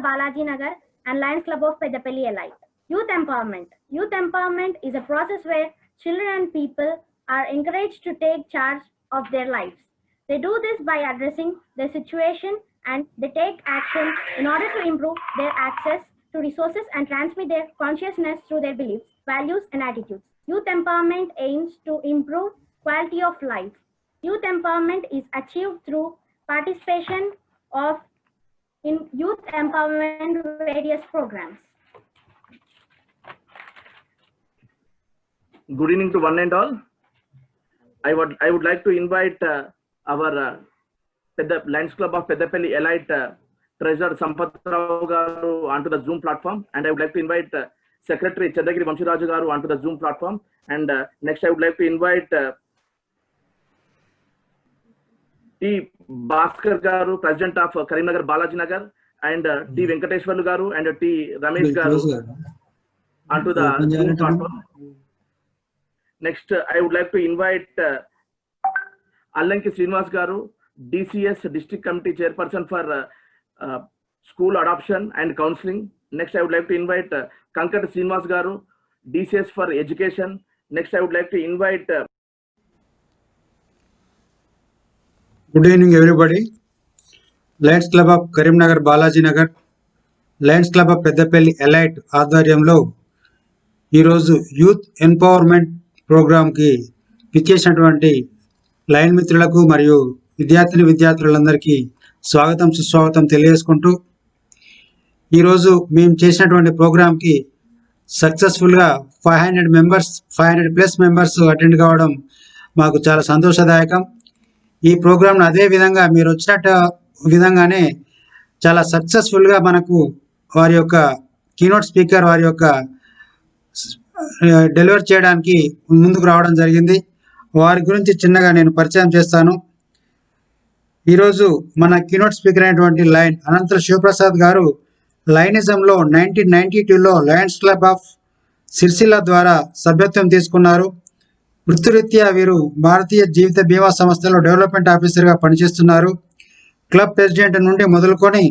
Balaji Nagar, and Lions Club of Peddapalli Elite. Youth empowerment. Youth empowerment is a process where children and people are encouraged to take charge of their lives. They do this by addressing their situation and they take action in order to improve their access to resources and transmit their consciousness through their beliefs, values, and attitudes. Youth empowerment aims to improve quality of life. Youth empowerment is achieved through participation of in youth empowerment various programs. Good evening to one and all. I would like to invite our Lions Club of Peddapalli Elite Treasurer Sampath Rao garu onto the Zoom platform, and I would like to invite Secretary Chadagiri Vamshiraju garu onto the Zoom platform, and next I would like to invite T. Bhaskar garu, President of Karimnagar Balaji Nagar, and T. Venkateshwarlu garu and T. Ramesh garu onto the Zoom platform. Next, I would like to invite Allanki Srinivas garu, DCS District Committee Chairperson for School Adoption and Counseling. Next, I would like to invite Kankat Srinivas garu, DCS for Education. Next, I would like to invite Good evening, everybody. Lions Club of Karimnagar Balaji Nagar, Lions Club of Peddapalli Elite ఆధ్వర్యంలో ఈరోజు youth empowerment ప్రోగ్రాంకి పిలిచేసినటువంటి line మిత్రులకు మరియు విద్యార్థులందరికీ స్వాగతం సుస్వాగతం తెలియజేసుకుంటూ ఈరోజు మేము చేసినటువంటి ప్రోగ్రాంకి సక్సెస్ఫుల్గా 500+ మెంబర్స్ అటెండ్ కావడం మాకు చాలా సంతోషదాయకం. ఈ ప్రోగ్రాంను అదే విధంగా మీరు వచ్చినట్టు విధంగానే చాలా సక్సెస్ఫుల్గా మనకు వారి యొక్క కీనోట్ స్పీకర్ వారి యొక్క డెలివర్ చేయడానికి ముందుకు రావడం జరిగింది. వారి గురించి చిన్నగా నేను పరిచయం చేస్తాను. ఈరోజు మన కీనోట్ స్పీకర్ అయినటువంటి లైన్ అనంతల శివప్రసాద్ గారు లైనిజంలో 1992లో లయన్స్ క్లబ్ ఆఫ్ సిరిసిల్ల ద్వారా సభ్యత్వం తీసుకున్నారు. వృత్తిరీత్యా వీరు భారతీయ జీవిత బీమా సంస్థలో డెవలప్మెంట్ ఆఫీసర్గా పనిచేస్తున్నారు. క్లబ్ ప్రెసిడెంట్ నుండి మొదలుకొని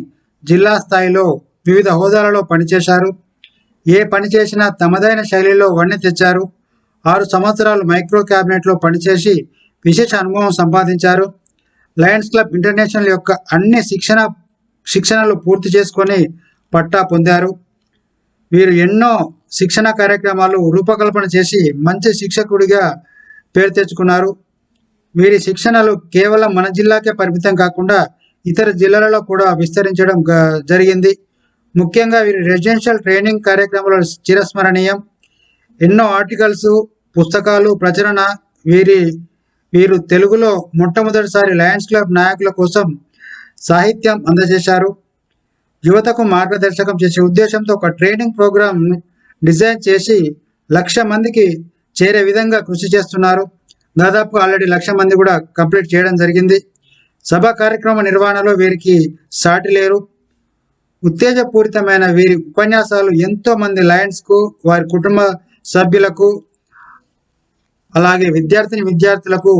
జిల్లా స్థాయిలో వివిధ హోదాలలో పనిచేశారు. ఏ పని చేసినా తమదైన శైలిలో వన్నె తెచ్చారు. 6 సంవత్సరాలు మైక్రో క్యాబినెట్లో పనిచేసి విశేష అనుభవం సంపాదించారు. లయన్స్ క్లబ్ ఇంటర్నేషనల్ యొక్క అన్ని శిక్షణలు పూర్తి చేసుకొని పట్టా పొందారు. వీరు ఎన్నో శిక్షణ కార్యక్రమాలు రూపకల్పన చేసి మంచి శిక్షకుడిగా పేరు తెచ్చుకున్నారు. వీరి శిక్షణలు కేవలం మన జిల్లాకే పరిమితం కాకుండా ఇతర జిల్లాలలో కూడా విస్తరించడం జరిగింది. ముఖ్యంగా వీరి రెసిడెన్షియల్ ట్రైనింగ్ కార్యక్రమాలు చిరస్మరణీయం. ఎన్నో ఆర్టికల్స్, పుస్తకాలు ప్రచురణ. వీరు తెలుగులో మొట్టమొదటిసారి లయన్స్ క్లబ్ నాయకుల కోసం సాహిత్యం అందజేశారు. యువతకు మార్గదర్శకం చేసే ఉద్దేశంతో ఒక ట్రైనింగ్ ప్రోగ్రామ్ డిజైన్ చేసి 1,00,000 మందికి చేరే విధంగా కృషి చేస్తున్నారు. దాదాపు ఆల్రెడీ 1,00,000 మంది కూడా కంప్లీట్ చేయడం జరిగింది. సభ కార్యక్రమ నిర్వహణలో వీరికి సాటి లేరు. ఉత్తేజపూరితమైన వీరి ఉపన్యాసాలు ఎంతో మంది లయన్స్కు, వారి కుటుంబ సభ్యులకు, అలాగే విద్యార్థులకు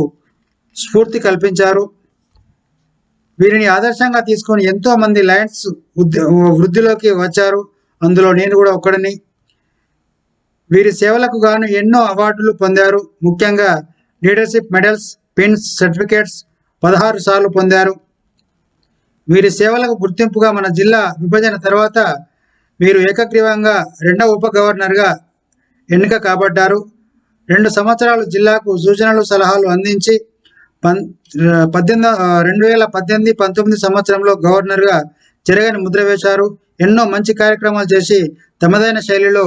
స్ఫూర్తి కల్పించారు. వీరిని ఆదర్శంగా తీసుకొని ఎంతో మంది లయన్స్ వృద్ధిలోకి వచ్చారు. అందులో నేను కూడా ఒకడిని. వీరి సేవలకు గాను ఎన్నో అవార్డులు పొందారు. ముఖ్యంగా లీడర్షిప్ మెడల్స్, పిన్స్, సర్టిఫికేట్స్ 16 సార్లు పొందారు. వీరి సేవలకు గుర్తింపుగా మన జిల్లా విభజన తర్వాత వీరు ఏకగ్రీవంగా 2వ ఉప గవర్నర్గా ఎన్నిక కాబడ్డారు. 2 సంవత్సరాలు జిల్లాకు సూచనలు సలహాలు అందించి 2018-19 సంవత్సరంలో గవర్నర్గా చెరగని ముద్ర వేశారు. ఎన్నో మంచి కార్యక్రమాలు చేసి తమదైన శైలిలో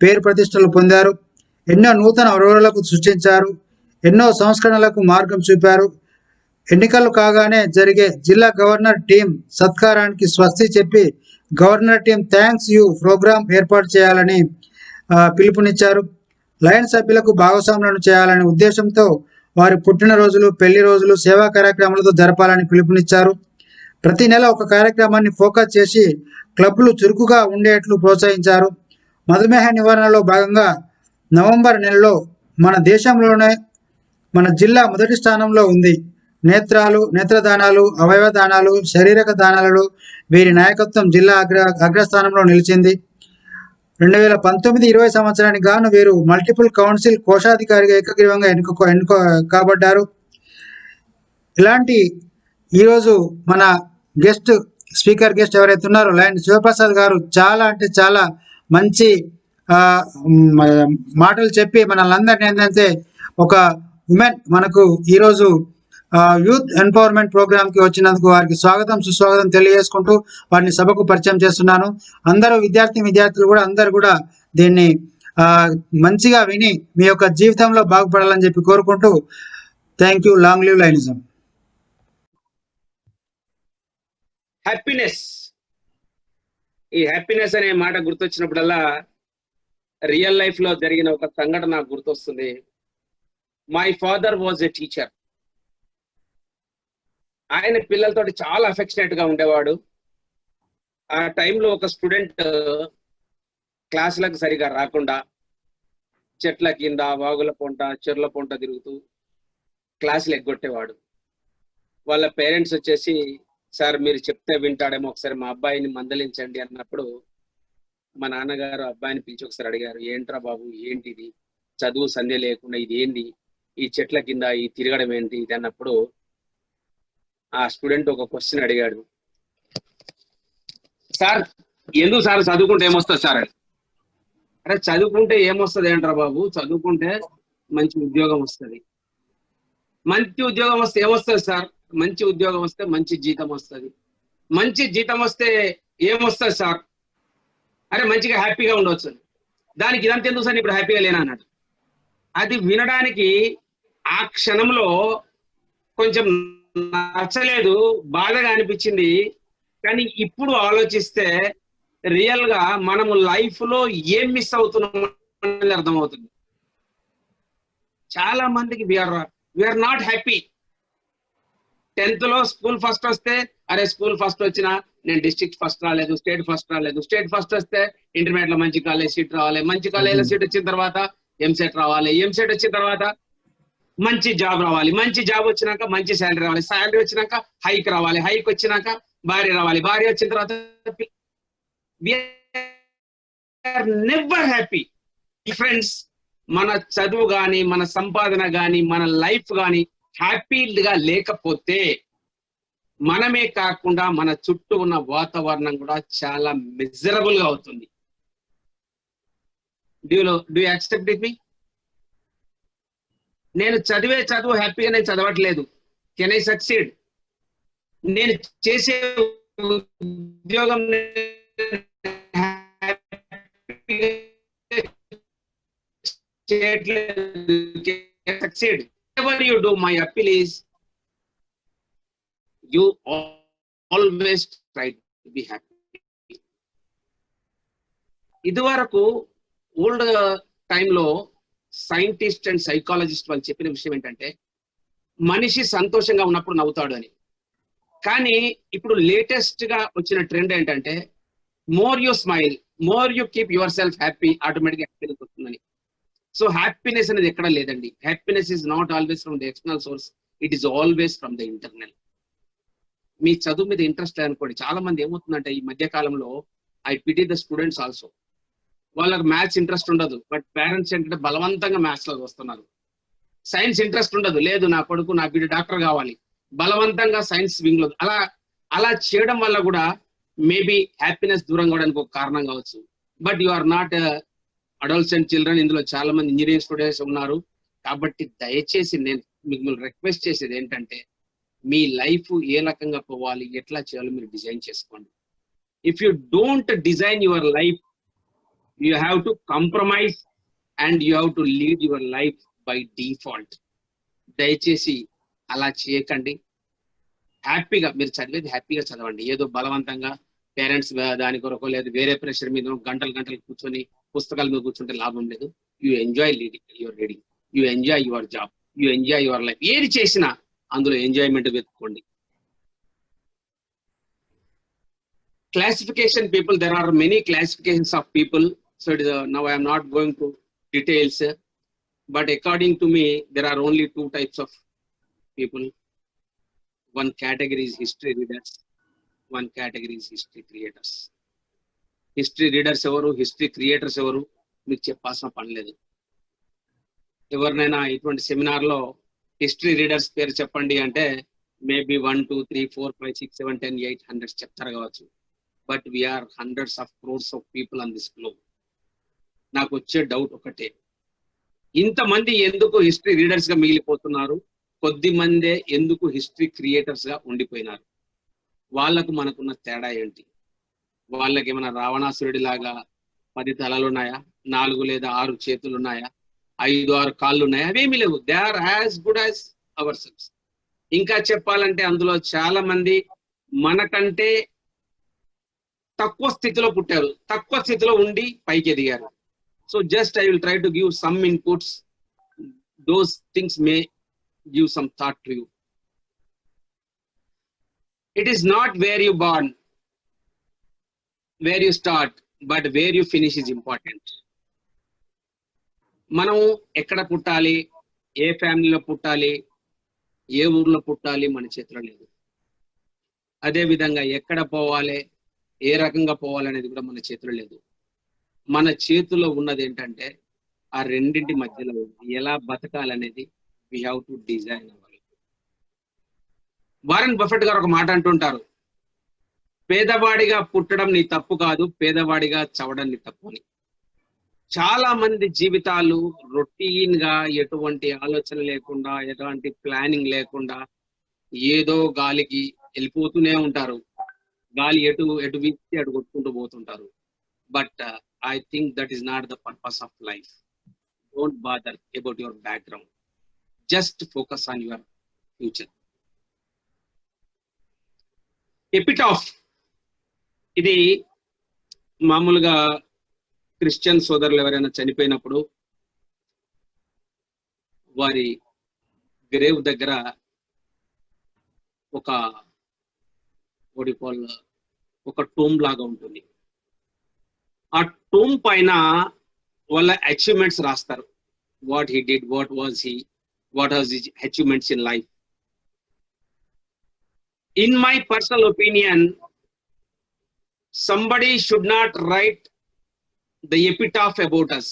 పేరు ప్రతిష్టలు పొందారు. ఎన్నో నూతన ఒరవడులకు సృష్టించారు. ఎన్నో సంస్కరణలకు మార్గం చూపారు. ఎన్నికలు కాగానే జరిగే జిల్లా గవర్నర్ టీం సత్కారానికి స్వస్తి చెప్పి governor team thanks you programme ఏర్పాటు చేయాలని పిలుపునిచ్చారు. లయన్స్ సభ్యులకు భాగస్వాములను చేయాలనే ఉద్దేశంతో వారి పుట్టినరోజులు, పెళ్లి రోజులు సేవా కార్యక్రమాలతో జరపాలని పిలుపునిచ్చారు. ప్రతి నెల ఒక కార్యక్రమాన్ని ఫోకస్ చేసి క్లబ్లు చురుకుగా ఉండేట్లు ప్రోత్సహించారు. మధుమేహ నివారణలో భాగంగా నవంబర్ నెలలో మన దేశంలోనే మన జిల్లా మొదటి స్థానంలో ఉంది. నేత్రదానాలు, అవయవ దానాలు, శారీరక దానాలలో వీరి నాయకత్వం జిల్లా అగ్రస్థానంలో నిలిచింది. 2019-20 సంవత్సరానికి గాను వీరు మల్టిపుల్ కౌన్సిల్ కోశాధికారిగా ఏకగ్రీవంగా ఎన్నుక కాబడ్డారు. ఇలాంటి ఈరోజు మన స్పీకర్ గెస్ట్ ఎవరైతే ఉన్నారో లైన్ శివప్రసాద్ గారు చాలా అంటే చాలా మంచి మాటలు చెప్పి మనల్ని ఏంటంటే ఒక ఉమెన్ మనకు ఈరోజు యూత్ ఎంపవర్మెంట్ ప్రోగ్రామ్ కి వచ్చినందుకు వారికి సుస్వాగతం తెలియజేసుకుంటూ వారిని సభకు పరిచయం చేస్తున్నాను. అందరూ విద్యార్థులు కూడా అందరూ కూడా దీన్ని మంచిగా విని మీ యొక్క జీవితంలో బాగుపడాలని చెప్పి కోరుకుంటూ thank you. Long live లైనిజం. Happiness, ఈ హ్యాపీనెస్ అనే మాట గుర్తొచ్చినప్పుడల్లా రియల్ లైఫ్ లో జరిగిన ఒక సంఘటన నాకు గుర్తొస్తుంది. My father was a teacher. ఆయన పిల్లలతోటి చాలా అఫెక్షనేట్ గా ఉండేవాడు. ఆ టైంలో ఒక స్టూడెంట్ క్లాసులకు సరిగా రాకుండా చెట్ల కింద, వాగుల పొంట, చెర్ల పొంట తిరుగుతూ క్లాసులు ఎగ్గొట్టేవాడు. వాళ్ళ పేరెంట్స్ వచ్చేసి, సార్ మీరు చెప్తే వింటాడేమో, ఒకసారి మా అబ్బాయిని మందలించండి అన్నప్పుడు మా నాన్నగారు అబ్బాయిని పిలిచి ఒకసారి అడిగారు, ఏంట్రా బాబు ఏంటిది, చదువు సంధ్య లేకుండా ఇది ఏంది, ఈ చెట్ల కింద ఈ తిరగడం ఏంటి ఇది అన్నప్పుడు ఆ స్టూడెంట్ ఒక క్వశ్చన్ అడిగాడు, సార్ ఎందుకు సార్ చదువుకుంటే ఏమొస్తుంది సార్ అని. అరే చదువుకుంటే ఏమొస్తుంది ఏంట్రా బాబు, చదువుకుంటే మంచి ఉద్యోగం వస్తుంది. మంచి ఉద్యోగం వస్తే ఏమొస్తుంది సార్, మంచి ఉద్యోగం వస్తే మంచి జీతం వస్తుంది. మంచి జీతం వస్తే ఏమొస్తుంది సార్, అరే మంచిగా హ్యాపీగా ఉండవచ్చు. దానికి ఇదంతా ఎందుకు సార్ ఇప్పుడు హ్యాపీగా లేనా అన్నాడు. అది వినడానికి ఆ క్షణంలో కొంచెం నచ్చలేదు, బాధగా అనిపించింది. కానీ ఇప్పుడు ఆలోచిస్తే రియల్ గా మనము లైఫ్ లో ఏం మిస్ అవుతున్నాం అనేది అర్థమవుతుంది. చాలా మందికి వీఆర్ నాట్ హ్యాపీ. 10th లో స్కూల్ ఫస్ట్ వస్తే అరే స్కూల్ ఫస్ట్ వచ్చినా నేను డిస్ట్రిక్ట్ ఫస్ట్ రాలేదు, స్టేట్ ఫస్ట్ రాలేదు. స్టేట్ ఫస్ట్ వస్తే ఇంటర్మీడియట్ లో మంచి కాలేజ్ సీట్ రావాలి, మంచి కాలేజ్ సీట్ వచ్చిన తర్వాత ఎంసెట్ రావాలి, ఎంసెట్ వచ్చిన తర్వాత మంచి జాబ్ రావాలి, మంచి జాబ్ వచ్చినాక మంచి శాలరీ రావాలి, శాలరీ వచ్చినాక హైక్ రావాలి, హైక్ వచ్చినాక భార్య రావాలి, భార్య వచ్చిన తర్వాత నెవర్ హ్యాపీ. ఫ్రెండ్స్, మన చదువు గాని, మన సంపాదన గాని, మన లైఫ్ గాని హ్యాపీగా లేకపోతే మనమే కాకుండా మన చుట్టూ ఉన్న వాతావరణం కూడా చాలా మిజరబుల్ గా అవుతుంది. Do accept with me? నేను చదువు హ్యాపీగా నేను చదవట్లేదు. Can I succeed? నేను చేసే ఉద్యోగం succeed. Whatever you do, my appeal is you always try to be happy. ఇదివరకు ఓల్డ్ టైంలో సైంటిస్ట్ అండ్ సైకాలజిస్ట్ వాళ్ళు చెప్పిన విషయం ఏంటంటే మనిషి సంతోషంగా ఉన్నప్పుడు నవ్వుతాడు అని. కానీ ఇప్పుడు లేటెస్ట్ గా వచ్చిన ట్రెండ్ ఏంటంటే more you smile, more you keep yourself happy, ఆటోమేటిక్గా హ్యాపీనెస్ వస్తుందని. సో హ్యాపీనెస్ అనేది ఎక్కడ లేదండి. Happiness is not always from the external source, it is always from the internal. మీ చదువు మీద ఇంట్రెస్ట్ లేదనుకోండి. చాలా మంది ఏమవుతుందంటే ఈ మధ్య కాలంలో I pity the students also, వాళ్ళకి మ్యాథ్స్ ఇంట్రెస్ట్ ఉండదు, బట్ పేరెంట్స్ ఏంటంటే బలవంతంగా మ్యాథ్స్ లో వస్తున్నారు. సైన్స్ ఇంట్రెస్ట్ ఉండదు, లేదు నా కొడుకు నా బిడ్డ డాక్టర్ కావాలి, బలవంతంగా సైన్స్ వింగ్ లో అలా చేయడం వల్ల కూడా మేబీ హ్యాపీనెస్ దూరం కావడానికి ఒక కారణం కావచ్చు. But you are not adolescent children. ఇందులో చాలా మంది ఇంజనీరింగ్ స్టూడెంట్స్ ఉన్నారు. కాబట్టి దయచేసి నేను మిమ్మల్ని రిక్వెస్ట్ చేసేది ఏంటంటే మీ లైఫ్ ఏ రకంగా పోవాలి, ఎట్లా చేయాలో మీరు డిజైన్ చేసుకోండి. If you don't design your life, you have to compromise and you have to lead your life by default. దయచేసి అలా చేయకండి. హ్యాపీగా మీరు చదివేది హ్యాపీగా చదవండి. ఏదో బలవంతంగా పేరెంట్స్ దాని కొరకు లేదు వేరే ప్రెషర్ మీద గంటలు కూర్చొని పుస్తకాల మీద కూర్చుంటే లాభం లేదు. You enjoy your reading, you enjoy your job, you enjoy your life. ఏది చేసినా అందులో enjoyment వెతుక్కోండి. Classification people, there are many classifications of people. So now I am not going to details, but according to me, there are only two types of people. One category is history readers, one category is history creators. History readers ఎవరు, history creators ఎవరు మీకు చెప్పాల్సిన పని లేదు. ఎవరినైనా ఇటువంటి సెమినార్లో history readers పేరు చెప్పండి అంటే మేబీ 1 2 3 4 5 6 7 10 8 100 చెప్తారు కావచ్చు. But we are hundreds of crores of people on this globe. నాకు వచ్చే డౌట్ ఒకటే, ఇంతమంది ఎందుకు హిస్టరీ రీడర్స్ గా మిగిలిపోతున్నారు, కొద్ది మందే ఎందుకు హిస్టరీ క్రియేటర్స్ గా ఉండిపోయినారు? వాళ్ళకు మనకున్న తేడా ఏంటి? వాళ్ళకి ఏమైనా రావణాసురుడి లాగా 10 తలలు ఉన్నాయా, 4 లేదా 6 చేతులు ఉన్నాయా, 5 6 కాళ్ళు ఉన్నాయా? అవేమీ లేవు. They are as good as our cells. ఇంకా చెప్పాలంటే అందులో చాలా మంది మనకంటే తక్కువ స్థితిలో పుట్టారు, తక్కువ స్థితిలో ఉండి పైకి ఎదిగారు. So just I will try to give some inputs. Those things may give some thought to you. It is not where you born, where you start, but where you finish is important. మనం ఎక్కడ పుట్టాలి, ఏ ఫ్యామిలీలో పుట్టాలి, ఏ ఊర్లో పుట్టాలి మన చేతిలో లేదు. అదే విధంగా ఎక్కడ పోవాలి, ఏ రకంగా పోవాలి అనేది కూడా మన చేతిలో లేదు. మన చేతిలో ఉన్నది ఏంటంటే ఆ రెండింటి మధ్యలో ఎలా బతకాలనేది we have to design our life. Warren Buffett గారు ఒక మాట అంటుంటారు, పేదవాడిగా పుట్టడం నీ తప్పు కాదు, పేదవాడిగా చవడం నీ తప్పు అని. చాలా మంది జీవితాలు రొటీన్ గా ఎటువంటి ఆలోచన లేకుండా, ఎటువంటి ప్లానింగ్ లేకుండా ఏదో గాలికి వెళ్ళిపోతూనే ఉంటారు. గాలి ఎటు ఎటు వీస్తే అటు కొట్టుకుంటూ పోతుంటారు. But I think that is not the purpose of life. Don't bother about your background, just focus on your future. Epitaph ఇది మామూలుగా క్రిస్టియన్ సోదరులు ఎవరైనా చనిపోయినప్పుడు వారి గ్రేవ్ దగ్గర ఒక ఒక టూమ్ లాగా ఉంటుంది. ఆ టూమ్ పైన వాళ్ళ అచీవ్మెంట్స్ రాస్తారు. What he did, what was his achievements in life. In my personal opinion, somebody should not write the epitaph about us.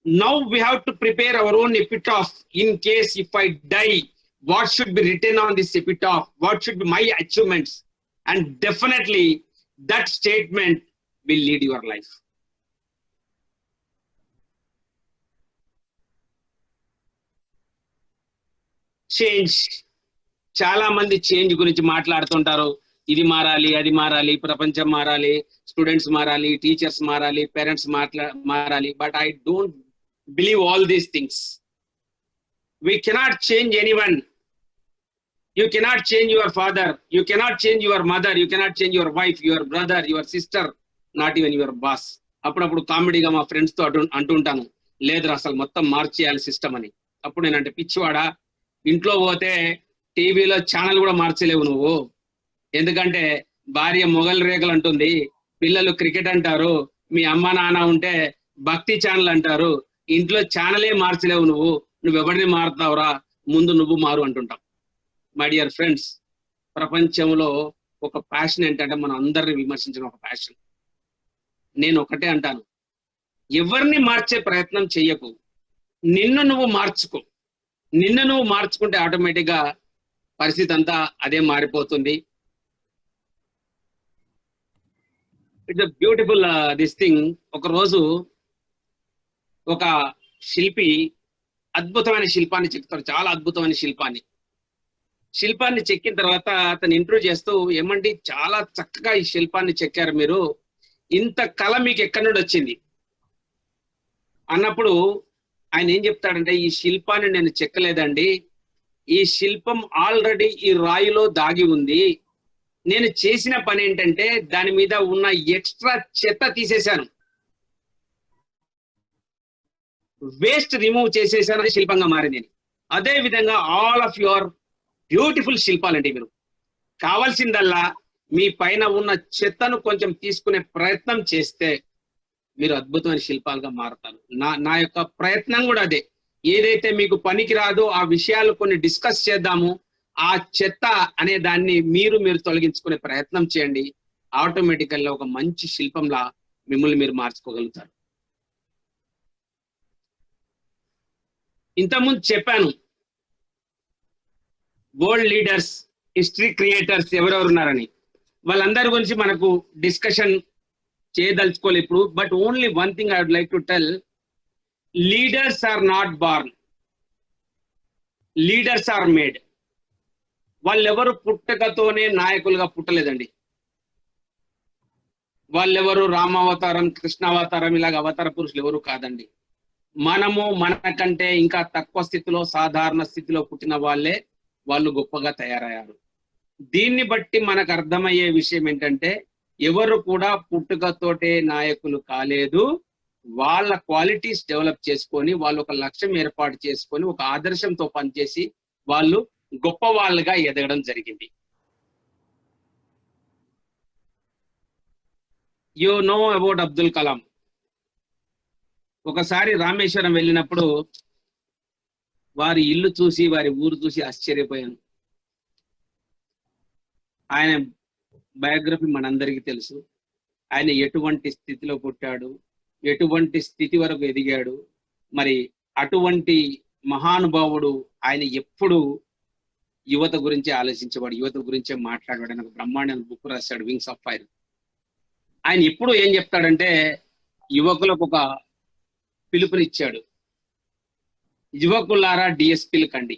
Now we have to prepare our own epitaph. In case if I die, what should be written on this epitaph? What should be my achievements? And definitely that statement will lead your life. Change. చాలా మంది change గురించి మాట్లాడుతుంటారు. ఇది మారాలి, అది మారాలి, ప్రపంచం మారాలి, స్టూడెంట్స్ మారాలి, టీచర్స్ మారాలి, పేరెంట్స్ మారాలి. But I don't believe all these things. We cannot change anyone. You cannot change your father, you cannot change your mother, you cannot change your wife, your brother, your sister, not even your boss. అప్పుడప్పుడు కామెడీగా మా friends తో అంటుంటాను, లేదురా అసలు మొత్తం మార్చేయాలి system అని. అప్పుడు నేనంటే, పిచ్చివాడా, ఇంట్లో పోతే టీవీలో ఛానల్ కూడా మార్చలేవు నువ్వు. ఎందుకంటే భార్య మొగల్ రేఖలు అంటుంది, పిల్లలు క్రికెట్ అంటారు, మీ అమ్మ నాన్న ఉంటే భక్తి ఛానల్ అంటారు, ఇంట్లో ఛానలే మార్చలేవు నువ్వెవరిని మారుతావురా, ముందు నువ్వు మారు అంటుంటాం. మై డియర్ ఫ్రెండ్స్, ప్రపంచంలో ఒక ప్యాషన్ ఏంటంటే మనం అందరిని విమర్శించిన ఒక ప్యాషన్. నేను ఒకటే అంటాను, ఎవరిని మార్చే ప్రయత్నం చెయ్యకు, నిన్ను నువ్వు మార్చుకో. నిన్ను నువ్వు మార్చుకుంటే ఆటోమేటిక్ గా పరిస్థితి అంతా అదే మారిపోతుంది. It's a beautiful this thing. ఒక రోజు ఒక శిల్పి అద్భుతమైన శిల్పాన్ని చెక్కుతారు, చాలా అద్భుతమైన శిల్పాన్ని చెక్కిన తర్వాత అతను ఇంటర్వ్యూ చేస్తూ, ఏమండి చాలా చక్కగా ఈ శిల్పాన్ని చెక్కారు మీరు, ఇంత కళ మీకు ఎక్కడి నుండి వచ్చింది అన్నప్పుడు ఆయన ఏం చెప్తాడంటే, ఈ శిల్పాన్ని నేను చెక్కలేదండి, ఈ శిల్పం ఆల్రెడీ ఈ రాయిలో దాగి ఉంది. నేను చేసిన పని ఏంటంటే దాని మీద ఉన్న ఎక్స్ట్రా చెత్త తీసేశాను, వేస్ట్ రిమూవ్ చేసేసాను, అది శిల్పంగా మారింది. అదే విధంగా ఆల్ ఆఫ్ యువర్ బ్యూటిఫుల్ శిల్పాలండి. మీరు కావాల్సిందల్లా మీ పైన ఉన్న చెత్తను కొంచెం తీసుకునే ప్రయత్నం చేస్తే మీరు అద్భుతమైన శిల్పాలుగా మారుతారు. నా యొక్క ప్రయత్నం కూడా అదే. ఏదైతే మీకు పనికి రాదో ఆ విషయాలు కొన్ని డిస్కస్ చేద్దాము, ఆ చెత్త అనే దాన్ని మీరు తొలగించుకునే ప్రయత్నం చేయండి. ఆటోమేటికల్గా ఒక మంచి శిల్పంలా మిమ్మల్ని మీరు మార్చుకోగలుగుతారు. ఇంతకుముందు చెప్పాను, వరల్డ్ లీడర్స్, హిస్టరీ క్రియేటర్స్ ఎవరెవరు ఉన్నారని. వాళ్ళందరి గురించి మనకు డిస్కషన్ చేయదలుచుకోలేదు ఇప్పుడు. But only one thing I would like to tell, leaders are not born, leaders are made. వాళ్ళెవరు పుట్టకతోనే నాయకులుగా పుట్టలేదండి. వాళ్ళెవరు రామావతారం, కృష్ణావతారం ఇలాగ అవతార పురుషులు ఎవరు కాదండి. మనము మనకంటే ఇంకా తక్కువ స్థితిలో, సాధారణ స్థితిలో పుట్టిన వాళ్ళు గొప్పగా తయారయ్యారు. దీన్ని బట్టి మనకు అర్థమయ్యే విషయం ఏంటంటే, ఎవరు కూడా పుట్టుకతోటే నాయకులు కాలేదు. వాళ్ళ క్వాలిటీస్ డెవలప్ చేసుకొని, వాళ్ళు ఒక లక్ష్యం ఏర్పాటు చేసుకొని, ఒక ఆదర్శంతో పనిచేసి వాళ్ళు గొప్ప వాళ్ళుగా ఎదగడం జరిగింది. You know about Abdul Kalam. ఒకసారి రామేశ్వరం వెళ్ళినప్పుడు వారి ఇల్లు చూసి, వారి ఊరు చూసి ఆశ్చర్యపోయాను. ఆయన బయోగ్రఫీ మనందరికీ తెలుసు. ఆయన ఎటువంటి స్థితిలో పుట్టాడు, ఎటువంటి స్థితి వరకు ఎదిగాడు. మరి అటువంటి మహానుభావుడు ఆయన ఎప్పుడు యువత గురించి ఆలోచించేవాడు, యువత గురించే మాట్లాడాడు. ఆయన బ్రహ్మాండమైన బుక్ రాశాడు, వింగ్స్ ఆఫ్ ఫైర్. ఆయన ఎప్పుడు ఏం చెప్తాడంటే, యువకులకు ఒక పిలుపునిచ్చాడు, యువకులారా డిఎస్పీలు కండి.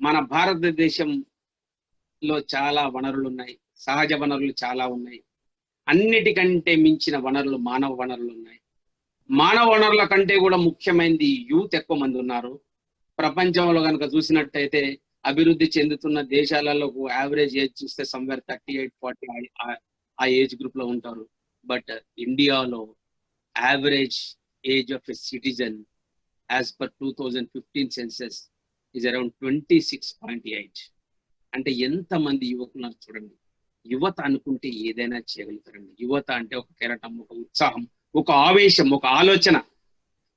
మన భారతదేశంలో చాలా వనరులు ఉన్నాయి, సహజ వనరులు చాలా ఉన్నాయి. అన్నిటికంటే మించిన వనరులు మానవ వనరులు ఉన్నాయి. మానవ వనరుల కంటే కూడా ముఖ్యమైనది యూత్ ఎక్కువ మంది ఉన్నారు. ప్రపంచంలో కనుక చూసినట్టయితే అభివృద్ధి చెందుతున్న దేశాలలో యావరేజ్ ఏజ్ చూస్తే సమ్వేర్ 38-40 ఆ ఏజ్ గ్రూప్ లో ఉంటారు. బట్ ఇండియాలో average age of a citizen as per 2015 census is around 26.8. అంటే ఎంతమంది యువకులు చూడండి. యువత అనుకుంటే ఏదైనా చేయగలుగుతారండి. యువత అంటే ఒక కెరటం, ఒక ఉత్సాహం, ఒక ఆవేశం, ఒక ఆలోచన.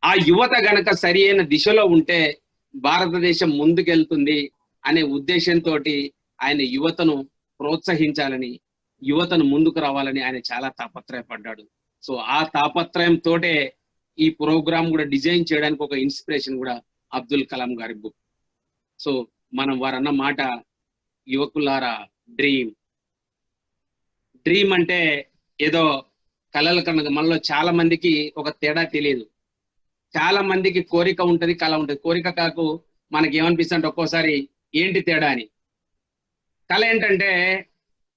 ఆ యువత గనక సరి అయిన దిశలో ఉంటే భారతదేశం ముందుకెళ్తుంది అనే ఉద్దేశంతో ఆయన యువతను ప్రోత్సహించాలని, యువతను ముందుకు రావాలని ఆయన చాలా తాపత్రయపడ్డాడు. సో ఆ తాపత్రయంతోటే ఈ ప్రోగ్రామ్ కూడా డిజైన్ చేయడానికి ఒక ఇన్స్పిరేషన్ కూడా అబ్దుల్ కలాం గారి బుక్. సో మనం వారన్న మాట, యువకులారా డ్రీమ్. డ్రీమ్ అంటే ఏదో కళలు కనుక, మనలో చాలా మందికి ఒక తేడా తెలియదు. చాలా మందికి కోరిక ఉంటది, కళ ఉంటది. కోరిక కాకు మనకి ఏమనిపిస్తుంది ఒక్కోసారి, ఏంటి తేడా అని. కళ ఏంటంటే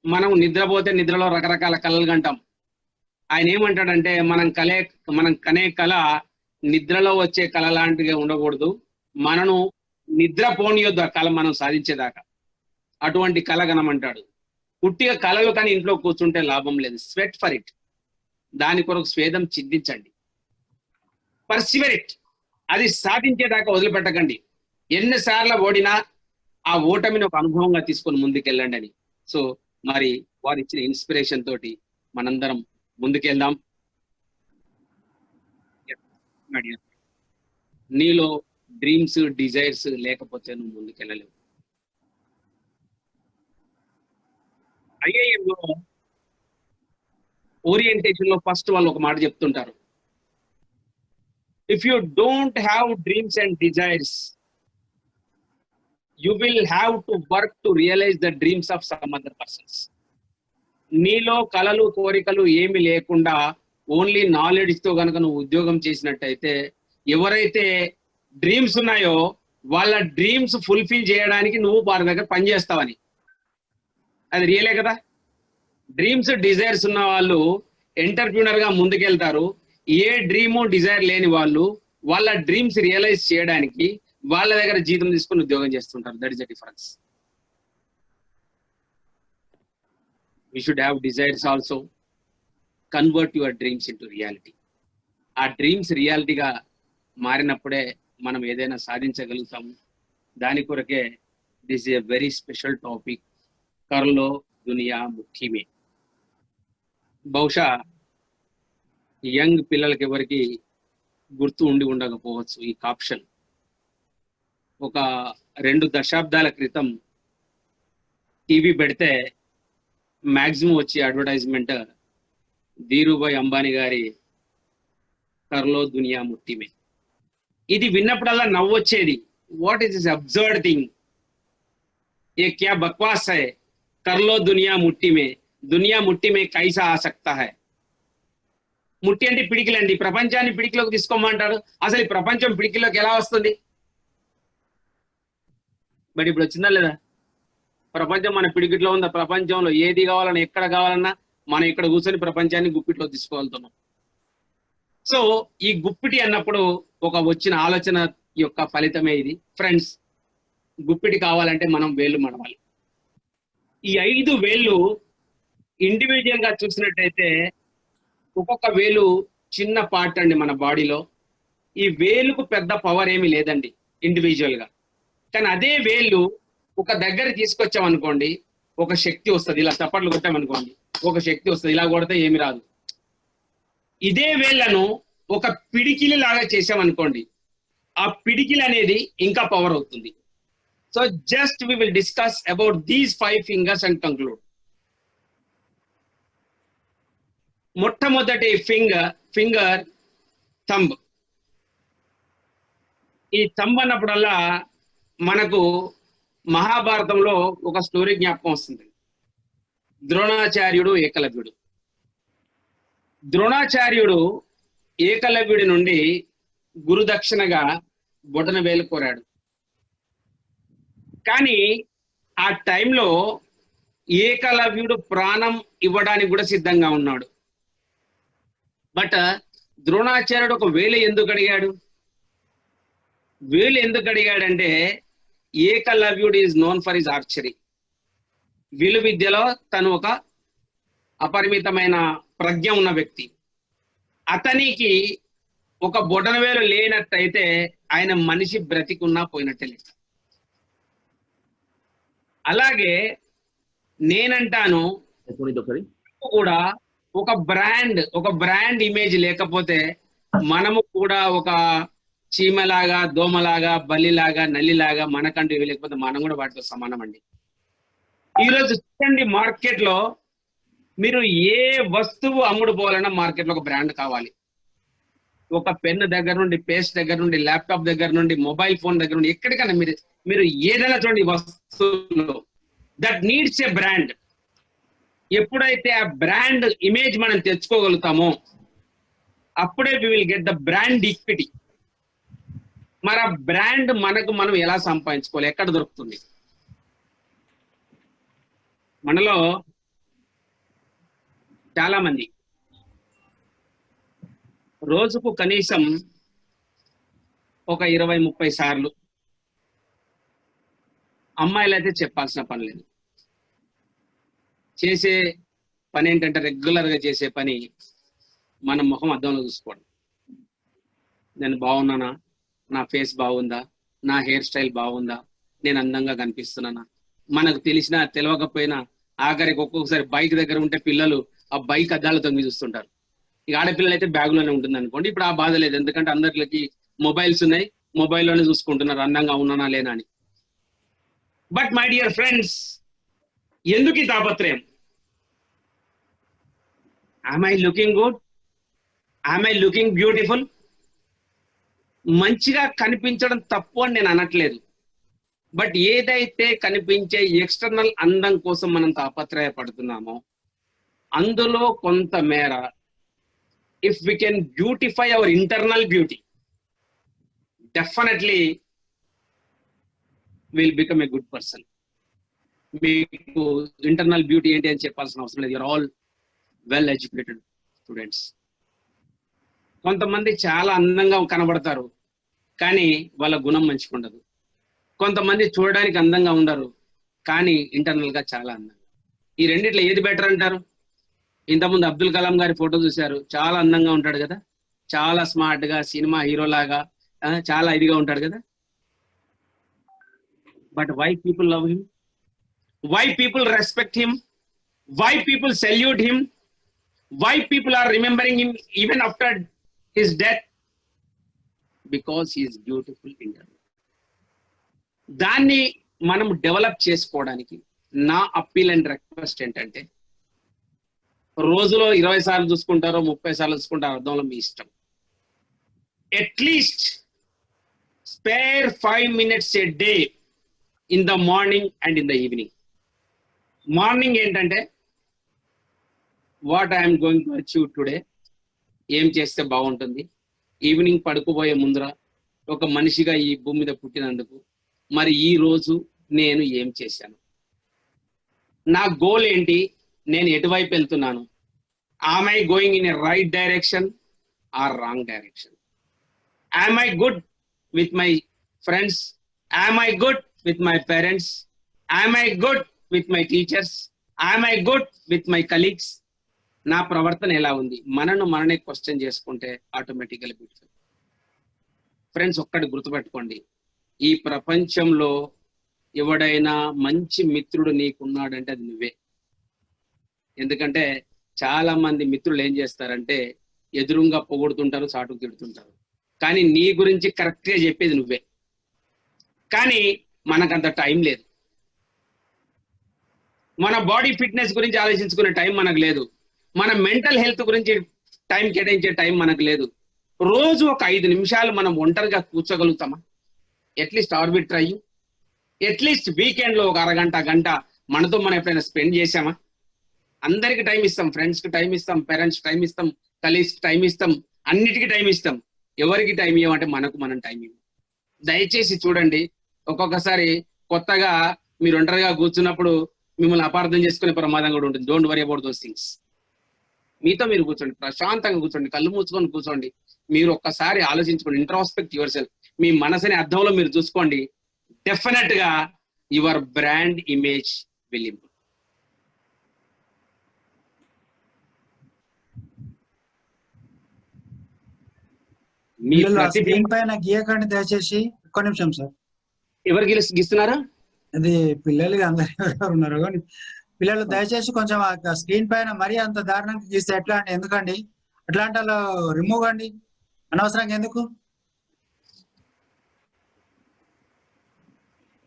మనం నిద్రపోతే నిద్రలో రకరకాల కళలు కంటాం. ఆయన ఏమంటాడంటే మనం కనే కళ నిద్రలో వచ్చే కళ లాంటిగా ఉండకూడదు. మనను నిద్ర పోనీయొద్దు ఆ కళ మనం సాధించేదాకా. అటువంటి కళ కనమంటాడు. పుట్టిగా కళలు కానీ ఇంట్లో కూర్చుంటే లాభం లేదు. Sweat for it. దాని కొరకు స్వేదం చిందించండి. పర్సివర్ ఇట్. అది సాధించేదాకా వదిలిపెట్టకండి. ఎన్నిసార్లు ఓడినా ఆ ఓటమిని ఒక అనుభవంగా తీసుకొని ముందుకెళ్ళండి అని. సో మరి వారు ఇచ్చిన ఇన్స్పిరేషన్ తోటి మనందరం ముందుకెళ్దాం. నీలో డ్రీమ్స్, డిజైర్స్ లేకపోతే నువ్వు ముందుకెళ్ళలేవు. ఐఐఎంలో ఓరియంటేషన్ లో ఫస్ట్ వాళ్ళు ఒక మాట చెప్తుంటారు, if you don't have dreams and desires, you will have to work to realise the dreams of some other persons. నీలో కలలు, కోరికలు ఏమి లేకుండా ఓన్లీ నాలెడ్జ్ తో కనుక నువ్వు ఉద్యోగం చేసినట్టయితే, ఎవరైతే డ్రీమ్స్ ఉన్నాయో వాళ్ళ డ్రీమ్స్ ఫుల్ఫిల్ చేయడానికి నువ్వు వారి దగ్గర పనిచేస్తావని. అది రియలే కదా. డ్రీమ్స్, డిజైర్స్ ఉన్న వాళ్ళు ఎంటర్ప్రీనర్ గా ముందుకెళ్తారు. ఏ డ్రీము, డిజైర్ లేని వాళ్ళు వాళ్ళ డ్రీమ్స్ రియలైజ్ చేయడానికి వాళ్ళ దగ్గర జీతం తీసుకుని ఉద్యోగం చేస్తుంటారు. That is the difference. We should have desires also. Convert your dreams into reality. ఆ డ్రీమ్స్ రియాలిటీగా మారినప్పుడే మనం ఏదైనా సాధించగలుగుతాము. దాని కొరకే this is a very special topic, కర్లో దునియా ముఖ్యమే. బహుశా యంగ్ పిల్లలకి ఎవరికి గుర్తు ఉండకపోవచ్చు ఈ కాప్షన్. ఒక 2 దశాబ్దాల క్రితం టీవీ పెడితే మ్యాక్సిమం వచ్చే అడ్వర్టైజ్మెంట్ ధీరుభాయ్ అంబానీ గారి కర్లో దునియా ముట్టిమే. ఇది విన్నప్పుడల్లా నవ్వొచ్చేది. What is this absurd thing, ఏ క్యా బక్వాస్ హై, కర్లో దునియా ముట్టి మే కైసా ఆ సక్తా హై. ముట్టి అంటే పిడికిలండి, ప్రపంచాన్ని పిడికిలోకి తీసుకోమంటాడు. అసలు ఈ ప్రపంచం పిడికిలోకి ఎలా వస్తుంది? బట్ ఇప్పుడు వచ్చిందా లేదా? ప్రపంచం మన పిడికిట్లో ఉందా? ప్రపంచంలో ఏది కావాలన్నా ఎక్కడ కావాలన్నా మనం ఇక్కడ కూర్చొని ప్రపంచాన్ని గుప్పిట్లో తీసుకోగలుగుతున్నాం. సో ఈ గుప్పిటి అన్నప్పుడు ఒక వచ్చిన ఆలోచన యొక్క ఫలితమే ఇది. ఫ్రెండ్స్, గుప్పిటి కావాలంటే మనం వేళ్ళు మడవాలి. ఈ 5 వేళ్ళు ఇండివిజువల్ గా చూసినట్టయితే ఒక్కొక్క వేలు చిన్న పార్ట్ అండి మన బాడీలో. ఈ వేలుకు పెద్ద పవర్ ఏమీ లేదండి ఇండివిజువల్ గా. కానీ అదే వేళ్ళు ఒక దగ్గర తీసుకొచ్చామనుకోండి, ఒక శక్తి వస్తుంది. ఇలా చప్పట్లు కొట్టామనుకోండి, ఒక శక్తి వస్తుంది. ఇలా కొడితే ఏమి రాదు. ఇదే వేళ్లను ఒక పిడికిలి లాగా చేసామనుకోండి, ఆ పిడికిలి అనేది ఇంకా పవర్ అవుతుంది. So just we will discuss about these 5 fingers and conclude. మొట్టమొదటి ఫింగర్ థంబ్. ఈ థంబ్ అన్నప్పుడల్లా మనకు మహాభారతంలో ఒక స్టోరీ జ్ఞాపకం వస్తుంది. ద్రోణాచార్యుడు, ఏకలవ్యుడు. ద్రోణాచార్యుడు ఏకలవ్యుడి నుండి గురుదక్షిణగా బొటన వేలు కోరాడు. కానీ ఆ టైంలో ఏకలవ్యుడు ప్రాణం ఇవ్వడానికి కూడా సిద్ధంగా ఉన్నాడు. బట్ ద్రోణాచార్యుడు ఒక వేలు ఎందుకు అడిగాడు? వేలు ఎందుకు అడిగాడంటే ఏకలవ్యుడు is known for his archery. విలు విద్యలో తను ఒక అపరిమితమైన ప్రజ్ఞ ఉన్న వ్యక్తి. అతనికి ఒక బొటనవేలు లేనట్టయితే ఆయన మనిషి బ్రతికున్నా పోయినట్టే లెక్క. అలాగే నేనంటాను కూడా ఒక బ్రాండ్ ఇమేజ్ లేకపోతే మనము కూడా ఒక చీమలాగా, దోమలాగా, బల్లిలాగా, నల్లిలాగా మనకంటూ ఇవి లేకపోతే మనం కూడా వాటితో సమానం అండి. ఈరోజు చూడండి, మార్కెట్ లో మీరు ఏ వస్తువు అమ్ముడు పోవాలన్నా మార్కెట్ లో ఒక బ్రాండ్ కావాలి. ఒక పెన్ దగ్గర నుండి, పేస్ట్ దగ్గర నుండి, ల్యాప్టాప్ దగ్గర నుండి, మొబైల్ ఫోన్ దగ్గర నుండి, ఎక్కడికైనా మీరు ఏదైనా చూడండి వస్తువులో దట్ నీడ్స్ ఏ బ్రాండ్. ఎప్పుడైతే ఆ బ్రాండ్ ఇమేజ్ మనం తెచ్చుకోగలుగుతామో అప్పుడే we will get the brand equity. మరి ఆ బ్రాండ్ మనం ఎలా సంపాదించుకోవాలి? ఎక్కడ దొరుకుతుంది? మనలో చాలా మంది రోజుకు కనీసం ఒక 20-30 సార్లు, అమ్మాయిలు అయితే చెప్పాల్సిన పని లేదు, చేసే పని ఏంటంటే రెగ్యులర్ గా చేసే పని మన ముఖం అద్దంలో చూసుకోవడం. నేను బాగున్నానా, నా ఫేస్ బాగుందా, నా హెయిర్ స్టైల్ బాగుందా, నేను అందంగా కనిపిస్తున్నానా. మనకు తెలిసినా తెలియకపోయినా ఆఖరికి ఒక్కొక్కసారి బైక్ దగ్గర ఉంటే పిల్లలు ఆ బైక్ అద్దాలతో చూస్తుంటారు. ఇక ఆడపిల్లలు అయితే బ్యాగులోనే ఉంటుంది అనుకోండి. ఇప్పుడు ఆ బాధ లేదు, ఎందుకంటే అందరికి మొబైల్స్ ఉన్నాయి, మొబైల్లోనే చూసుకుంటున్నారు అందంగా ఉన్నానా లేనా అని. బట్ మై డియర్ ఫ్రెండ్స్, ఎందుకు ఈ తాపత్రయం? Am I looking good? Am I looking beautiful? మంచిగా కనిపించడం తప్పు అని నేను అనట్లేదు. బట్ ఏదైతే కనిపించే ఎక్స్టర్నల్ అందం కోసం మనం తాపత్రయపడుతున్నామో అందులో కొంత మేర if we can beautify our internal beauty, definitely will become a good person. మీకు ఇంటర్నల్ బ్యూటీ ఏంటి అని చెప్పాల్సిన అవసరం లేదు. You're all well educated students. కొంతమంది చాలా అందంగా కనబడతారు కానీ వాళ్ళ గుణం మంచిగా ఉండదు. కొంతమంది చూడడానికి అందంగా ఉండరు కానీ ఇంటర్నల్ గా చాలా అందంగా. ఈ రెండిట్లో ఏది బెటర్ అంటారు? ఇంతకుముందు అబ్దుల్ కలాం గారి ఫోటో చూశారు, చాలా అందంగా ఉంటాడు కదా, చాలా స్మార్ట్ గా, సినిమా హీరో లాగా చాలా ఇదిగా ఉంటాడు కదా. But why people love him? Why people respect him? Why people salute him? Why people are remembering him even after his death? Because he is beautiful internally. దాన్ని మనం డెవలప్ చేసుకోవడానికి నా అప్పీల్ అండ్ రిక్వెస్ట్ ఏంటంటే, రోజులో 20 సార్లు చూసుకుంటారో 30 సార్లు చూసుకుంటారో అర్థంలో మీ ఇష్టం. At least spare 5 minutes a day in the morning and in the evening. Morning ఏంటంటే what I'm going to achieve today, ఏం చేస్తే బాగుంటుంది. ఈవినింగ్ పడుకోబోయే ముందర ఒక మనిషిగా ఈ భూమి మీద పుట్టినందుకు మరి ఈ రోజు నేను ఏం చేశాను, నా గోల్ ఏంటి, నేను ఎటువైపు వెళ్తున్నాను, am I going in a right direction or wrong direction, am I good with my friends, am I good with my parents, am I good with my teachers, am I good with my colleagues, నా ప్రవర్తన ఎలా ఉంది, మననే question చేసుకుంటే ఆటోమేటికల్ bits. Friends, ఒక్కటి గుర్తుపెట్టుకోండి, ఈ ప్రపంచంలో ఎవడైనా మంచి మిత్రుడు నీకున్నాడంటే అది నువ్వే. ఎందుకంటే చాలా మంది మిత్రులు ఏం చేస్తారంటే ఎదురుగా పొగుడుతుంటారు, చాటుకు తిడుతుంటారు, కానీ నీ గురించి కరెక్ట్గా చెప్పేది నువ్వే. కానీ మనకంత టైం లేదు. మన బాడీ ఫిట్నెస్ గురించి ఆలోచించుకునే టైం మనకు లేదు. మన మెంటల్ హెల్త్ గురించి టైం కేటాయించే టైం మనకు లేదు. రోజు ఒక 5 నిమిషాలు మనం ఒంటరిగా కూర్చోగలుగుతామా? అట్లీస్ట్ ఆర్బిట్రై, అట్లీస్ట్ వీకెండ్ లో ఒక అరగంట గంట మనతో మనం ఎప్పుడైనా స్పెండ్ చేసామా? అందరికి టైం ఇస్తాం, ఫ్రెండ్స్ కి టైం ఇస్తాం, పేరెంట్స్ టైం ఇస్తాం, కలీగ్స్ టైం ఇస్తాం, అన్నిటికీ టైం ఇస్తాం. ఎవరికి టైం ఇవ్వమంటే మనకు మనం టైం ఇవ్వం. దయచేసి చూడండి, ఒక్కొక్కసారి కొత్తగా మీరు ఒంటరిగా కూర్చున్నప్పుడు మిమ్మల్ని అపార్థం చేసుకునే ప్రమాదం కూడా ఉంటుంది. Don't worry about those things. మీతో మీరు కూర్చోండి, ప్రశాంతంగా కూర్చోండి, కళ్ళు మూసుకొని కూర్చోండి. మీరు ఒక్కసారి ఆలోచించుకోండి, ఇంట్రాస్పెక్ట్ యువర్ సెల్ఫ్. మీ మనసుని అర్థంలో మీరు చూసుకోండి. డెఫినెట్ గా your brand image will improve. Me screen పైన గీయకండి దయచేసి. ఒక్క నిమిషం సార్. ఎవరు గీస్తున్నారా? అది పిల్లలు అందరు ఎవరు ఉన్నారు కానీ పిల్లలు దయచేసి కొంచెం స్క్రీన్ పైన మరీ అంత దారుణంగా గీస్తే ఎట్లా అండి? ఎందుకండి అట్లాంటి వాళ్ళు రిమూవ్ అండి, అనవసరంగా ఎందుకు?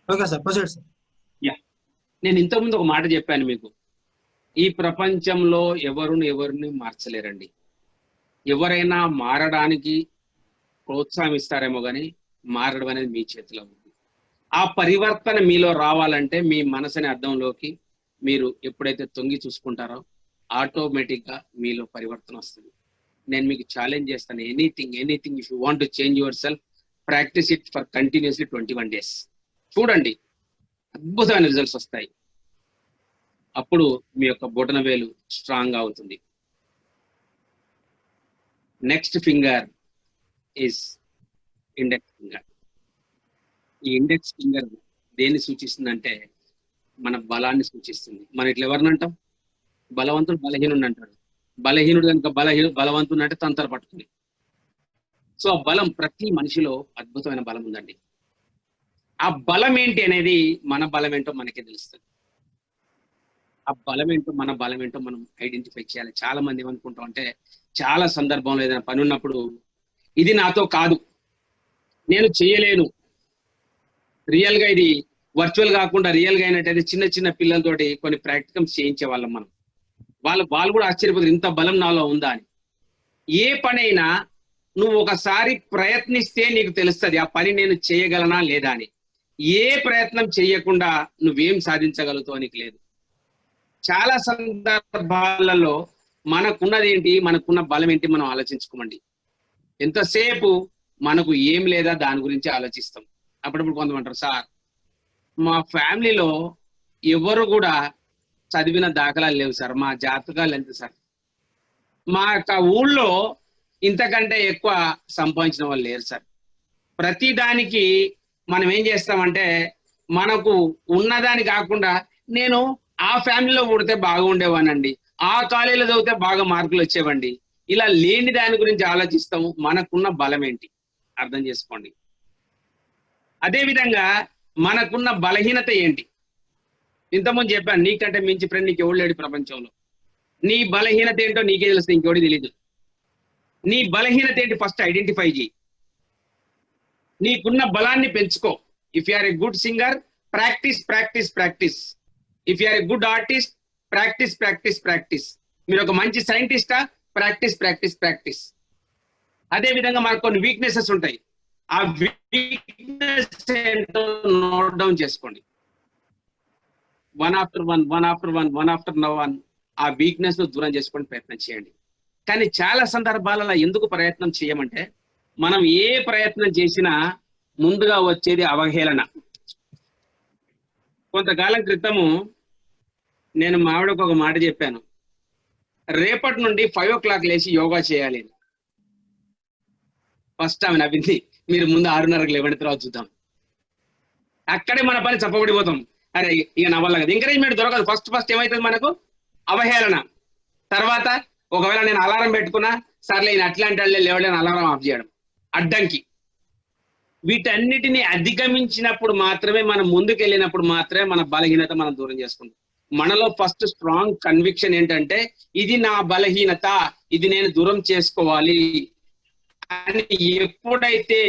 Okay sir, proceed sir. నేను ఇంతకుముందు ఒక మాట చెప్పాను మీకు, ఈ ప్రపంచంలో ఎవరిని మార్చలేరండి. ఎవరైనా మారడానికి ప్రోత్సాహిస్తారేమో కానీ మారడం అనేది మీ చేతిలో ఉంది. ఆ పరివర్తన మీలో రావాలంటే మీ మనసుని అర్థంలోకి మీరు ఎప్పుడైతే తొంగి చూసుకుంటారో ఆటోమేటిక్ గా మీలో పరివర్తన వస్తుంది. నేను మీకు ఛాలెంజ్ చేస్తాను, anything if you want to change your self, practice it for continuously 21 days. చూడండి, అద్భుతమైన రిజల్ట్స్ వస్తాయి. అప్పుడు మీ యొక్క బొటన వేలు స్ట్రాంగ్ అవుతుంది. Next finger is index finger. ఈ ఇండెక్స్ ఫింగర్ దేన్ని సూచిస్తుందంటే మన బలాన్ని సూచిస్తుంది. మన ఇట్లా ఎవరిని అంటాం? బలవంతుడు బలహీనుడు అంటాడు. బలహీనుడు కనుక బలవంతుడు అంటే తంతర పట్టుకుని. సో ఆ బలం, ప్రతి మనిషిలో అద్భుతమైన బలం ఉందండి. ఆ బలం ఏంటి అనేది మన బలం ఏంటో మనకే తెలుస్తుంది. ఆ బలం ఏంటో మన బలం ఏంటో మనం ఐడెంటిఫై చేయాలి. చాలా మంది ఏమనుకుంటాం అంటే, చాలా సందర్భంలో ఏదైనా పని ఉన్నప్పుడు ఇది నాతో కాదు, నేను చేయలేను. రియల్ గా ఇది వర్చువల్ కాకుండా రియల్ గా అయినట్టయితే చిన్న చిన్న పిల్లలతోటి కొన్ని ప్రాక్టికల్స్ చేయించే వాళ్ళం మనం. వాళ్ళు కూడా ఆశ్చర్యపోతారు, ఇంత బలం నాలో ఉందా అని. ఏ పనైనా నువ్వు ఒకసారి ప్రయత్నిస్తే నీకు తెలుస్తుంది ఆ పని నేను చేయగలనా లేదా అని. ఏ ప్రయత్నం చేయకుండా నువ్వేం సాధించగలుగుతావు నీకు లేదు. చాలా సందర్భాలలో మనకున్నది ఏంటి, మనకున్న బలం ఏంటి మనం ఆలోచించుకోమండి. ఎంతసేపు మనకు ఏం లేదా దాని గురించి ఆలోచిస్తాం. అప్పుడప్పుడు కొంతమంటారు, సార్ మా ఫ్యామిలీలో ఎవరు కూడా చదివిన దాఖలాలు లేవు సార్, మా జాతకాలు ఎంత సార్, మా యొక్క ఊళ్ళో ఇంతకంటే ఎక్కువ సంపాదించిన వాళ్ళు లేరు సార్. ప్రతి దానికి మనం ఏం చేస్తామంటే, మనకు ఉన్నదాని కాకుండా నేను ఆ ఫ్యామిలీలో పుడితే బాగుండేవానండి, ఆ కాలేజీలో చదివితే బాగా మార్కులు వచ్చేవండి, ఇలా లేని దాని గురించి ఆలోచిస్తాము. మనకున్న బలం ఏంటి అర్థం చేసుకోండి. అదేవిధంగా మనకున్న బలహీనత ఏంటి? ఇంతకుముందు చెప్పాను, నీకంటే మించి ఫ్రెండ్ నీకు ఎవడు లేడు ప్రపంచంలో. నీ బలహీనత ఏంటో నీకే తెలుస్తుంది, ఇంకెవడి తెలీదు. నీ బలహీనత ఏంటి ఫస్ట్ ఐడెంటిఫై చేయి. నీకున్న బలాన్ని పెంచుకో. If you are a good singer, practice practice practice. If you are a good artist, practice practice practice. మీరు ఒక మంచి సైంటిస్టా, ప్రాక్టీస్ ప్రాక్టీస్ ప్రాక్టీస్. అదే విధంగా మనకు కొన్ని వీక్నెసెస్ ఉంటాయి. ఆ వీక్నెస్ ఏంటో నోట్ డౌన్ చేసుకోండి. వన్ ఆఫ్టర్ వన్ ఆ వీక్నెస్ దూరం చేసుకోవడానికి ప్రయత్నం చేయండి. కానీ చాలా సందర్భాలలో ఎందుకు ప్రయత్నం చేయమంటే, మనం ఏ ప్రయత్నం చేసినా ముందుగా వచ్చేది అవహేళన. కొంతకాలం క్రితము నేను మా ఆవిడకు ఒక మాట చెప్పాను, రేపటి నుండి 5 o'clock లేచి యోగా చేయాలి. ఫస్ట్ ఆమె నవ్వింది, మీరు ముందు 6:30కి లేవండి, తర్వాత చూద్దాం. అక్కడే మన పని చప్పబడిపోతాం. అరే ఇక నా వల్ల కదా, ఎంకరేజ్మెంట్ దొరకదు. ఫస్ట్ ఏమవుతుంది మనకు? అవహేళన. తర్వాత ఒకవేళ నేను అలారం పెట్టుకున్నా, సర్లే ఈయన అట్లాంటి వాళ్ళే లేవలేని అలారం ఆఫ్ చేయడం, అడ్డంకి. వీటన్నిటిని అధిగమించినప్పుడు మాత్రమే, మనం ముందుకెళ్ళినప్పుడు మాత్రమే మన బలహీనత మనం దూరం చేసుకుంటాం. మనలో ఫస్ట్ స్ట్రాంగ్ కన్విక్షన్ ఏంటంటే, ఇది నా బలహీనత, ఇది నేను దూరం చేసుకోవాలి అని ఎప్పుడైతే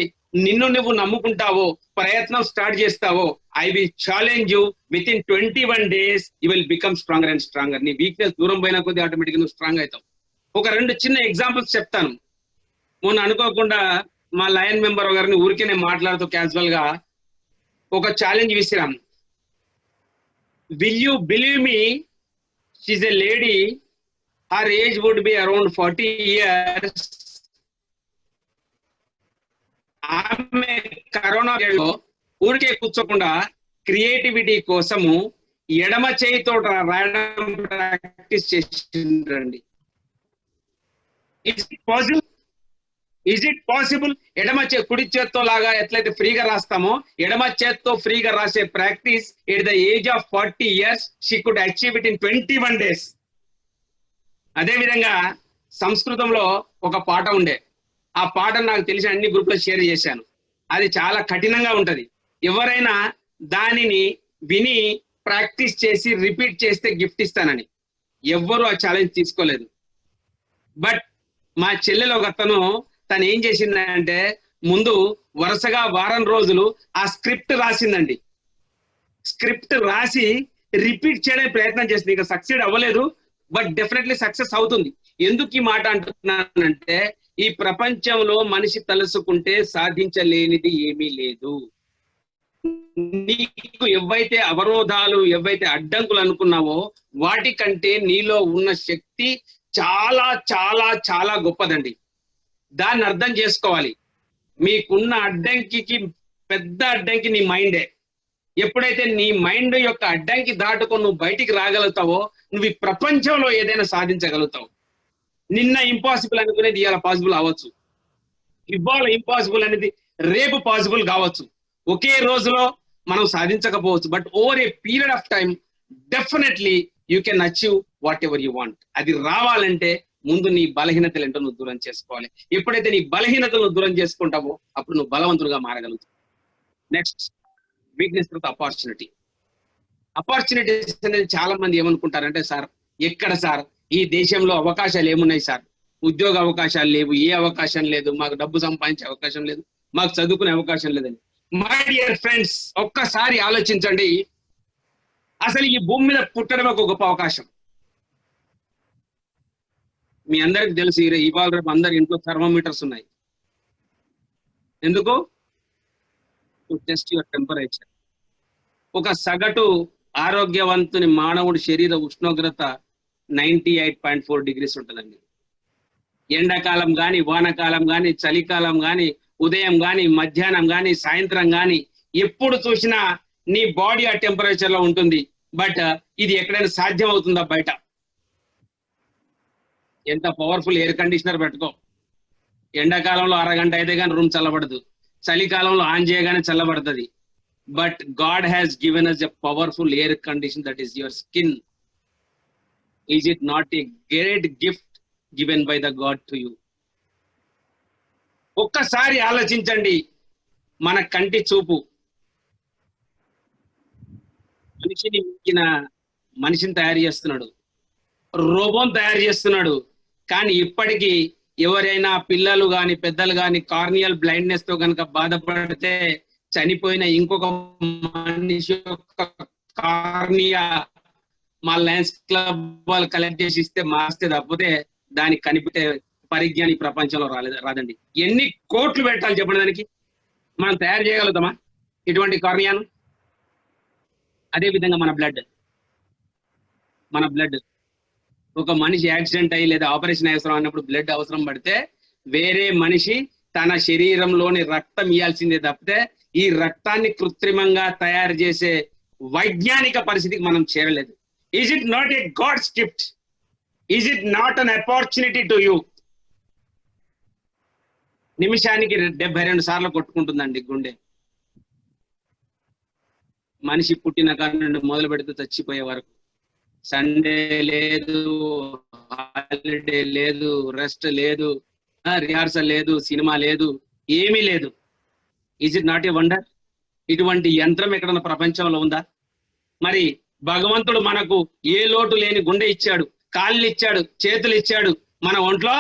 నిన్ను నువ్వు నమ్ముకుంటావో, ప్రయత్నం స్టార్ట్ చేస్తావో, I will challenge you, with in 21 days you will become stronger and stronger. నీ వీక్నెస్ దూరం పోయిన కొద్దీ ఆటోమేటిక్గా నువ్వు స్ట్రాంగ్ అవుతావు. ఒక 2 చిన్న ఎగ్జాంపుల్స్ చెప్తాను. మొన్న అనుకోకుండా మా లయన్ మెంబర్ గారిని ఊరికే నేను మాట్లాడుతూ క్యాజువల్ గా ఒక ఛాలెంజ్ విసిరాం. Will you believe me, she's a lady, her age would be around 40 years. ఆమె కరోనా ఊరికే కూర్చోకుండా క్రియేటివిటీ కోసము ఎడమ చేయితో రాయడం ప్రాక్టీస్ చేసిందండి. Is it possible? ఎడమ కుడి చేత్తో లాగా ఎట్లయితే ఫ్రీగా రాస్తామో, ఎడమ చేత్తో ఫ్రీగా రాసే practice at the age of 40 years she could achieve it in 21 days. అదే విధంగా సంస్కృతంలో ఒక పాట ఉండే, ఆ పాట నాకు తెలిసి అన్ని గ్రూప్ లో షేర్ చేశాను. అది చాలా కఠినంగా ఉంటది. ఎవరైనా దానిని విని ప్రాక్టీస్ చేసి రిపీట్ చేస్తే గిఫ్ట్ ఇస్తానని ఎవ్వరు ఆ ఛాలెంజ్ తీసుకోలేదు. బట్ మా చెల్లెలు ఒక అతను, తను ఏం చేసిందంటే, ముందు వరుసగా వారం రోజులు ఆ స్క్రిప్ట్ రాసిందండి. స్క్రిప్ట్ రాసి రిపీట్ చేయడానికి ప్రయత్నం చేసింది. ఇక సక్సెడ్ అవ్వలేదు, బట్ డెఫినెట్లీ సక్సెస్ అవుతుంది. ఎందుకు ఈ మాట అంటున్నానంటే, ఈ ప్రపంచంలో మనిషి తలుసుకుంటే సాధించలేనిది ఏమీ లేదు. నీకు ఎవైతే అవరోధాలు, ఎవైతే అడ్డంకులు అనుకున్నావో, వాటికంటే నీలో ఉన్న శక్తి చాలా చాలా చాలా గొప్పదండి. దాన్ని అర్థం చేసుకోవాలి. మీకున్న అడ్డంకి పెద్ద అడ్డంకి నీ మైండే. ఎప్పుడైతే నీ మైండ్ యొక్క అడ్డంకి దాటుకొని నువ్వు బయటికి రాగలుగుతావో, నువ్వు ఈ ప్రపంచంలో ఏదైనా సాధించగలుగుతావు. నిన్న ఇంపాసిబుల్ అనుకునేది ఇవాళ పాసిబుల్ అవ్వచ్చు. ఇవాళ ఇంపాసిబుల్ అనేది రేపు పాసిబుల్ కావచ్చు. ఒకే రోజులో మనం సాధించకపోవచ్చు, but over a period of time definitely you can achieve what ever you want. అది రావాలంటే ముందు నీ బలహీనతలు ఏంటో నువ్వు దూరం చేసుకోవాలి. ఎప్పుడైతే నీ బలహీనతలను దూరం చేసుకుంటావో, అప్పుడు నువ్వు బలవంతులుగా మారగలుగుతావు. నెక్స్ట్, వీక్నెస్ తర్వాత ఆపర్చునిటీ. ఆపర్చునిటీస్ అనేది చాలా మంది ఏమనుకుంటారంటే, సార్ ఎక్కడ సార్ ఈ దేశంలో అవకాశాలు ఏమున్నాయి సార్? ఉద్యోగ అవకాశాలు లేవు, ఏ అవకాశం లేదు, మాకు డబ్బు సంపాదించే అవకాశం లేదు, మాకు చదువుకునే అవకాశం లేదని. మై డియర్ ఫ్రెండ్స్, ఒక్కసారి ఆలోచించండి. అసలు ఈ భూమి మీద పుట్టడం ఒక గొప్ప అవకాశం. మీ అందరికి తెలుసు, ఇవాళ రేపు అందరి ఇంట్లో థర్మోమీటర్స్ ఉన్నాయి. ఎందుకు? To test your temperature. ఒక సగటు ఆరోగ్యవంతుని మానవుడి శరీర ఉష్ణోగ్రత 98.4 degrees ఉంటుందండి. ఎండాకాలం కానీ, వానకాలం కానీ, చలికాలం కానీ, ఉదయం కానీ, మధ్యాహ్నం కానీ, సాయంత్రం కానీ, ఎప్పుడు చూసినా నీ బాడీ ఆ టెంపరేచర్ లో ఉంటుంది. బట్ ఇది ఎక్కడైనా సాధ్యం అవుతుందా బయట? ఎంత పవర్ఫుల్ ఎయిర్ కండిషనర్ పెట్టుకో, ఎండాకాలంలో అరగంట అయితే కానీ రూమ్ చల్లబడదు, చలికాలంలో ఆన్ చేయగానే చల్లబడుతుంది. But god has given us a powerful air condition, that is your skin. Is it not a great gift given by the God to you? ఒక్కసారి ఆలోచించండి. మన కంటి చూపు, మనిషిని తయారు చేస్తున్నాడు, రోబోని తయారు చేస్తున్నాడు. కానీ ఇప్పటికీ ఎవరైనా పిల్లలు కానీ పెద్దలు కానీ కార్నియల్ బ్లైండ్నెస్ తో కనుక బాధపడితే చనిపోయిన ఇంకొక మనిషి యొక్క కార్నియా మా లయన్స్ క్లబ్ వాళ్ళు కలెక్ట్ చేసి ఇస్తే మాస్తే తప్పితే దానికి కనిపెట్టే పరిజ్ఞానం ఈ ప్రపంచంలో రాదండి. ఎన్ని కోట్లు పెట్టాలి చెప్పండి దానికి? మనం తయారు చేయగలుగుతామా ఇటువంటి కార్నియాను? అదే విధంగా మన బ్లడ్ ఒక మనిషి యాక్సిడెంట్ అయ్యి లేదా ఆపరేషన్ అవసరం అన్నప్పుడు బ్లడ్ అవసరం పడితే వేరే మనిషి తన శరీరంలోని రక్తం ఇవ్వాల్సిందే తప్పితే ఈ రక్తాన్ని కృత్రిమంగా తయారు చేసే వైజ్ఞానిక పరిస్థితికి మనం చేరలేదు. Is it not a God's gift? Is it not an opportunity to you? నిమిషానికి 72 సార్లు కొట్టుకుంటుందండి గుండె. మనిషి పుట్టిన కాడి నుండి మొదలు పెడితే చచ్చిపోయే వరకు. సండే లేదు, హాలిడే లేదు, రెస్ట్ లేదు, రిహార్సల్ లేదు, సినిమా లేదు, ఏమీ లేదు. Is it not a wonder? ఇటువంటి యంత్రం ఎక్కడన్నా ప్రపంచంలో ఉందా? మరి భగవంతుడు మనకు ఏ లోటు లేని గుండె ఇచ్చాడు, కాళ్ళు ఇచ్చాడు, చేతులు ఇచ్చాడు, మన ఒంట్లో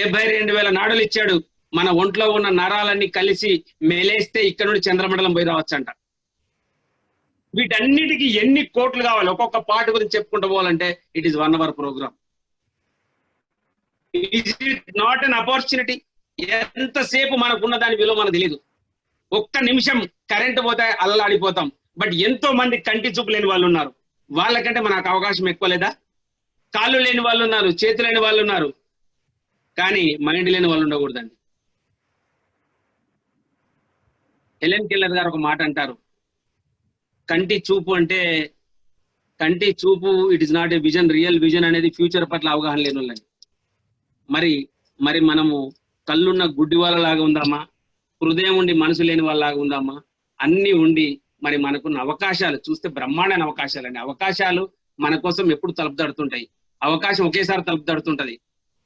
72,000 నాడులు ఇచ్చాడు. మన ఒంట్లో ఉన్న నరాలన్నీ కలిసి మేలేస్తే ఇక్కడ నుండి చంద్రమండలం పోయి రావచ్చంట. వీటన్నిటికీ ఎన్ని కోట్లు కావాలి? ఒక్కొక్క పాట గురించి చెప్పుకుంటూ పోవాలంటే it is 1 hour programme. Is it not an opportunity? ఎంతసేపు మనకున్న దాని విలువ మనకు తెలియదు. ఒక్క నిమిషం కరెంట్ పోతే అల్లాడిపోతాం. బట్ ఎంతో మంది కంటి చూపు లేని వాళ్ళు ఉన్నారు. వాళ్ళకంటే మనకు అవకాశం ఎక్కువ లేదా? కాళ్ళు లేని వాళ్ళు ఉన్నారు, చేతులు లేని వాళ్ళు ఉన్నారు, కానీ మైండ్ లేని వాళ్ళు ఉండకూడదండి. హెలెన్ కెల్లర్ గారు ఒక మాట అంటారు, కంటి చూపు అంటే కంటి చూపు it is not a vision, real vision అనేది ఫ్యూచర్ పట్ల అవగాహన లేని వాళ్ళని. మరి మనము కళ్ళున్న గుడ్డి వాళ్ళలాగా ఉందామా? హృదయం ఉండి మనసు లేని వాళ్ళలాగా ఉందామా? అన్ని ఉండి మరి మనకున్న అవకాశాలు చూస్తే బ్రహ్మాండమైన అవకాశాలు అండి. అవకాశాలు మన కోసం ఎప్పుడు తలుపు తడుతుంటాయి. అవకాశం ఒకేసారి తలుపు తడుతుంటది.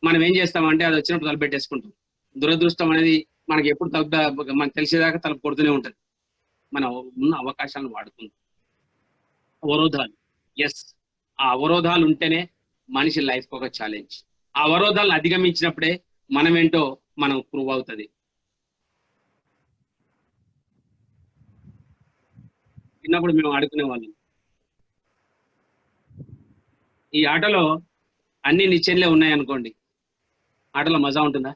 మనం ఏం చేస్తామంటే అది వచ్చినప్పుడు తలుపు పెట్టేసుకుంటాం. దురదృష్టం అనేది మనకి ఎప్పుడు మనకు తెలిసేదాకా తలుపు కొడుతూనే ఉంటది. మనం ఉన్న అవకాశాలను వాడుకుందాం. అవరోధాలు, ఎస్, ఆ అవరోధాలు ఉంటేనే మనిషి లైఫ్ ఒక ఛాలెంజ్. ఆ అవరోధాలను అధిగమించినప్పుడే మనమేంటో మనం ప్రూవ్ అవుతుంది. చిన్నప్పుడు మేము ఆడుకునే వాళ్ళం. ఈ ఆటలో అన్ని నిచ్చెనలే ఉన్నాయనుకోండి, ఆటలో మజా ఉంటుందా?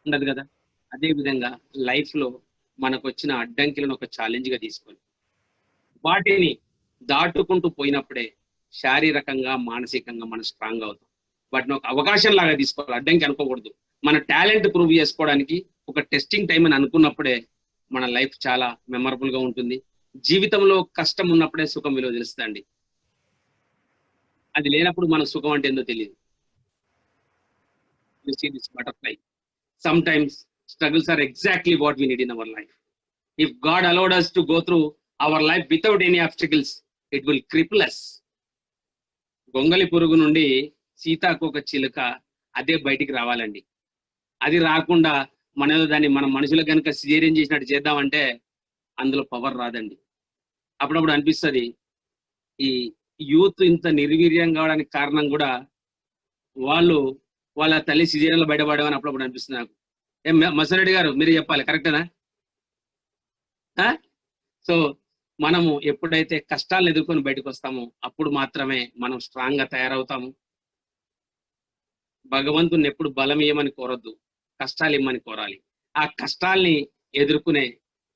ఉండదు కదా. అదే విధంగా లైఫ్ లో మనకు వచ్చిన అడ్డంకిలను ఒక ఛాలెంజ్ గా తీసుకొని వాటిని దాటుకుంటూ పోయినప్పుడే శారీరకంగా మానసికంగా మనం స్ట్రాంగ్ అవుతాం. వాటిని ఒక అవకాశం లాగా తీసుకోవాలి, అడ్డంకి అనుకోకూడదు. మన టాలెంట్ ప్రూవ్ చేసుకోవడానికి ఒక టెస్టింగ్ టైం అని అనుకున్నప్పుడే మన లైఫ్ చాలా మెమరబుల్ గా ఉంటుంది. జీవితంలో కష్టం ఉన్నప్పుడే సుఖం విలువ తెలుస్తుందండి. అది లేనప్పుడు మన సుఖం అంటే ఏందో తెలియదు. You see this butterfly. Sometimes struggles are exactly what we need in our life. If God allowed us to go through our life without any obstacles, it will cripple us. గొంగలి పురుగు నుండి సీతాకోక చిలుక అదే బయటికి రావాలండి. అది రాకుండా దాన్ని మన మనుషులకు కనుక సిజేరియన్ చేసినట్టు చేద్దామంటే అందులో పవర్ రాదండి. అప్పుడప్పుడు అనిపిస్తుంది ఈ యూత్ ఇంత నిర్వీర్యం కావడానికి కారణం కూడా వాళ్ళ తల్లి సిజేరియన్లో బయటపడేవని అప్పుడప్పుడు అనిపిస్తుంది నాకు. మసరెడ్డి గారు మీరు చెప్పాలి, కరెక్టేనా? సో మనము ఎప్పుడైతే కష్టాలను ఎదుర్కొని బయటకు వస్తామో అప్పుడు మాత్రమే మనం స్ట్రాంగ్ గా తయారవుతాము. భగవంతుని ఎప్పుడు బలం ఇవ్వమని కోరొద్దు, కష్టాలు ఇమ్మని కోరాలి. ఆ కష్టాల్ని ఎదుర్కొనే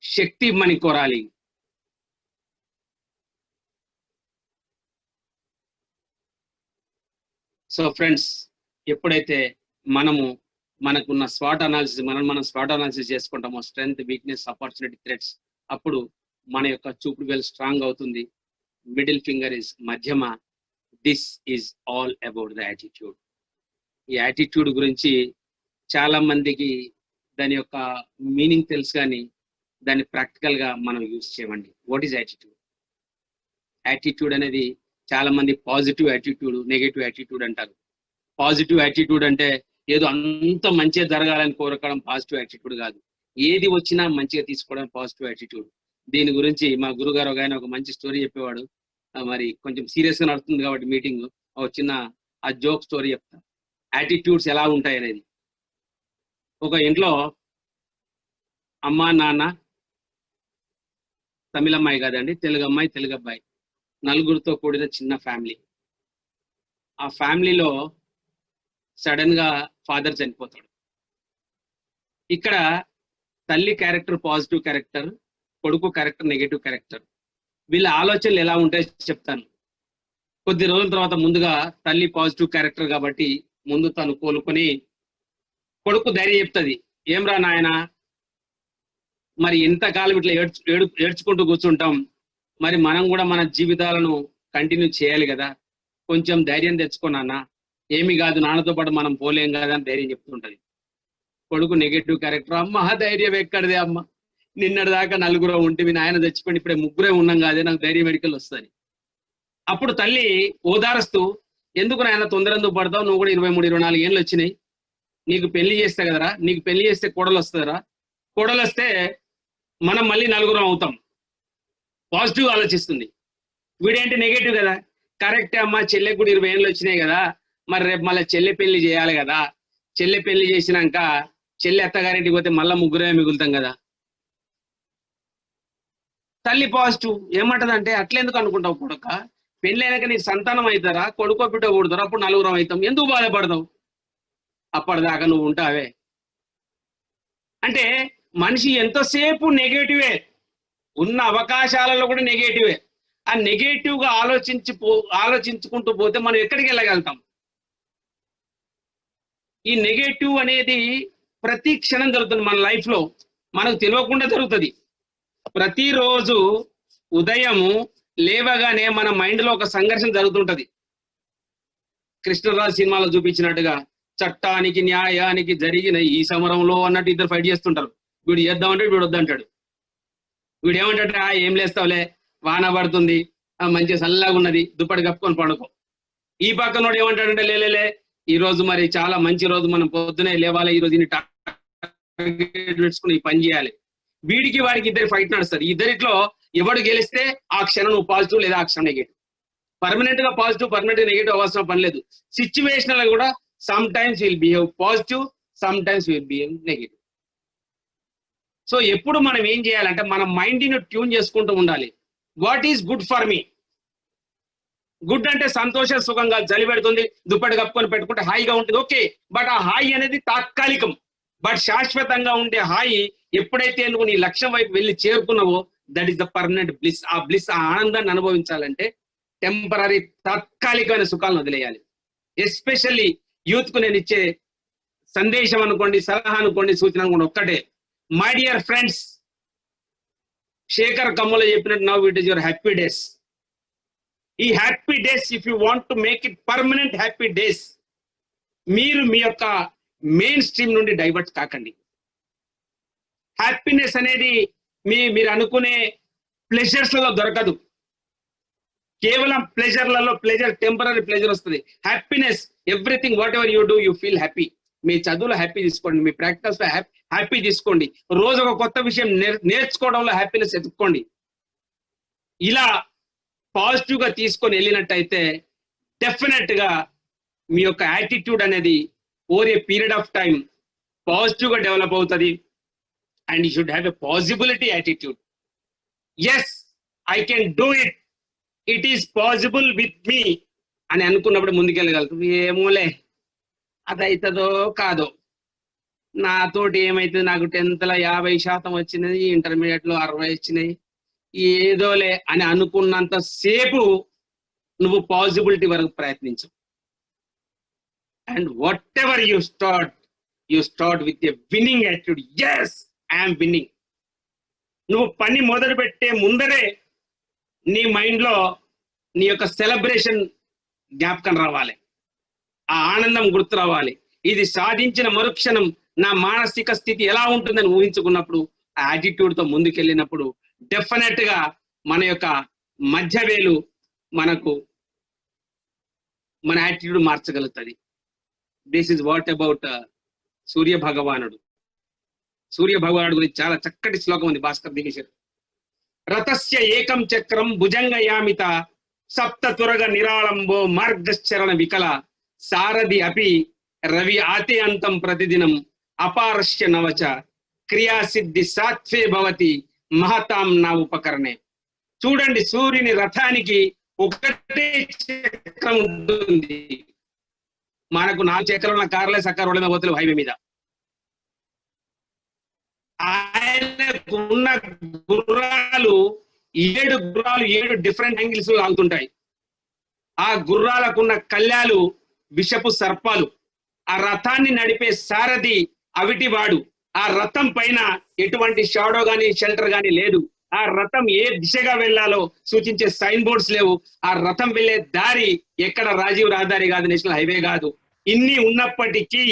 శక్తి ఇమ్మని కోరాలి. సో ఫ్రెండ్స్, ఎప్పుడైతే మనకున్న స్వాట్ అనాలిసిస్ మనం స్వాట్ అనాలిసిస్ చేసుకుంటామో, స్ట్రెంగ్త్, వీక్నెస్, ఆపర్చునిటీ, థ్రెట్స్, అప్పుడు మన యొక్క చూపుడు వేలు స్ట్రాంగ్ అవుతుంది. మిడిల్ ఫింగర్ ఇస్ మధ్యమ. This is all about the attitude. ఈ యాటిట్యూడ్ గురించి చాలా మందికి దాని యొక్క మీనింగ్ తెలుసు, కానీ దాన్ని ప్రాక్టికల్ గా మనం యూజ్ చేయమండి. What is attitude? యాటిట్యూడ్ అనేది చాలా మంది పాజిటివ్ యాటిట్యూడ్, నెగటివ్ యాటిట్యూడ్ అంటారు. పాజిటివ్ యాటిట్యూడ్ అంటే ఏదో అంత మంచిగా జరగాలని కోరకడం పాజిటివ్ యాటిట్యూడ్ కాదు. ఏది వచ్చినా మంచిగా తీసుకోవడం పాజిటివ్ యాటిట్యూడ్. దీని గురించి మా గురుగారు ఒక ఆయన ఒక మంచి స్టోరీ చెప్పేవాడు. మరి కొంచెం సీరియస్ గా నడుస్తుంది కాబట్టి మీటింగ్, ఒక చిన్న ఆ జోక్ స్టోరీ చెప్తా. యాటిట్యూడ్స్ ఎలా ఉంటాయి అనేది. ఒక ఇంట్లో అమ్మ, నాన్న, తమిళ అమ్మాయి కాదండి, తెలుగు అమ్మాయి, తెలుగు అబ్బాయి, నలుగురితో కూడిన చిన్న ఫ్యామిలీ. ఆ ఫ్యామిలీలో సడన్ గా ఫాదర్ చనిపోతాడు. ఇక్కడ తల్లి క్యారెక్టర్ పాజిటివ్ క్యారెక్టర్, కొడుకు క్యారెక్టర్ నెగటివ్ క్యారెక్టర్. వీళ్ళ ఆలోచనలు ఎలా ఉంటాయో చెప్తాను. కొద్ది రోజుల తర్వాత ముందుగా తల్లి పాజిటివ్ క్యారెక్టర్ కాబట్టి ముందు తను కోలుకొని కొడుకు ధైర్యం చెప్తుంది, ఏమ్రా నాయన, మరి ఎంతకాలం ఇట్లా ఏడ్చుకుంటూ కూర్చుంటాం, మరి మనం కూడా మన జీవితాలను కంటిన్యూ చేయాలి కదా, కొంచెం ధైర్యం తెచ్చుకున్నా, ఏమి కాదు, నాన్నతో పాటు మనం పోలేం కదా అని ధైర్యం చెప్తుంటది. కొడుకు నెగటివ్ క్యారెక్టర్, అమ్మ ధైర్యం ఎక్కడిదే అమ్మ, నిన్నటి దాకా నలుగురు ఉంటే మీ నాయన చచ్చిపోయి ఇప్పుడే ముగ్గురే ఉన్నాం కాదే, నాకు ధైర్యం మెడికల్ వస్తుంది. అప్పుడు తల్లి ఓదారుస్తూ, ఎందుకు నాయన తొందర ఎందుకు పడతావు, నువ్వు కూడా 23-24 ఏళ్ళు వచ్చినాయి, నీకు పెళ్లి చేస్తే కదరా, నీకు పెళ్లి చేస్తే కోడలు వస్తుందరా, కోడలు వస్తే మనం మళ్ళీ నలుగురం అవుతాం. పాజిటివ్ ఆలోచిస్తుంది. వీడేంటి నెగటివ్ కదా, కరెక్టే అమ్మ, చెల్లెకి కూడా 20 ఏళ్ళు వచ్చినాయి కదా, మరి రేపు మళ్ళీ చెల్లె పెళ్లి చేయాలి కదా, చెల్లె పెళ్లి చేసినాక చెల్లె అత్తగారింటికి పోతే మళ్ళీ ముగ్గురే మిగులుతాం కదా. తల్లి పాజిటివ్ ఏమంటదంటే, అట్లెందుకు అనుకుంటావు కొడుక, పెళ్లి అయినాక నీకు సంతానం అవుతారా, కొడుకో బిడ్డ కూడతారా, అప్పుడు నలుగురం అవుతాం, ఎందుకు బాధపడతావు, అప్పటిదాకా నువ్వు ఉంటావే. అంటే మనిషి ఎంతసేపు నెగటివే, ఉన్న అవకాశాలలో కూడా నెగటివే. ఆ నెగటివ్ గా ఆలోచించుకుంటూ పోతే మనం ఎక్కడికి వెళ్ళగలుగుతాం. ఈ నెగటివ్ అనేది ప్రతి క్షణం జరుగుతుంది మన లైఫ్ లో, మనకు తెలియకుండా జరుగుతుంది. ప్రతిరోజు ఉదయము లేవగానే మన మైండ్ లో ఒక సంఘర్షణ జరుగుతుంటది. కృష్ణరాజు సినిమాలో చూపించినట్టుగా చట్టానికి న్యాయానికి జరిగిన ఈ సమరంలో అన్నట్టు ఇద్దరు ఫైట్ చేస్తుంటారు. వీడు చేద్దామంటే వీడు వద్దంటాడు. వీడు ఏమంటాడు, ఏం లేస్తావులే, వాన పడుతుంది, మంచి చల్లగా ఉన్నది, దుప్పటి కప్పుకొని పడుకో. ఈ పక్కనోడు ఏమంటాడంటే, లేలే ఈ రోజు మరి చాలా మంచి రోజు, మనం పొద్దునే లేవాలి, ఈ రోజు ఇన్ని టార్గెట్ పెట్టుకుని ఈ పని చేయాలి. వీడికి వాడికి ఇద్దరు ఫైట్ నడుస్తుంది. ఇద్దరిట్లో ఎవడు గెలిస్తే ఆ క్షణం నువ్వు పాజిటివ్ లేదా ఆ క్షణం నెగటివ్. పర్మనెంట్ గా పాజిటివ్, పర్మనెంట్ గా నెగటివ్ అవసరం పని లేదు. సిచ్యువేషనల్ కూడా some times will behave positive, some times will behave negative. So ఎప్పుడు మనం ఏం చేయాలంటే మన మైండ్ ని ట్యూన్ చేసుకుంటూ ఉండాలి. What is good for me? Good అంటే సంతోషం, సుఖంగా, చలి పెడుతుంది, దుప్పటి కప్పుకొని పెట్టుకుంటే హాయిగా ఉంటుంది, ఓకే. బట్ ఆ హాయి అనేది తాత్కాలికం. బట్ శాశ్వతంగా ఉండే హాయి ఎప్పుడైతే నువ్వు నీ లక్ష్యం వైపు వెళ్ళి చేరుకున్నావో, that is the permanent bliss. ఆ బ్లిస్, ఆ ఆనందాన్ని అనుభవించాలంటే టెంపరీ, తాత్కాలికమైన సుఖాలను వదిలేయాలి. ఎస్పెషల్లీ యూత్ కు నేను ఇచ్చే సందేశం అనుకోండి, సలహా అనుకోండి, సూచన అనుకోండి, ఒక్కటే. My dear friends, Shekhar Kammula చెప్పినట్టు, now it is your happy days. ఈ happy days, if you want to make it permanent happy days, మీరు మీ యొక్క మెయిన్ స్ట్రీమ్ నుండి డైవర్ట్ కాకండి. హ్యాపీనెస్ అనేది మీరు అనుకునే ప్లెజర్స్లలో దొరకదు. కేవలం ప్లెజర్లలో టెంపరీ ప్లెజర్ వస్తుంది. Happiness, everything what ever you do you feel happy. మీ చదువులో హ్యాపీ తీసుకోండి, మీ ప్రాక్టీస్ లో హ్యాపీ తీసుకోండి, రోజు ఒక కొత్త విషయం నేర్చుకోవడంలో హ్యాపీనెస్ ఎత్తుక్కోండి. ఇలా పాజిటివ్ గా తీసుకొని వెళ్ళినట్టయితే డెఫినెట్ గా మీ యొక్క యాటిట్యూడ్ అనేది over a period of time positive గా డెవలప్ అవుతుంది. And you should have a possibility attitude. Yes, I can do it, it is possible with మీ అని అనుకున్నప్పుడు ముందుకెళ్ళగలుగుతాం. ఏమోలే, అది అవుతుందో కాదో, నాతోటి ఏమైతుంది, నాకు 10th లో 50% వచ్చినది, ఇంటర్మీడియట్ లో 60 వచ్చినాయి, ఏదోలే అని అనుకున్నంత సేపు నువ్వు పాజిబిలిటీ వరకు ప్రయత్నించు. And what ever you start with a winning attitude. Yes, I'm winning. నువ్వు పని మొదలు పెట్టే ముందరే నీ మైండ్ లో నీ యొక్క సెలబ్రేషన్ జ్ఞాపకం రావాలి, ఆ ఆనందం గుర్తు రావాలి. ఇది సాధించిన మరుక్షణం నా మానసిక స్థితి ఎలా ఉంటుందని ఊహించుకున్నప్పుడు, ఆ యాటిట్యూడ్ తో ముందుకెళ్ళినప్పుడు డెఫినెట్ గా మన యొక్క మధ్యవేలు మనకు మన యాటిట్యూడ్ మార్చగలుగుతుంది. This is what about Surya భగవానుడు. సూర్య భగవానుడు గురించి చాలా చక్కటి శ్లోకం ఉంది భాస్కర్ దిగేశ్వర్. రథస్య ఏకం చక్రం భుజంగయామిత సప్త తురగ నిరాళంబో మార్గశ్చరణ వికల సారథి అపి రవి ఆతే అంతం ప్రతిదినం అపారస్య నవచ క్రియాసిద్ధి సాత్వే భవతి మహతాం నా ఉపకరణే. చూడండి, సూర్యుని రథానికి ఒకటే చక్రం ఉంటుంది. మనకు 4 చక్రాలు ఉన్న కార్లే సక్క రోడ్ల మీద పోతలేవు హైవే మీద. ఆయనకున్న గుర్రాలు 7 గుర్రాలు 7 డిఫరెంట్ యాంగిల్స్ ఆగుతుంటాయి. ఆ గుర్రాలకున్న కళ్యాలు విషపు సర్పాలు. ఆ రథాన్ని నడిపే సారథి అవిటివాడు. ఆ రథం పైన ఎటువంటి షాడో గాని షెల్టర్ గాని లేదు. ఆ రథం ఏ దిశగా వెళ్లాలో సూచించే సైన్ బోర్డ్స్ లేవు. ఆ రథం వెళ్లే దారి ఎక్కడ రాజీవ్ రహదారి కాదు, నేషనల్ హైవే కాదు. ఇన్ని ఉన్నప్పటికీ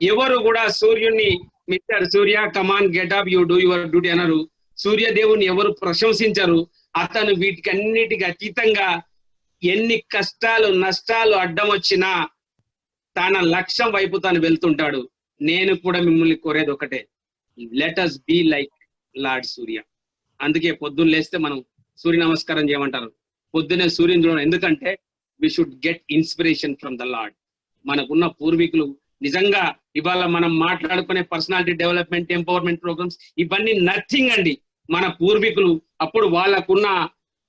ఎవరు కూడా సూర్యుడిని mister Surya come on get up you do your duty అన్నారు. సూర్యదేవుని ఎవరు ప్రశంసించరు. అతను వీటికి అన్నిటికి అతీతంగా ఎన్ని కష్టాలు నష్టాలు అడ్డం వచ్చినా తన లక్ష్యం వైపు తాను వెళ్తుంటాడు. నేను కూడా మిమ్మల్ని కోరేది ఒకటే, let us be like lord Surya. అందుకే పొద్దున్న లేస్తే మనం సూర్య నమస్కారం చేయమంటారు. పొద్దునే సూర్యుని చూడడం ఎందుకంటే we should get inspiration from the lord. మనకున్న పూర్వీకులు నిజంగా ఇవాళ మనం మాట్లాడుకునే పర్సనాలిటీ డెవలప్మెంట్ ఎంపవర్మెంట్ ప్రోగ్రామ్స్ ఇవన్నీ నథింగ్ అండి. మన పూర్వీకులు అప్పుడు వాళ్ళకున్న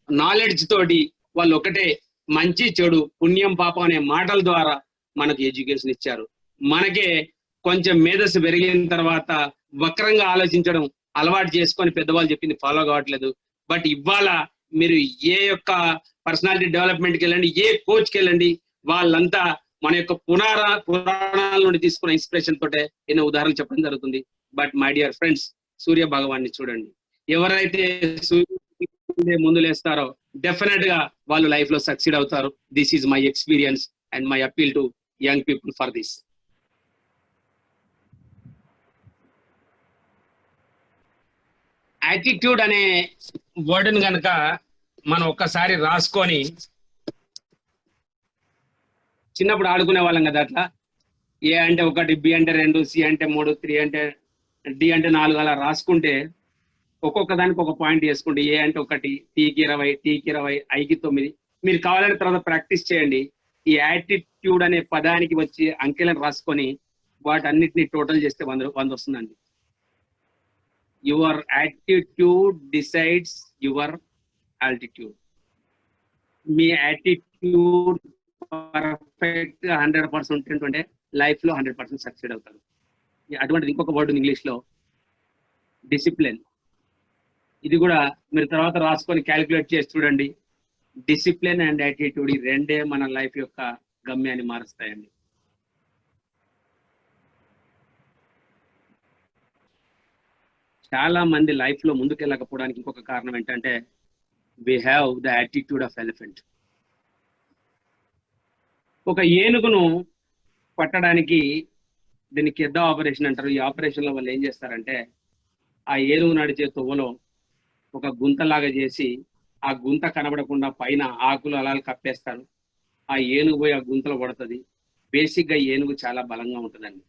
నాలెడ్జ్ తోటి వాళ్ళు ఒకటే మంచి చెడు పుణ్యం పాపం అనే మాటల ద్వారా మనకు ఎడ్యుకేషన్ ఇచ్చారు. మనకే కొంచెం మేధస్సు పెరిగిన తర్వాత వక్రంగా ఆలోచించడం అలవాటు చేసుకొని పెద్దవాళ్ళు చెప్పింది ఫాలో కావట్లేదు. బట్ ఇవాళ మీరు ఏ యొక్క పర్సనాలిటీ డెవలప్మెంట్కి వెళ్ళండి, ఏ కోచ్కి వెళ్ళండి, వాళ్ళంతా మన యొక్క పురాణాల నుండి తీసుకున్న ఇన్స్పిరేషన్ తోటే ఎన్నో ఉదాహరణలు చెప్పడం జరుగుతుంది. బట్ మై డియర్ ఫ్రెండ్స్, సూర్య భగవాన్ని చూడండి. ఎవరైతే సూర్యుడి ముందు లేస్తారో డెఫినెట్ గా వాళ్ళు లైఫ్ లో సక్సీడ్ అవుతారు. This is my experience and my appeal to young people for this. Attitude అనే వర్డ్ని కనుక మనం ఒక్కసారి రాసుకొని, చిన్నప్పుడు ఆడుకునే వాళ్ళం కదా అట్లా, ఏ అంటే 1, బి అంటే 2, సి అంటే 3, 3 అంటే డి అంటే 4 అలా రాసుకుంటే ఒక్కొక్క దానికి ఒక పాయింట్ చేసుకుంటే ఏ అంటే 1, టీకి 20, టీకి 20, ఐకి 9. మీరు కావాలని తర్వాత ప్రాక్టీస్ చేయండి. ఈ యాటిట్యూడ్ అనే పదానికి వచ్చి అంకెలను రాసుకొని వాటన్నిటిని టోటల్ చేస్తే 100 వస్తుందండి. Your attitude decides your altitude. Me attitude perfect 100% ఉంటుంటే లైఫ్ లో 100% సక్సెడ్ అవుతారు. అటువంటిది ఇంకొక వర్డ్ ఇంగ్లీష్ లో డిసిప్లిన్. ఇది కూడా మీరు తర్వాత రాసుకొని క్యాలిక్యులేట్ చేసి చూడండి. డిసిప్లిన్ అండ్ యాటిట్యూడ్ ఈ రెండే మన లైఫ్ యొక్క గమ్యాన్ని మారుస్తాయండి. చాలా మంది లైఫ్ లో ముందుకెళ్ళకపోవడానికి ఇంకొక కారణం ఏంటంటే we have the attitude of elephant. ఒక ఏనుగును పట్టడానికి దీనికి ఎద్ద ఆపరేషన్ అంటారు. ఈ ఆపరేషన్ లో వాళ్ళు ఏం చేస్తారంటే ఆ ఏనుగు నడిచే తొవ్వలో ఒక గుంతలాగా చేసి ఆ గుంత కనబడకుండా పైన ఆకులు అలా కప్పేస్తారు. ఆ ఏనుగు పోయి ఆ గుంతలో పడుతుంది. బేసిక్ గా ఏనుగు చాలా బలంగా ఉంటుందండి.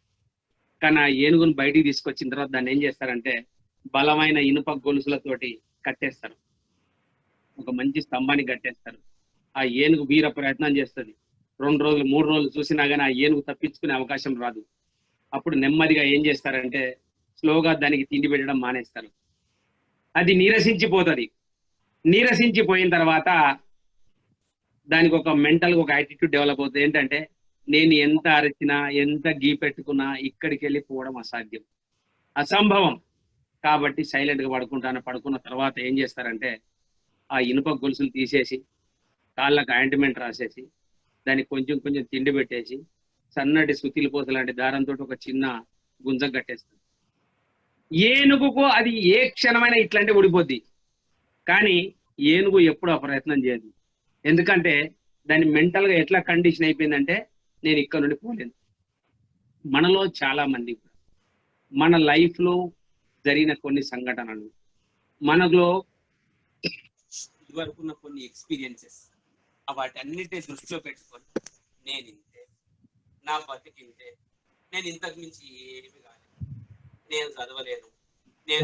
కానీ ఆ ఏనుగును బయటికి తీసుకొచ్చిన తర్వాత దాన్ని ఏం చేస్తారంటే బలమైన ఇనుప గొలుసులతోటి కట్టేస్తారు. ఒక మంచి స్తంభాన్ని కట్టేస్తారు. ఆ ఏనుగు వీర ప్రయత్నం చేస్తుంది. 2 రోజులు 3 రోజులు చూసినా కానీ ఆ ఏనుగు తప్పించుకునే అవకాశం రాదు. అప్పుడు నెమ్మదిగా ఏం చేస్తారంటే స్లోగా దానికి తిండి పెట్టడం మానేస్తారు. అది నీరసించిపోతుంది. నీరసించిపోయిన తర్వాత దానికి ఒక మెంటల్ ఒక యాటిట్యూడ్ డెవలప్ అవుతుంది. ఏంటంటే నేను ఎంత అరచినా ఎంత గీ పెట్టుకున్నా ఇక్కడికి వెళ్ళిపోవడం అసాధ్యం, అసంభవం. కాబట్టి సైలెంట్ గా పడుకున్న తర్వాత ఏం చేస్తారంటే ఆ ఇనుప గొలుసులు తీసేసి కాళ్ళకు ఆయింట్మెంట్ రాసేసి దానికి కొంచెం కొంచెం తిండి పెట్టేసి సన్నటి సుతిలి పూస లాంటి దారంతో ఒక చిన్న గుంజ కట్టేస్తారు. ఏనుగుకు అది ఏ క్షణమైనా ఇట్లాంటి ఊడిపోద్ది. కానీ ఏనుగు ఎప్పుడు ఆ ప్రయత్నం చేయదు. ఎందుకంటే దాని మెంటల్ గా ఎట్లా కండిషన్ అయిపోయిందంటే నేను ఇక్కడ నుండి పోలేను. మనలో చాలా మంది మన లైఫ్ లో జరిగిన కొన్ని సంఘటనలు, మనలో ఇదివరకున్న కొన్ని ఎక్స్పీరియన్సెస్, వాటన్నిటిని దృష్టిలో పెట్టుకొని నేను ఇంతే, నా బతికింతే, నేను ఇంతకు మించి ఏమి కాలేదు, నేను చదవలేను, నేను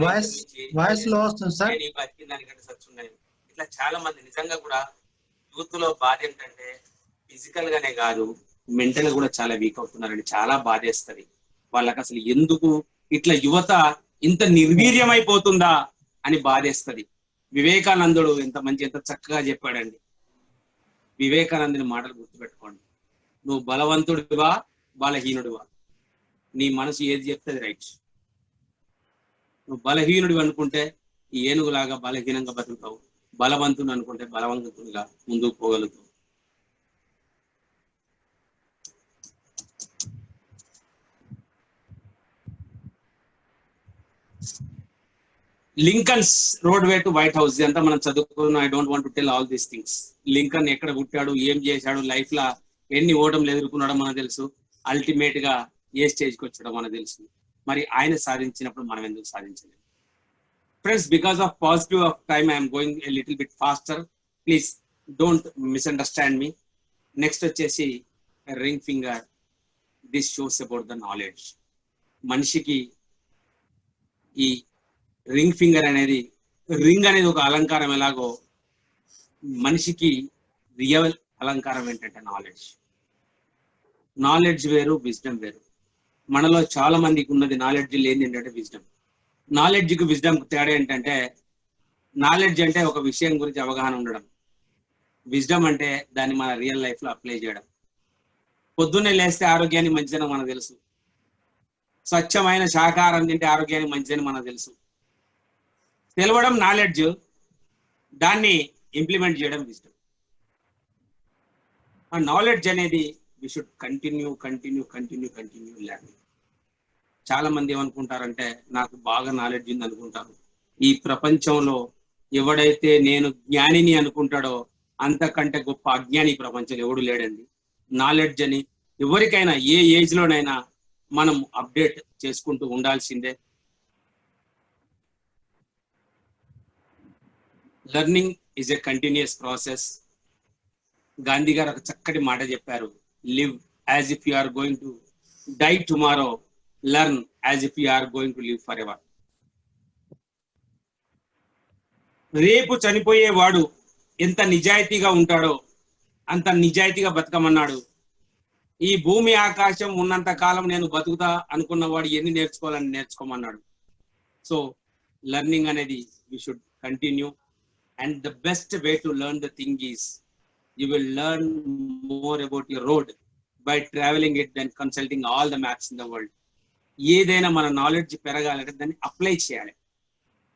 ఈ బతికిన దానికంటే సచ్చున్నాను. ఇట్లా చాలా మంది నిజంగా కూడా యూత్ లో బాధ ఏంటంటే ఫిజికల్ గానే కాదు మెంటల్ కూడా చాలా వీక్ అవుతున్నారండి. చాలా బాధేస్తుంది వాళ్ళకి. అసలు ఎందుకు ఇట్లా యువత ఇంత నిర్వీర్యమైపోతుందా అని బాధేస్తుంది. వివేకానందుడు ఎంత చక్కగా చెప్పాడండి. వివేకానందుని మాటలు గుర్తుపెట్టుకోండి. నువ్వు బలవంతుడివా బలహీనుడివా, నీ మనసు ఏది చెప్తుంది రైట్. నువ్వు బలహీనుడివి అనుకుంటే ఈ ఏనుగులాగా బలహీనంగా బతుకుతావు, బలవంతుడు అనుకుంటే బలవంతుడిగా ముందుకు పోగలుగుతావు. Lincoln's road way to white house అంతా మనం చదువుకున్నాం. I don't want to tell all these things. Lincoln ఎక్కడ పుట్టాడు, ఏం చేశాడు, లైఫ్ లా ఎన్ని ఓటములు ఎదుర్కొన్నాడో మనకు తెలుసు. అల్టిమేట్ గా ఏ స్టేజ్కి వచ్చాడో మనకు తెలుసు. మరి ఆయన సాధించినప్పుడు మనం ఎందుకు సాధించలేదు? Friends, because of positive of time I'm going a little bit faster. Please don't misunderstand me. Next వచ్చేసి ring finger. This shows about the knowledge. మనిషికి ఈ రింగ్ ఫింగర్ అనేది, రింగ్ అనేది ఒక అలంకారం ఎలాగో మనిషికి రియల్ అలంకారం ఏంటంటే నాలెడ్జ్. నాలెడ్జ్ వేరు, విజ్డమ్ వేరు. మనలో చాలా మందికి ఉన్నది నాలెడ్జ్, లేని ఏంటంటే విజ్డమ్. నాలెడ్జ్కి విజ్డమ్ తేడా ఏంటంటే, నాలెడ్జ్ అంటే ఒక విషయం గురించి అవగాహన ఉండడం, విజ్డమ్ అంటే దాన్ని మన రియల్ లైఫ్ లో అప్లై చేయడం. పొద్దున్నే లేస్తే ఆరోగ్యానికి మంచిదని మనకు తెలుసు, స్వచ్ఛమైన శాకాహారం తింటే ఆరోగ్యానికి మంచిదని మనకు తెలుసు. తెలవడం నాలెడ్జ్, దాన్ని ఇంప్లిమెంట్ చేయడం విజ్డమ్. ఆ నాలెడ్జ్ అనేది వి షుడ్ కంటిన్యూ లెర్నింగ్. చాలా మంది ఏమనుకుంటారంటే నాకు బాగా నాలెడ్జ్ ఉంది అనుకుంటారు. ఈ ప్రపంచంలో ఎవడైతే నేను జ్ఞానిని అనుకుంటాడో అంతకంటే గొప్ప అజ్ఞాని ఈ ప్రపంచంలో ఎవడు లేడండి. నాలెడ్జ్ అని ఎవరికైనా ఏ ఏజ్ లోనైనా మనం అప్డేట్ చేసుకుంటూ ఉండాల్సిందే. Learning is a continuous process. Gandhi గారు ఒక చక్కటి మాట చెప్పారు, live as if you are going to die tomorrow, learn as if you are going to live forever. రేపు చనిపోయేవాడు ఎంత నిజాయితీగా ఉంటాడో అంత నిజాయితీగా బతకమన్నాడు. ఈ భూమి ఆకాశం ఉన్నంత కాలం నేను బతుకుతా అనుకున్నవాడు ఎన్ని నేర్చుకోవాలని నేర్చుకోమన్నాడు. సో లెర్నింగ్ అనేది we should continue. And the best way to learn the thing is, you will learn more about your road by traveling it than consulting all the maps in the world. ఏదైనా మన knowledge పెరగాలంటే దాన్ని apply చేయాలి.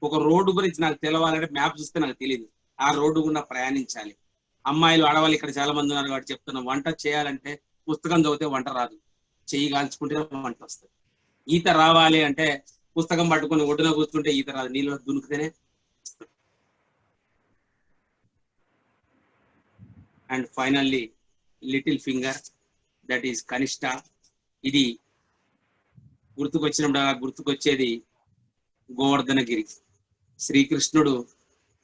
ఒక road గురించి నాకు తెలవాలంటే map చూస్తే నాకు తెలియదు, ఆ రోడ్డు గుండా ప్రయాణించాలి. అమ్మాయిలు ఆడవాళ్ళు ఇక్కడ చాలా మంది ఉన్నారు కాబట్టి చెప్తున్నా, వంట చేయాలంటే పుస్తకం చదివితే వంట రాదు, చెయ్యి కాల్చుకుంటే వంట వస్తుంది. ఈత రావాలి అంటే పుస్తకం పట్టుకొని ఒడ్డున కూర్చుంటే ఈత రాదు, నీళ్ళు దునికితేనే. And finally little finger, that is కనిష్ట. ఇది గుర్తుకొచ్చేది గోవర్ధనగిరి. శ్రీకృష్ణుడు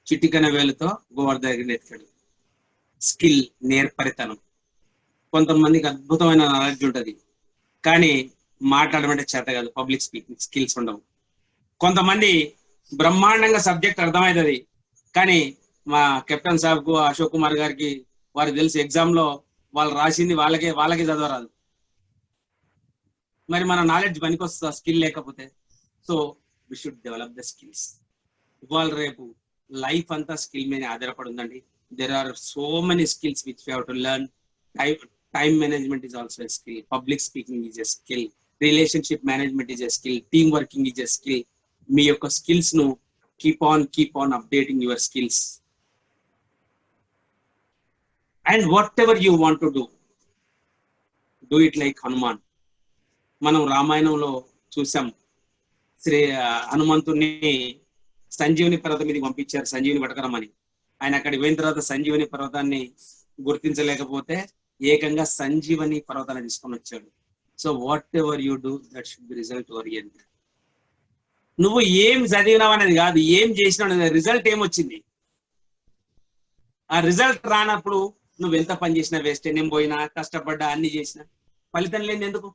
చిటికన వేలుతో గోవర్ధనగిరిని ఎత్తాడు. స్కిల్, నేర్పరితనం. కొంతమందికి అద్భుతమైన నాలెడ్జ్ ఉంటుంది కానీ మాట్లాడమంటే చేత కాదు, పబ్లిక్ స్పీకింగ్ స్కిల్స్ ఉండవు. కొంతమంది బ్రహ్మాండంగా సబ్జెక్ట్ అర్థమవుతుంది కానీ మా కెప్టెన్ సాబ్కు, అశోక్ కుమార్ గారికి వారికి తెలుసు ఎగ్జామ్ లో వాళ్ళు రాసింది వాళ్ళకే చదవరాదు. మరి మన నాలెడ్జ్ పనికొస్తుందా స్కిల్ లేకపోతే? So we should develop the skills. ఇవాళ రేపు లైఫ్ అంతా స్కిల్ మీద ఆధారపడి ఉందండి. There are so many skills which we have to learn. Time management is also a skill, public speaking is a skill, relationship management is a skill, team working is a skill. మీ యొక్క skills ను keep on updating your skills. And whatever you want to do it like Hanuman. మనం రామాయణంలో చూసాం, హనుమంతుని సంజీవని పర్వతం మీదకి పంపించారు సంజీవని పట్టుకురమ్మని. ఆయన అక్కడికి పోయిన తర్వాత సంజీవని పర్వతాన్ని గుర్తించలేకపోతే ఏకంగా సంజీవని పర్వతాన్ని తీసుకొని వచ్చాడు. So what ever you do that should be result oriented. నువ్వు ఏం చదివినావు అనేది కాదు, ఏం చేసినావు అనేది, రిజల్ట్ ఏమొచ్చింది. ఆ రిజల్ట్ రానప్పుడు నువ్వు ఎంత పని చేసినా వేస్ట్. నేను పోయినా, కష్టపడ్డా, అన్ని చేసినా ఫలితం లేని ఎందుకు?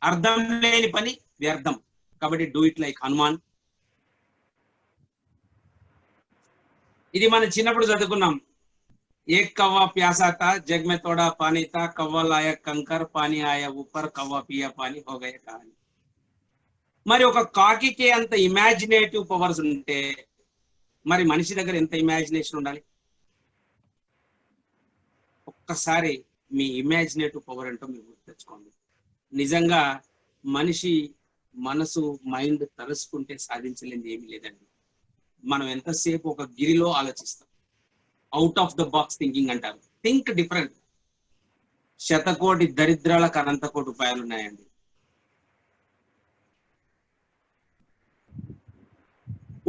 అర్థం లేని పని వ్యర్థం. కాబట్టి డూ ఇట్ లైక్ హనుమాన్. ఇది మనం చిన్నప్పుడు చదువుకున్నాం. ఏక్ కవ్వా ప్యాసా థా జగ్ మే తోడా పానీ థా, కవ్వా లాయా కంకర్ పానీ ఆయా ఊపర్, కవ్వా పియా పానీ హో గయా కహానీ. మరి ఒక కాకి అంత ఇమాజినేటివ్ పవర్స్ ఉంటే మరి మనిషి దగ్గర ఎంత ఇమాజినేషన్ ఉండాలి? ఒక్కసారి మీ ఇమాజినేటివ్ పవర్ ఏంటో మీరు గుర్తు తెచ్చుకోండి. నిజంగా మనిషి మనసు మైండ్ తలుసుకుంటే సాధించలేనిది ఏమీ లేదండి. మనం ఎంతసేపు ఒక గిరిలో ఆలోచిస్తాం. Out of the box thinking అంటారు. Think different. శతకోటి దరిద్రాలకు అనంత కోటి ఉపాయాలు ఉన్నాయండి.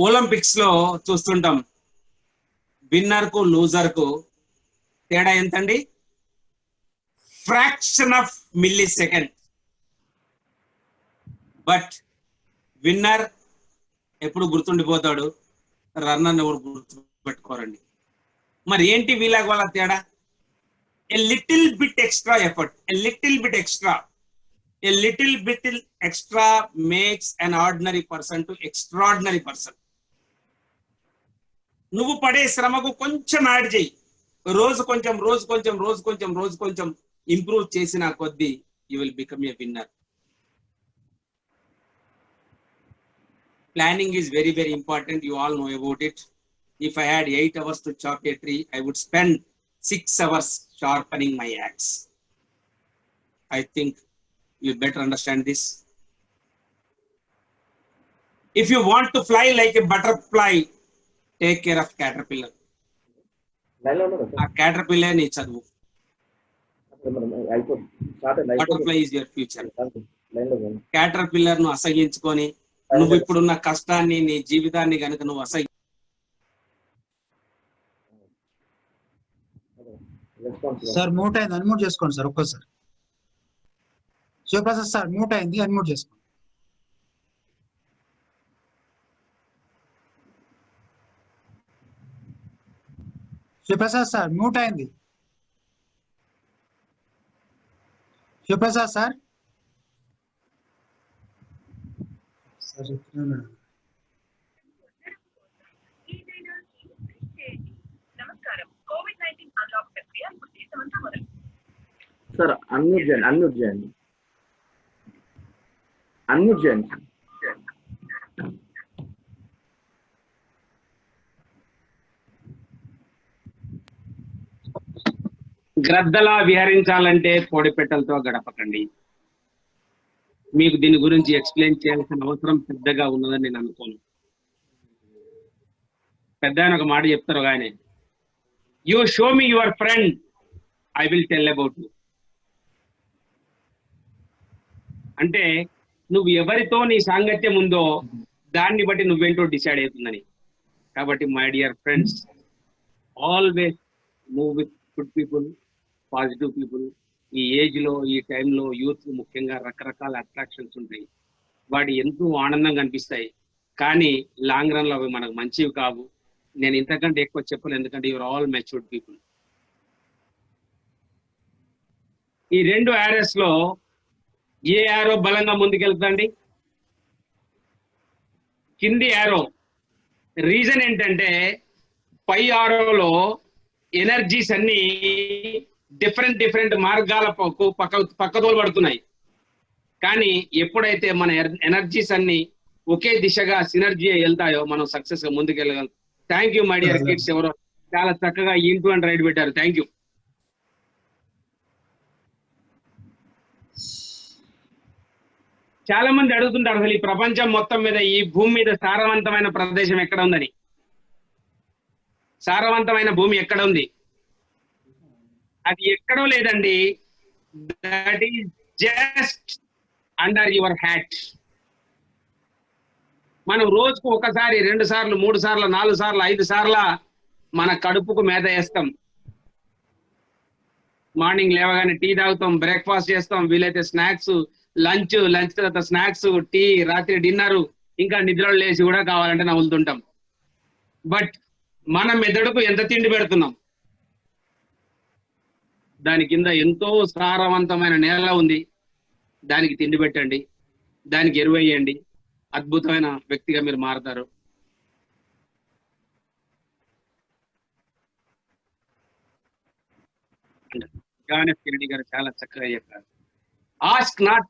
ఒలింపిక్స్ లో చూస్తుంటాం, విన్నర్ కు లూజర్ కు తేడా ఎంతండి? Fraction of milli second. But winner ఎప్పుడు గుర్తుండిపోతాడు, రన్నర్ ఎవరు గుర్తుపెట్టుకోరండి. మరి ఏంటి వీళ్ళకి వాళ్ళ తేడా? a little bit extra effort, a little bit extra makes an ordinary person to extraordinary person. నువ్వు పడే శ్రమకు కొంచెం యాడ్ చేయి, రోజు కొంచెం ఇంప్రూవ్ చేసిన కొద్దీ you will become A winner. Planning is very very important. You all know about it. If I had 8 hours to chop a tree, I would spend 6 hours sharpening my axe. I think you better understand this. If you want to fly like a butterfly, take care of caterpillar. A caterpillar ni chadu. Butterfly is your future. Caterpillar nu అసహించుకొని నువ్వు ఇప్పుడున్న కష్టాన్ని నీ జీవితాన్ని గనుక నువ్వు sir mute అయింది, unmute చేసుకోండి sir ఒక్కసారి. శివప్రసాద్ సార్ మ్యూట్ అయింది, అన్మ్యూట్ చేసుకోండి. శివప్రసాద్ సార్ మ్యూట్ అయింది. శివప్రసాద్ సార్ సార్ అన్మ్యూట్ చేయండి. గ్రద్దలా విహరించాలంటే కోడిపెట్టలతో గడపకండి. మీకు దీని గురించి ఎక్స్ప్లెయిన్ చేయాల్సిన అవసరం పెద్దగా ఉన్నదని నేను అనుకోను. పెద్ద ఆయన ఒక మాట చెప్తారు, కానీ you show me your friend, I will tell about you. అంటే నువ్వు ఎవరితో నీ సాంగత్యం ఉందో దాన్ని బట్టి నువ్వేంటో డిసైడ్ అవుతుందని. కాబట్టి my dear friends, always move with good people, positive people. ఈ ఏజ్ లో, ఈ టైంలో యూత్ ముఖ్యంగా రకరకాల అట్రాక్షన్స్ ఉంటాయి. వాటి ఎంతో ఆనందంగా అనిపిస్తాయి, కానీ లాంగ్ రన్ లో అవి మనకు మంచివి కావు. నేను ఇంతకంటే ఎక్కువ చెప్పను, ఎందుకంటే యువర్ ఆల్ మెచ్యూర్డ్ పీపుల్. ఈ 2 యారోస్ లో ఏ యారో బలంగా ముందుకెళ్తుందండి? కింది యారో. రీజన్ ఏంటంటే పై యారోలో ఎనర్జీస్ అన్ని డిఫరెంట్ మార్గాల పక్కదోలు పడుతున్నాయి. కానీ ఎప్పుడైతే మన ఎనర్జీస్ అన్ని ఒకే దిశగా సినర్జీ వెళ్తాయో మనం సక్సెస్ గా ముందుకెళ్ళగలం. Thank you my dear kids. ఎవరో చాలా చక్కగా ఇంటూ అండ్ రైట్ పెట్టారు. Thank you. చాలా మంది అడుగుతుంటారు, అసలు ఈ ప్రపంచం మొత్తం మీద, ఈ భూమి మీద సారవంతమైన ప్రదేశం ఎక్కడ ఉందని. సారవంతమైన భూమి ఎక్కడ ఉంది? అది ఎక్కడో లేదండి. That is just under your hat. మనం రోజుకు 1 సారి 2 సార్లు 3 సార్లు 4 సార్లు 5 సార్ల మన కడుపుకు మేత వేస్తాం. మార్నింగ్ లేవగానే టీ తాగుతాం, బ్రేక్ఫాస్ట్ చేస్తాం, వీలైతే స్నాక్స్, లంచ్ తర్వాత స్నాక్స్, టీ, రాత్రి డిన్నర్, ఇంకా నిద్రలో లేచి కూడా కావాలంటే నవ్వులుతుంటాం. బట్ మన మెదడుకు ఎంత తిండి పెడుతున్నాం? దాని కింద ఎంతో సారవంతమైన నేల ఉంది. దానికి తిండి పెట్టండి, దానికి ఎరువేయండి, అద్భుతమైన వ్యక్తిగా మీరు మారుతారు. జాన్ ఎఫ్ కెనడీ గారు చాలా చక్కగా చెప్పారు. Ask not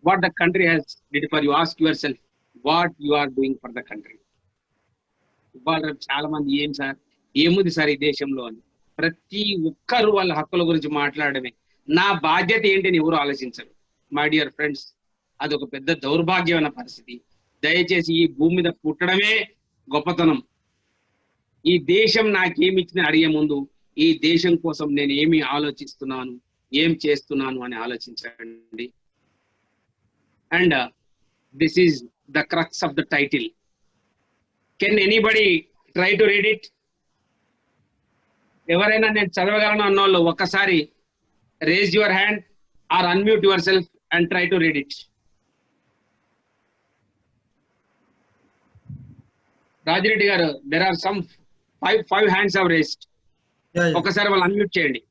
what the country has did for you, ask yourself what you are doing for the country. ఇవాళ రేపు చాలా మంది ఏం సార్ ఏముంది సార్ ఈ దేశంలో అని ప్రతి ఒక్కరు వాళ్ళ హక్కుల గురించి మాట్లాడమే. నా బాధ్యత ఏంటని ఎవరు ఆలోచించరు. మై డియర్ ఫ్రెండ్స్, అదొక పెద్ద దౌర్భాగ్యమైన పరిస్థితి. దయచేసి ఈ భూమి మీద పుట్టడమే గొప్పతనం. ఈ దేశం నాకేమి ఇచ్చిన అడిగే ముందు ఈ దేశం కోసం నేను ఏమి ఆలోచిస్తున్నాను, ఏం చేస్తున్నాను అని ఆలోచించండి. And this is the crux of the title. Can anybody try to read it? ఎవరైనా నేను చదవగలను అన్నోళ్ళు ఒక్కసారి raise your hand or unmute your self and try to read it. Rajireddy garu, there are some five hands have raised. ఒకసారి వాళ్ళు unmute చేయండి.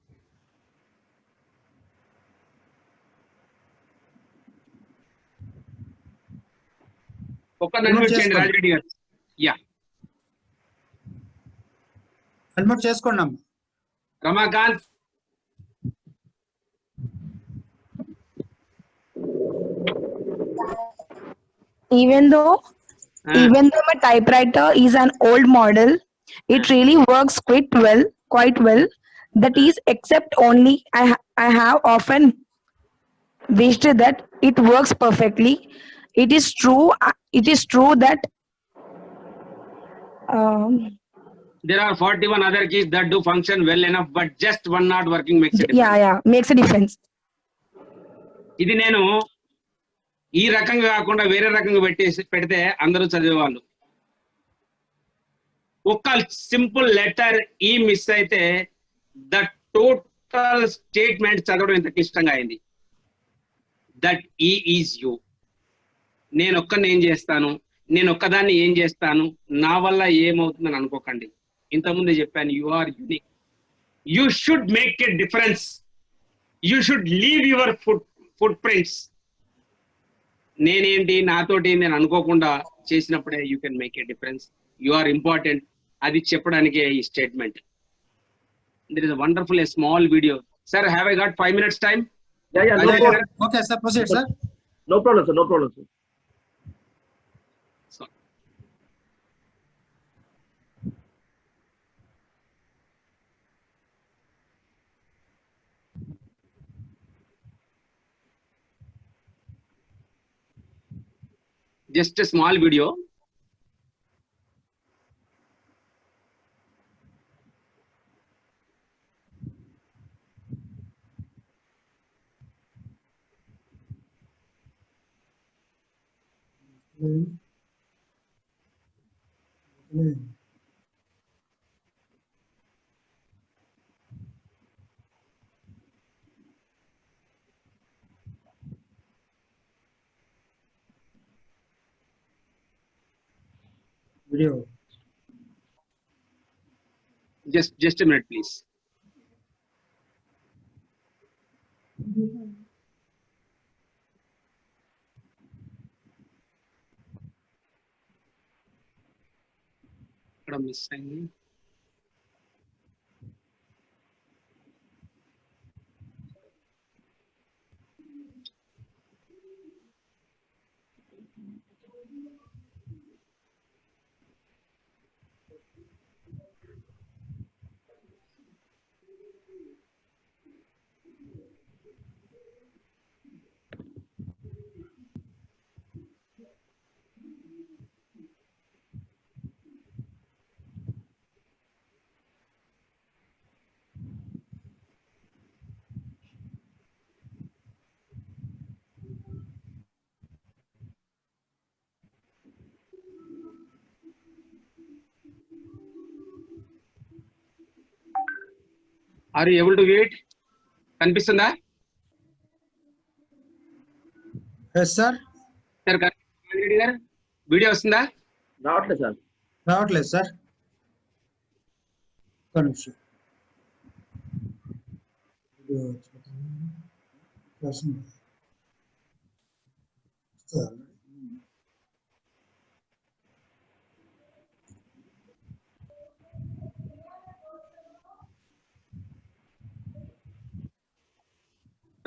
ఒక్కరిని unmute చేయండి రాజిరెడ్డి గారు. యా, అన్మ్యూట్ చేసుకోండి అమ్మ. Ramakant. Even though my typewriter is an old model, it really works quite well. That is, except only I have often wished that it works perfectly. It is true that there are 41 other keys that do function well enough, but just one not working makes a difference. yeah makes a difference. ఇది నేను ఈ రకంగా కాకుండా వేరే రకంగా పెడితే అందరూ చదివేవాళ్ళు. ఒక్క సింపుల్ లెటర్ ఈ మిస్ అయితే ద టోటల్ స్టేట్మెంట్ చదవడం ఎంత క్లిష్టంగా అయింది. దట్ ఈ ఈజ్ యూ. నేను ఒక్కరిని ఏం చేస్తాను, నేను ఒక్కదాన్ని ఏం చేస్తాను, నా వల్ల ఏమవుతుందని అనుకోకండి. ఇంతకుముందే చెప్పాను, you are unique. You should make a difference. You should leave your footprints. నేనేంటి, నాతోటి నేను అనుకోకుండా చేసినప్పుడే you can make a difference. You are important. అది చెప్పడానికే ఈ statement. There is a wonderful a small video. Sir, have I got 5 minutes time? Okay sir, proceed sir. No problem, sir. No problem, sir. Just a small video. Video Just a minute, please. ఇక్కడ miss అయింది. Are you able to view it? కనిపిస్తుందా? Yes sir. Sir Reddy గారు, video వస్తుందా? రావట్లేదు sir. రావట్లేదు sir. ఒక్క నిమిషం.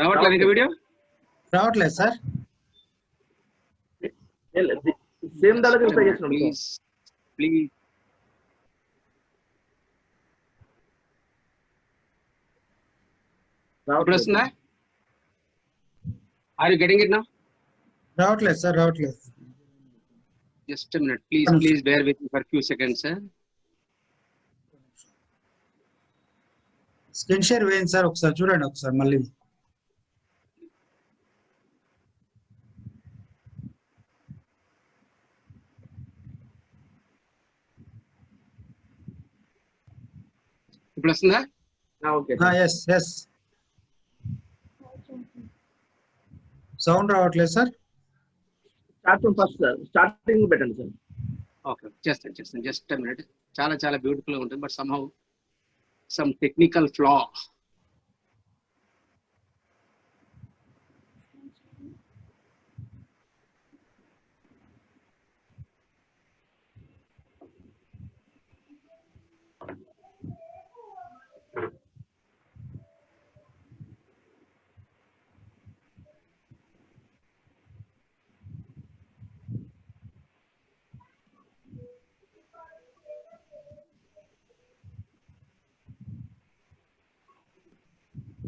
రావట్లేదు ఇంకా వీడియో? రావట్లేదు సార్. సేమ్ దానికి ట్రై చేస్తున్నాం. ప్లీజ్ ఇప్పుడు వస్తుందా? Are you getting it now? రావట్లేదు సార్, రావట్లేదు. Just a minute, please bear with me for a few seconds, sir. Screen share వేయండి సార్, ఒకసారి చూడండి ఒకసారి మళ్ళీ. ఇప్పుడు వస్తుందా? ఓకే. Yes yes. సౌండ్ రావట్లేదు సార్. స్టార్టింగ్ పెట్టండి సార్. ఓకే, చేస్తాను. Just a minute. చాలా బ్యూటిఫుల్ గా ఉంటుంది, but somehow some technical flaw.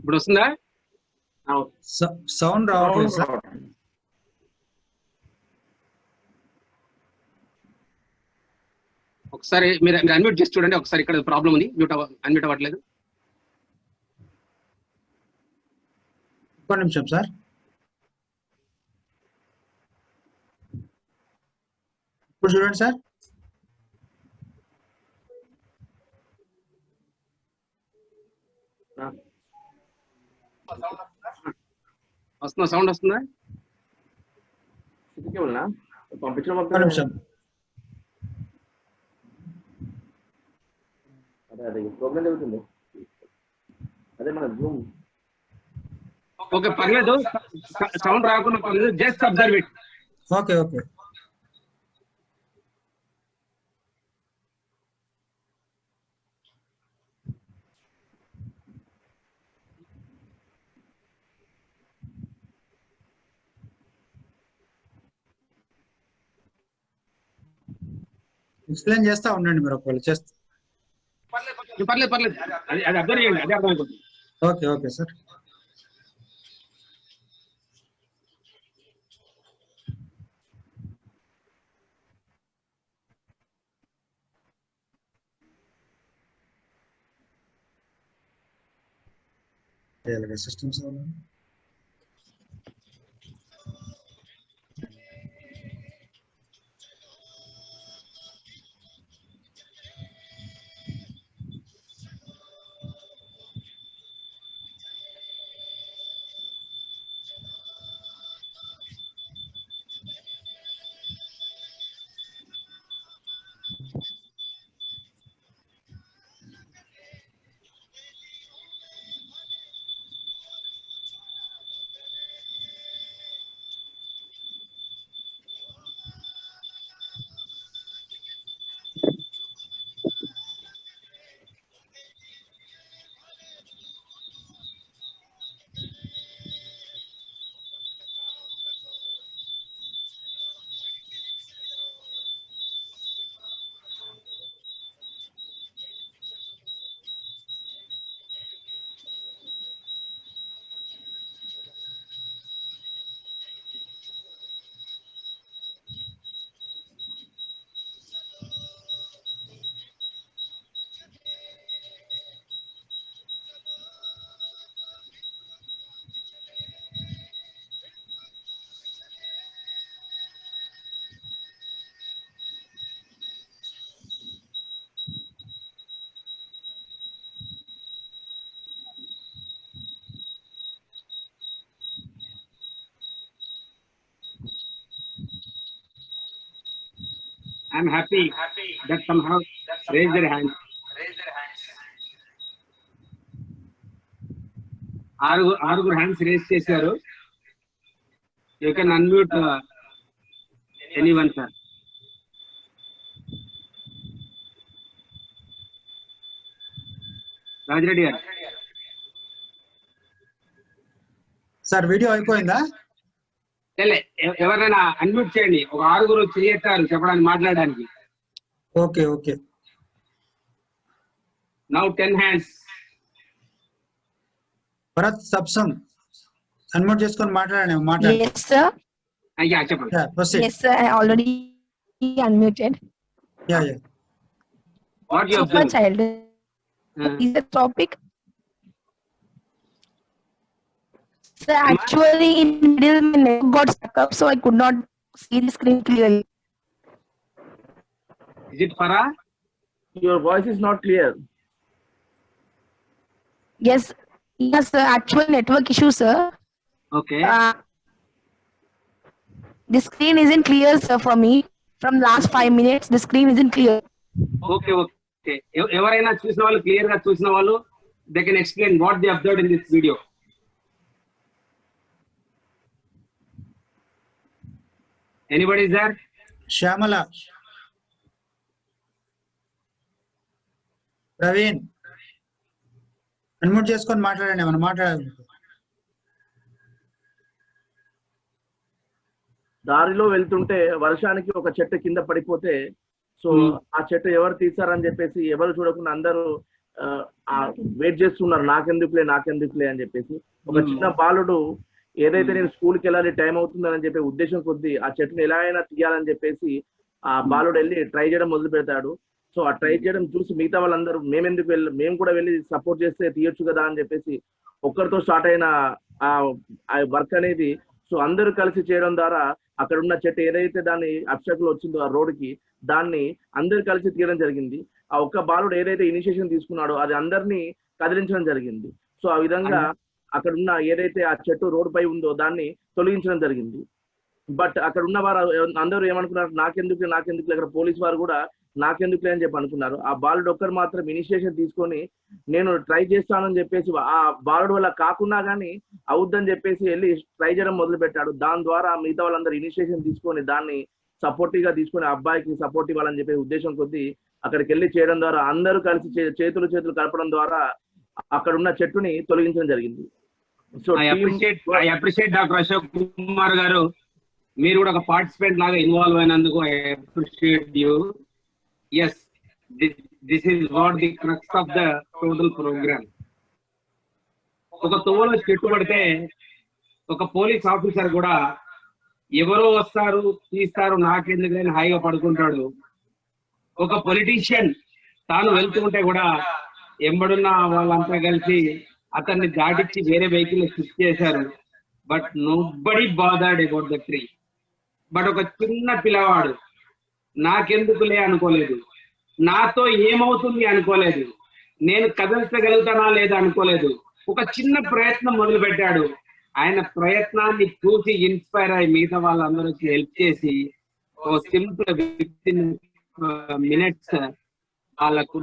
ఇప్పుడు వస్తుందా? సౌండ్ రావట్లేదు సార్. ఒకసారి మీరు అన్మ్యూట్ చేసి చూడండి. ఒకసారి ఇక్కడ ప్రాబ్లం ఉంది, అన్మ్యూట్ అవ్వట్లేదు. ఒక్క నిమిషం సార్. ఇప్పుడు చూడండి సార్. వస్తుందా? సౌండ్ వస్తుందా? పంపించడం ఒక్క నిమిషం. అదే ప్రోగ్రామ్ జరుగుతుంది. అదే మన జూమ్. ఓకే, పర్లేదు. సౌండ్ రాకుండా పర్లేదు. Just observe it. Okay okay. Explain చేస్తా ఉండండి మీరు ఒకవేళ చేస్తే. పర్లేదు. అది అబ్జర్వ్ చేయండి, అదే అర్థమవుతుంది. Okay okay sir. Systems I'm happy that somehow raise their hand. ఆరుగురు హ్యాండ్స్ రేస్ చేశారు. You can unmute anyone, sir. Rajireddy garu. Sir video అయిపోయిందా? ఎవరైనా అన్మ్యూట్ చేయండి. ఒక ఆరుగురు చేయొచ్చారు చెప్పడానికి, మాట్లాడడానికి. Okay okay. Now 10 hands. Bharat సబ్సం అన్మ్యూట్ చేసుకొని మాట్లాడండి. Yes, sir. యా చెప్పండి. Proceed. Yes, sir. I already unmuted. Yeah. What you Super observe? child is the topic. Sir, actually in middle my network got stuck up, so I could not see the screen clearly. Is it ఫరా? Your voice is not clear. Yes, sir. Actual network issue, sir. Okay. The screen isn't clear, sir, for me. From last 5 minutes, the screen isn't clear. Okay okay. ఎవరైనా చూసిన వాళ్ళు, clear గా చూసిన వాళ్ళు, they can explain what they observed in this video. Anybody is there? Shyamala, Praveen unmute చేసుకొని మాట్లాడండి. మనం మాట్లాడాలి. దారిలో వెళ్తుంటే వర్షానికి ఒక చెట్టు కింద పడిపోతే సో ఆ చెట్టు ఎవరు తీసారని చెప్పేసి ఎవరు చూడకుండా అందరూ వెయిట్ చేస్తున్నారు, నాకెందుకులే అని చెప్పేసి. ఒక చిన్న బాలుడు ఏదైతే నేను స్కూల్కి వెళ్ళాలి, టైం అవుతుందని చెప్పే ఉద్దేశం కొద్దీ ఆ చెట్టును ఎలా అయినా తీయాలని చెప్పేసి ఆ బాలుడు వెళ్ళి ట్రై చేయడం మొదలు పెడతాడు. సో ఆ ట్రై చేయడం చూసి మిగతా వాళ్ళందరూ మేము కూడా వెళ్ళి సపోర్ట్ చేస్తే తీయొచ్చు కదా అని చెప్పేసి ఒక్కరితో స్టార్ట్ అయిన ఆ వర్క్ అనేది సో అందరూ కలిసి చేయడం ద్వారా అక్కడ ఉన్న చెట్టు ఏదైతే దాన్ని అబ్స్ట్రక్ట్ వచ్చిందో ఆ రోడ్ కి, దాన్ని అందరు కలిసి తీయడం జరిగింది. ఆ ఒక్క బాలుడు ఏదైతే ఇనిషియేషన్ తీసుకున్నాడో అది అందరినీ కదిలించడం జరిగింది. సో ఆ విధంగా అక్కడ ఉన్న ఏదైతే ఆ చెట్టు రోడ్ పై ఉందో దాన్ని తొలగించడం జరిగింది. బట్ అక్కడ ఉన్న వారు అందరూ ఏమనుకున్నారు, నాకెందుకు అక్కడ పోలీస్ వారు కూడా నాకెందుకులే అని చెప్పి అనుకున్నారు. ఆ బాలుడు ఒక్కరు మాత్రం ఇనిషియేషన్ తీసుకొని నేను ట్రై చేస్తానని చెప్పేసి ఆ బాలుడు వల్ల కాకున్నా కానీ అవుద్దని చెప్పేసి వెళ్ళి ట్రై చేయడం మొదలు పెట్టాడు. దాని ద్వారా మిగతా వాళ్ళందరూ ఇనిషియేషన్ తీసుకొని దాన్ని సపోర్టివ్ గా తీసుకొని అబ్బాయికి సపోర్ట్ ఇవ్వాలని చెప్పే ఉద్దేశం కొద్దీ అక్కడికి వెళ్ళి చేయడం ద్వారా అందరూ కలిసి చేతులు కలపడం ద్వారా అక్కడ ఉన్న చెట్టుని తొలగించడం జరిగింది. So I appreciate doctor Ashok Kumar గారు, మీరు కూడా ఒక పార్టిసిపెంట్ లాగా ఇన్వాల్వ్ అయినందుకు I appreciate you. Yes, this is what the crux of the total programme. ఒక తోవలో చెట్టు పడితే ఒక పోలీస్ ఆఫీసర్ కూడా ఎవరో వస్తారు తీస్తారు నాకెందుకని హాయిగా పడుకుంటాడు. ఒక పొలిటీషియన్ తాను వెళ్తుంటే కూడా ఎంబడున్న వాళ్ళంతా కలిసి అతన్ని దాటించి వేరే వెహికల్ షిఫ్ట్ చేశారు. But nobody bothered about the tree. But ఒక చిన్న పిల్లవాడు నాకెందుకులే అనుకోలేదు, నాతో ఏమవుతుంది అనుకోలేదు, నేను కదల్చగలుగుతానా లేదా అనుకోలేదు. ఒక చిన్న ప్రయత్నం మొదలు పెట్టాడు. ఆయన ప్రయత్నాన్ని చూసి ఇన్స్పైర్ అయ్యి మిగతా వాళ్ళందరికీ హెల్ప్ చేసి ఓ సింపుల్ విత్ ఇన్ మినిట్స్ వాళ్ళకు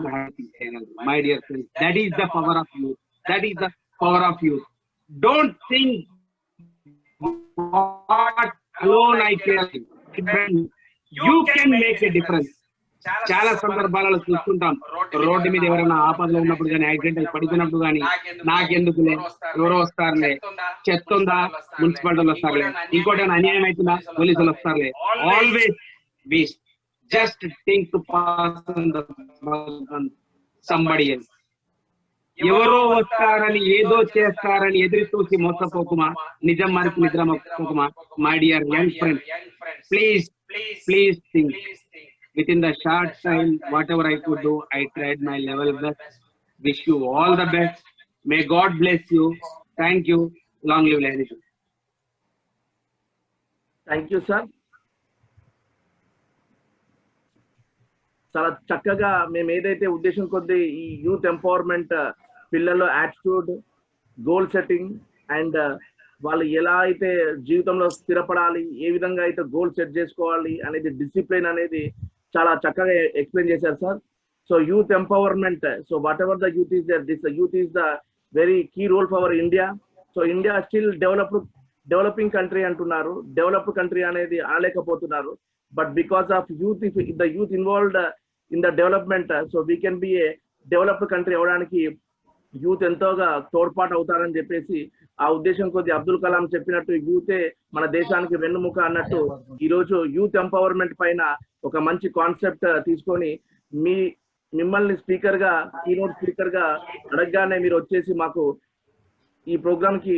my dear friends, that is the power of youth. That is the power of youth. Don't think what alone I can. You can make a difference. చాలా సందర్భాలలో చూస్తుంటాం, road మీద ఎవరైనా ఆపదలో ఉన్నప్పుడు కానీ accident పడుతున్నప్పుడు కానీ నాకెందుకులే, ఎవరో వస్తారులే, చెత్త ఉందా మున్సిపాలిటీలు వస్తారులే, ఇంకోటి అన్యాయం అవుతుందా పోలీసులు వస్తారులే. Always we just think to pass somebody else. ఎవరో వస్తారని ఏదో చేస్తారని ఎదురు చూసి మోసపోకుమా, నిజం మరికి నిద్ర మోసపోకుమా. My dear young friend, please think. Within the short time, whatever I could do, I tried my level best. Wish you all the best. May God bless you. Thank you. Long live Lehri. Thank you, sir. చాలా చక్కగా మేము ఏదైతే ఉద్దేశం కొద్దీ ఈ youth empowerment పిల్లల్లో attitude, goal setting and వాళ్ళు ఎలా అయితే జీవితంలో స్థిరపడాలి, ఏ విధంగా అయితే గోల్ సెట్ చేసుకోవాలి అనేది, డిసిప్లిన్ అనేది చాలా చక్కగా ఎక్స్ప్లెయిన్ చేశారు sir. So youth empowerment, so what ever the youth is there, this youth is the very key role for our India. So India still developing country అంటున్నారు, డెవలప్డ్ కంట్రీ అనేది అనలేకపోతున్నారు. But because of youth, the youth involved in the development, so we can be a developed country అవడానికి youth ఎంతోగా తోడ్పాటు అవుతారని చెప్పేసి ఆ ఉద్దేశం కొద్ది అబ్దుల్ కలాం చెప్పినట్టు యూతే మన దేశానికి వెన్నుముక అన్నట్టు ఈరోజు యూత్ ఎంపవర్మెంట్ పైన ఒక మంచి కాన్సెప్ట్ తీసుకొని మిమ్మల్ని స్పీకర్ గా, కీనోట్ స్పీకర్ గా అడగగానే మీరు వచ్చేసి మాకు ఈ ప్రోగ్రామ్ కి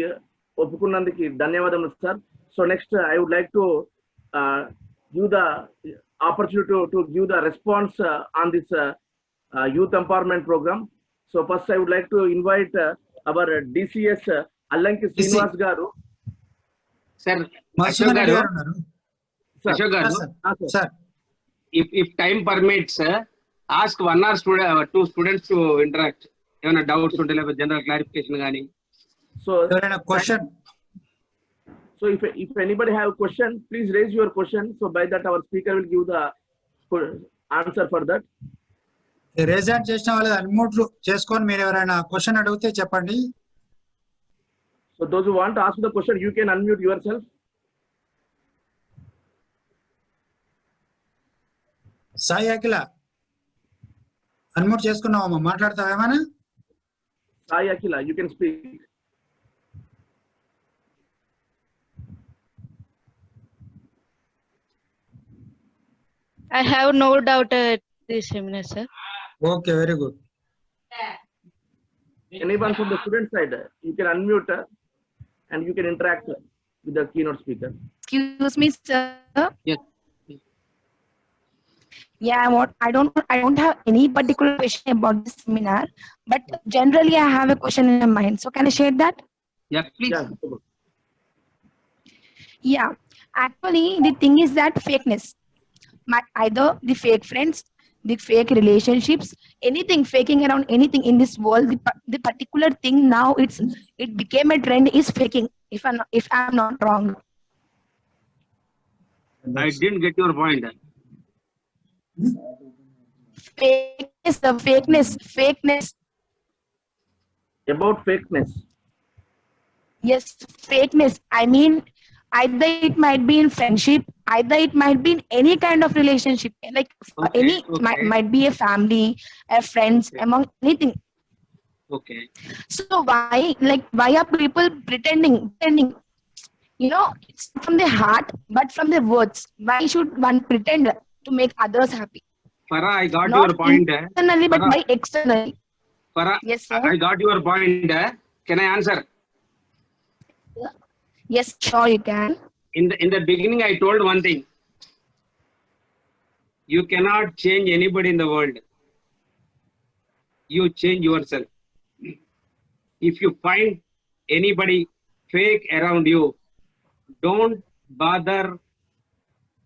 ఒప్పుకున్నందుకు ధన్యవాదములు sir. So next I would like to give the opportunity to give the response on this youth empowerment program. So first I would like to invite our DCS Allanki Srinivas garu. Sir, Madhusudan Reddy గారు ఉన్నారు. Ashok garu, sir if time permits, ask one or two students to interact. Even doubts unte like general clarification gaani. So ఎవరైనా question so if anybody have question, please raise your question. So by that our speaker will give the answer for that. Raise hand చేసిన వాళ్ళు unmute చేసుకొని మీరు ఎవరైనా question అడిగితే చెప్పండి. So those who want to ask the question, you can unmute yourself. Sai Akhila unmute చేసుకున్నావమ్మా, మాట్లాడతావా ఏమైనా? Sai Akila, you can speak. I have no doubt at this seminar, sir. Okay, very good. Anyone from the student side, you can unmute and you can interact with the keynote speaker. Excuse me, sir. Yes. Yeah, I don't have any particular question about this seminar, but generally I have a question in my mind. So can I share that? Yeah, please. Yeah. Yeah, actually the thing is that fakeness, either the fake friends, the fake relationships, anything faking around anything in this world. The particular thing now it became a trend is faking. If I'm not wrong. I didn't get your point. Fakeness. About fakeness. Yes, fakeness. I mean, either it might be in friendship, either it might be in any kind of relationship, like Okay. might be a family, a friends, among anything. Okay. So why are people pretending? You know, it's not from their heart, but from their words. Why should one pretend to make others happy? Farah, I got Not your point. internally, but Farah. why externally? Farah, Yes, sir. I got your point. Can I answer? Yes, sure you can. In the beginning, I told one thing. You cannot change anybody in the world. You change yourself. If you find anybody fake around you, don't bother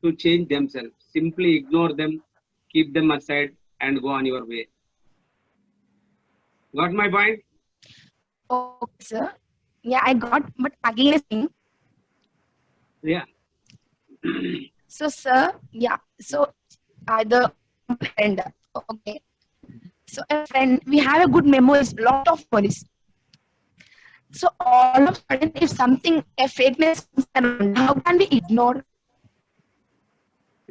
to change themselves. Simply ignore them, keep them aside, and go on your way. Got my point? Okay, sir. Yeah, I got, but again, a thing. Yeah. So, sir, yeah. So, either friend, okay. So, a friend, we have a good memories, lot of memories. So, all of a sudden, if something, a fakeness comes around, how can we ignore?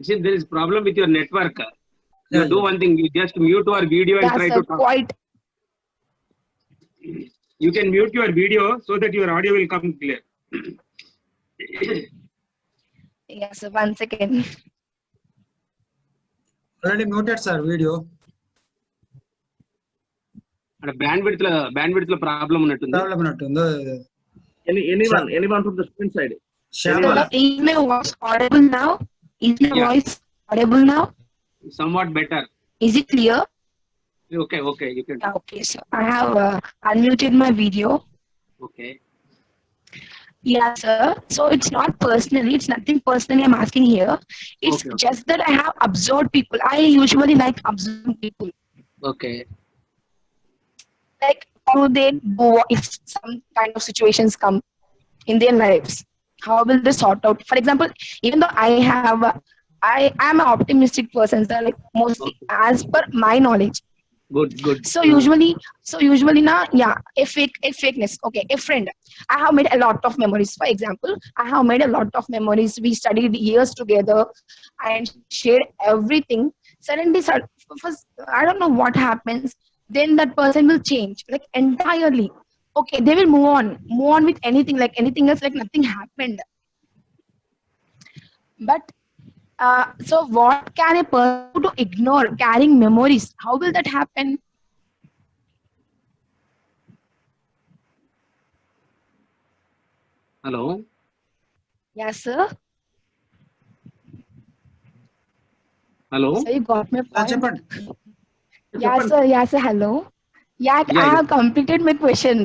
See, there is problem with your network. You Yeah, do yeah. one thing. You just mute your video and Yeah, try sir, to talk. quite. You can mute your video so that your audio will come clear. Yes, sir, 1 second. Already muted sir video. అంటే bandwidth లో problem ఉన్నట్టుంది. Problem ఉన్నట్టుందో. Anyone from the student side? Shyamala Sir, is my voice audible now? Is my Yeah. voice audible now? Somewhat better. Is it clear? Okay, you can. Okay, so I have unmuted my video. Okay. Yeah, sir. So it's not personally, it's nothing personally I'm asking here. It's Okay. just that I have observed people. I usually like observing people. Okay. Like how they do if some kind of situations come in their lives. How will they sort out? For example, even though I am an optimistic person, sir, like mostly as per my knowledge. Good. So usually now, yeah, a fakeness. Okay, a friend. I have made a lot of memories. For example, I have made a lot of memories. We studied years together and shared everything. Suddenly, first, I don't know what happens. Then that person will change, like entirely. Okay, they will move on with anything, like anything else, like nothing happened. But so what can a person do to ignore carrying memories? How will that happen? Hello. Yes, sir. Hello. So you got my point. చెప్పండి. Yeah, sir. Yeah, sir. Hello. Yeah, Yeah, I have completed my question.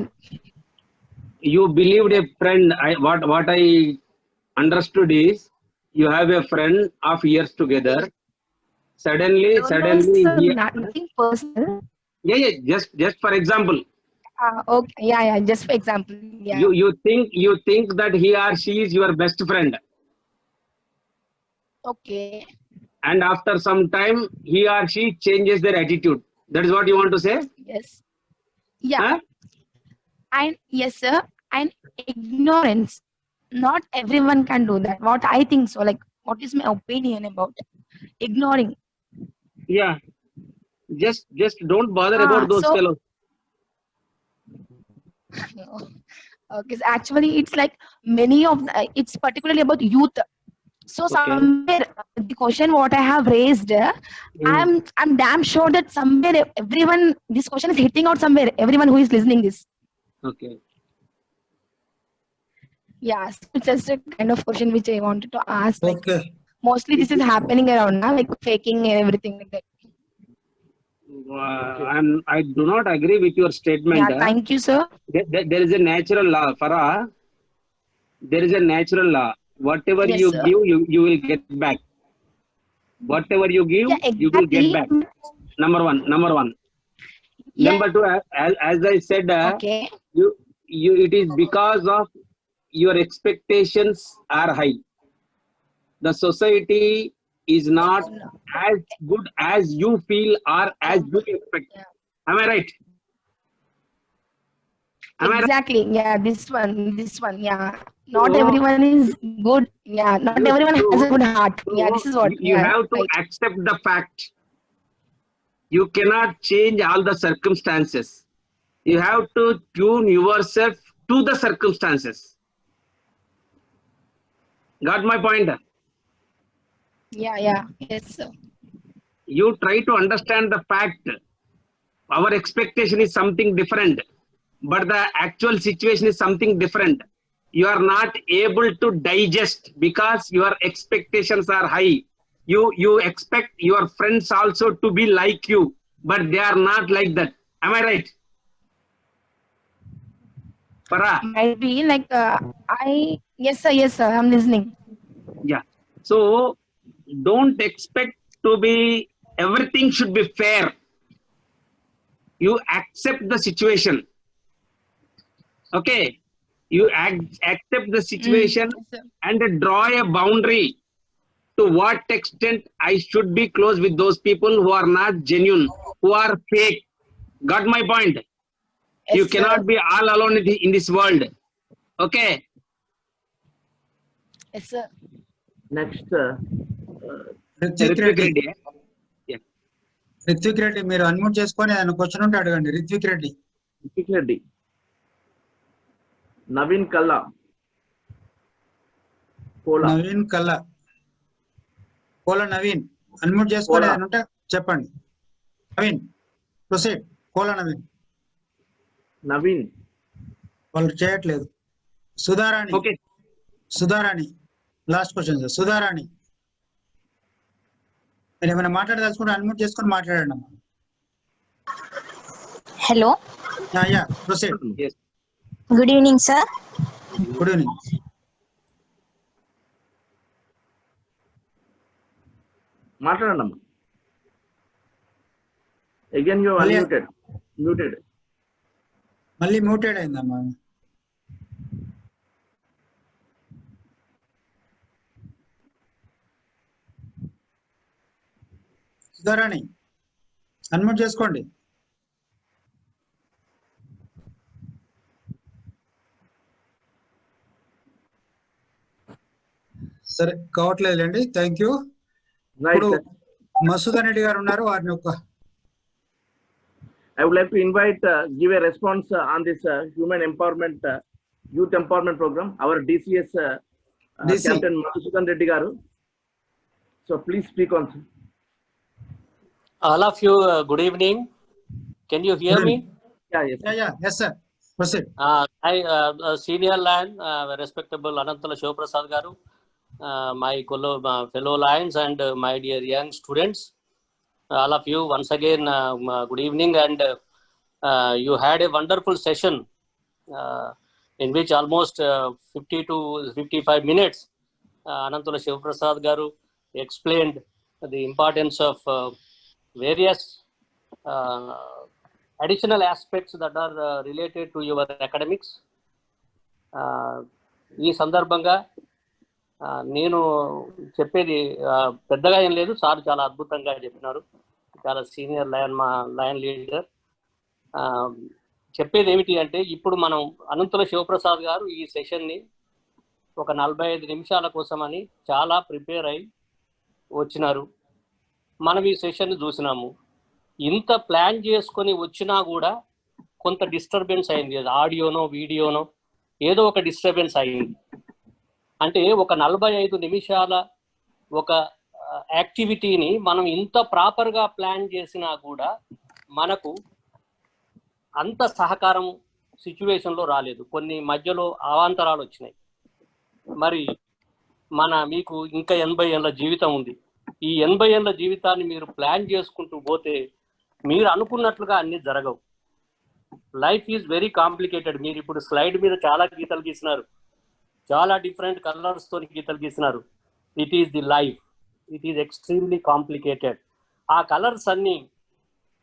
You believed a friend. What I understood is you have a friend of years together. Suddenly No, sir, he. nothing personal. Yeah. Just for example, Okay. Yeah. Just for example. Yeah. you think that he or she is your best friend, Okay. and after some time he or she changes their attitude. That is what you want to say? Yes. Yeah. Huh? And yes, sir. And ignorance. Not everyone can do that. What I think so. Like, what is my opinion about ignoring? Yeah. Just don't bother about those So fellows. okay, so actually, it's like many of it's particularly about youth. So Okay. somewhere the question what I have raised, I'm damn sure that somewhere everyone this question is hitting out somewhere. Everyone who is listening this. Okay. Yeah, so it's just a kind of question which I wanted to ask. Like okay. mostly this is happening around now, like faking and everything like that. I do not agree with your statement. Yeah, thank you, sir. There is a natural law, Farah. There is a natural law. Whatever Yes, you sir. give, you will get back. Whatever you give, Yeah, you will get exactly. back. Number one. Yeah. Number two, as I said, Okay. it is because of your expectations are high. The society is not as good as you feel or as you expect. Yeah. Am I right? Am I right? Exactly. Yeah, this one. Yeah. Not So, everyone is good. Yeah, not you- everyone has a good heart. Yeah, this is what. you Yeah, have to right. accept the fact. You cannot change all the circumstances. You have to tune yourself to the circumstances. Got my point? Yeah. Yes, sir. You try to understand the fact. Our expectation is something different, but the actual situation is something different. You are not able to digest because your expectations are high. You expect your friends also to be like you, but they are not like that. Am I right? Farah? Might be like Yes, sir. Yes, sir. I'm listening. Yeah. So don't expect to be, everything should be fair. You accept the situation. Okay. You accept the situation Yes, sir. and draw a boundary. To what extent I should be close with those people who are not genuine, who are fake. Got my point? Yes, You sir. cannot be all alone in this world. Okay. Yes, sir. Next, Ritvik Reddy. Reddy. Yeah. Ritvik Reddy మీరు unmute చేసుకొని ఆయన question ఉంటే అడగండి. Ritwik Reddy. Ritwik Reddy. Naveen Kalla. Kola. Naveen కల్లా. కోల Naveen unmute చేసుకొని కోలా. ఆయన ఉంటే చెప్పండి. నవీన్ ప్రొసీడ్. కోల నవీన్. Naveen. వాళ్ళు చేయట్లేదు. Sudharani. Okay. Sudharani last question sir. Sudharani మీరు ఏమైనా మాట్లాడదలుచుకుంటే అన్మ్యూట్ చేసుకొని మాట్లాడండి అమ్మా. Hello. Yeah proceed. Yes. Good evening, sir. Good evening. మాట్లాడండి. Again you are Mali- unmuted. Muted. మళ్ళీ మ్యూటెడ్ అయిందమ్మా. సుధారాణి అన్మ్యూట్ చేసుకోండి. సరే కావట్లేదులేండి. Thank you. Right. ఇప్పుడు మసూదన్ రెడ్డి గారు ఉన్నారు. వారిని ఒక I would like to invite, give a response on this human empowerment, youth empowerment program. Our DCS DC. Captain Madhusudan Reddy Garu. So please speak on. All of you, good evening. Can you hear Good me? Yeah, yes. Yes sir. Proceed. Senior Lion, respectable Anantala Shivaprasad Garu, my fellow Lions and my dear young students, all of you once again, good evening, and you had a wonderful session in which almost 50 to 55 minutes Anantala Shivaprasad Garu explained the importance of various additional aspects that are related to your academics. ఈ సందర్భంగా నేను చెప్పేది పెద్దగా ఏం లేదు, sir చాలా అద్భుతంగా చెప్పినారు, చాలా సీనియర్ లయన్ లీడర్. చెప్పేది ఏమిటి అంటే, ఇప్పుడు మనం అనంతుల శివప్రసాద్ గారు ఈ సెషన్ని ఒక 45 నిమిషాల కోసమని చాలా ప్రిపేర్ అయి వచ్చినారు. మనం ఈ సెషన్ చూసినాము. ఇంత ప్లాన్ చేసుకొని వచ్చినా కూడా కొంత డిస్టర్బెన్స్ అయింది, ఆడియోనో వీడియోనో ఏదో ఒక డిస్టర్బెన్స్ అయింది. అంటే ఒక 45 నిమిషాల ఒక యాక్టివిటీని మనం ఇంత ప్రాపర్గా ప్లాన్ చేసినా కూడా మనకు అంత సహకారం సిచ్యువేషన్లో రాలేదు. కొన్ని మధ్యలో అవాంతరాలు వచ్చినాయి. మరి మీకు ఇంకా 80 ఏళ్ళ జీవితం ఉంది. ఈ 80 ఏళ్ళ జీవితాన్ని మీరు ప్లాన్ చేసుకుంటూ పోతే మీరు అనుకున్నట్లుగా అన్ని జరగవు. Life is very complicated. మీరు ఇప్పుడు స్లైడ్ మీద చాలా గీతలు గీసినారు, చాలా డిఫరెంట్ కలర్స్ తో గీతలు గీసినారు. It is the life, it is extremely complicated. ఆ కలర్స్ అన్ని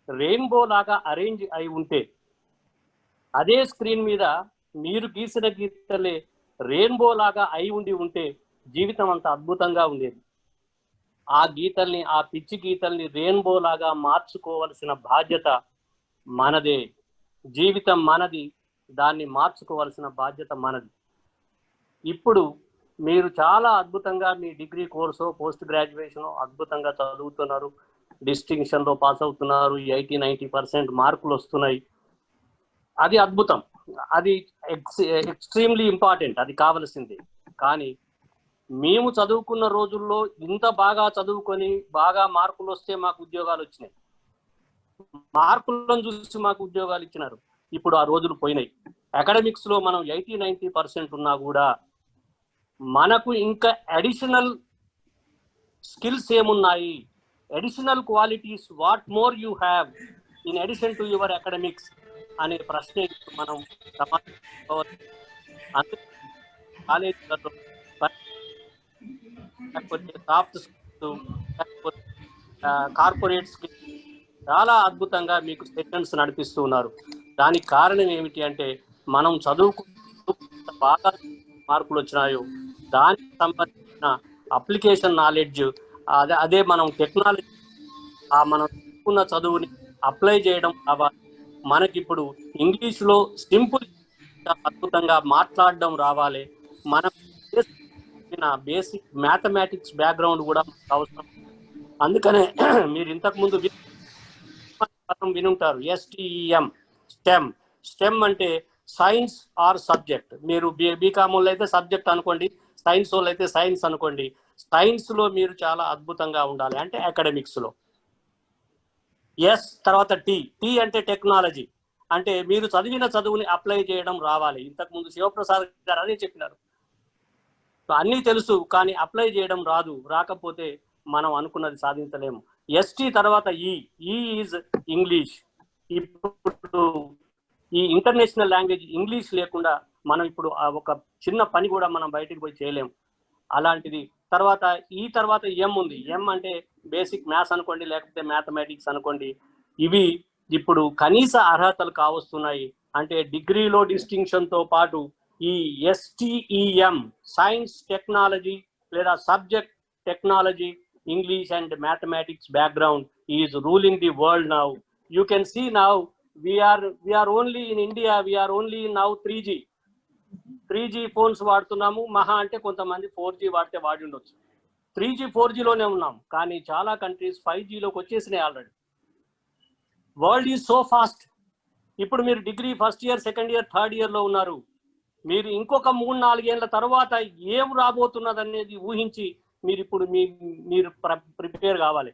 రెయిన్బో లాగా అరేంజ్ అయి ఉంటే, అదే స్క్రీన్ మీద మీరు గీసిన గీతలే రెయిన్బో లాగా అయి ఉంటే జీవితం అంత అద్భుతంగా ఉండేది. ఆ గీతల్ని, ఆ పిచ్చి గీతల్ని రెయిన్బో లాగా మార్చుకోవలసిన బాధ్యత మనదే. జీవితం మనది, దాన్ని మార్చుకోవాల్సిన బాధ్యత మనది. ఇప్పుడు మీరు చాలా అద్భుతంగా మీ డిగ్రీ కోర్సు, పోస్ట్ గ్రాడ్యుయేషన్ అద్భుతంగా చదువుతున్నారు, డిస్టింక్షన్లో పాస్ అవుతున్నారు, 80-90% మార్కులు వస్తున్నాయి. అది అద్భుతం, అది ఎక్స్ట్రీమ్లీ ఇంపార్టెంట్, అది కావలసింది. కానీ మేము చదువుకున్న రోజుల్లో ఇంత బాగా చదువుకొని బాగా మార్కులు వస్తే మాకు ఉద్యోగాలు వచ్చినాయి, మార్కులను చూసి మాకు ఉద్యోగాలు ఇచ్చినారు. ఇప్పుడు ఆ రోజులు పోయినాయి. అకాడమిక్స్ లో మనం 80-90% ఉన్నా కూడా మనకు ఇంకా అడిషనల్ స్కిల్స్ ఏమున్నాయి, additional qualities, what more you have in addition to your academics అనే ప్రశ్న మనం కాలేజీలలో సాఫ్ట్ స్కిల్స్, కార్పొరేట్ స్కిల్స్ చాలా అద్భుతంగా మీకు సెషన్స్ నడిపిస్తూ ఉన్నారు. దానికి కారణం ఏమిటి అంటే, మనం చదువుకున్న బాగా మార్కులు వచ్చినాయో దానికి సంబంధించిన అప్లికేషన్ నాలెడ్జ్, అదే మనం టెక్నాలజీ, మనం చదువుకున్న చదువుని అప్లై చేయడం కావాలి. మనకిప్పుడు ఇంగ్లీష్లో సింపుల్ అద్భుతంగా మాట్లాడడం రావాలి. మన బేసిక్ మ్యాథమెటిక్స్ బ్యాక్గ్రౌండ్ కూడా అవసరం. అందుకనే మీరు ఇంతకుముందు వినుంటారు STEM, స్టెమ్. స్టెమ్ అంటే సైన్స్ ఆర్ సబ్జెక్ట్. మీరు బీకామ్ వాళ్ళు అయితే సబ్జెక్ట్ అనుకోండి, సైన్స్ వాళ్ళు అయితే సైన్స్ అనుకోండి. సైన్స్ లో మీరు చాలా అద్భుతంగా ఉండాలి, అంటే అకాడమిక్స్ లో. తర్వాత టీ అంటే టెక్నాలజీ, అంటే మీరు చదివిన చదువుని అప్లై చేయడం రావాలి. ఇంతకుముందు శివప్రసాద్ గారు అదే చెప్పినారు. అన్నీ తెలుసు కానీ అప్లై చేయడం రాదు. రాకపోతే మనం అనుకున్నది సాధించలేము. ST తర్వాత ఈ ఈజ్ ఇంగ్లీష్. ఇప్పుడు ఈ ఇంటర్నేషనల్ లాంగ్వేజ్ ఇంగ్లీష్ లేకుండా మనం ఇప్పుడు ఒక చిన్న పని కూడా మనం బయటికి పోయి చేయలేము. అలాంటిది తర్వాత M ఉంది. M అంటే బేసిక్ మ్యాథ్స్ అనుకోండి, లేకపోతే మ్యాథమెటిక్స్ అనుకోండి. ఇవి ఇప్పుడు కనీస అర్హతలు కావస్తున్నాయి. అంటే డిగ్రీలో డిస్టింక్షన్తో పాటు ఈ STEM, సైన్స్, టెక్నాలజీ లేదా subject technology, English and mathematics background is ruling the world now. You can see now we are only in India, we are only now 3G phones వాడుతున్నాము. మహా అంటే కొంతమంది 4G వాడితే వాడి ఉండొచ్చు. 3G 4G లోనే ఉన్నాం. కానీ చాలా కంట్రీస్ 5Gలోకి వచ్చేసినాయి already. World is so fast. ఇప్పుడు మీరు degree first year, second year, third ఇయర్లో ఉన్నారు. మీరు ఇంకొక 3-4 ఏళ్ళ తర్వాత ఏం రాబోతున్నది అనేది ఊహించి మీరు ఇప్పుడు మీరు ప్రిపేర్ కావాలి.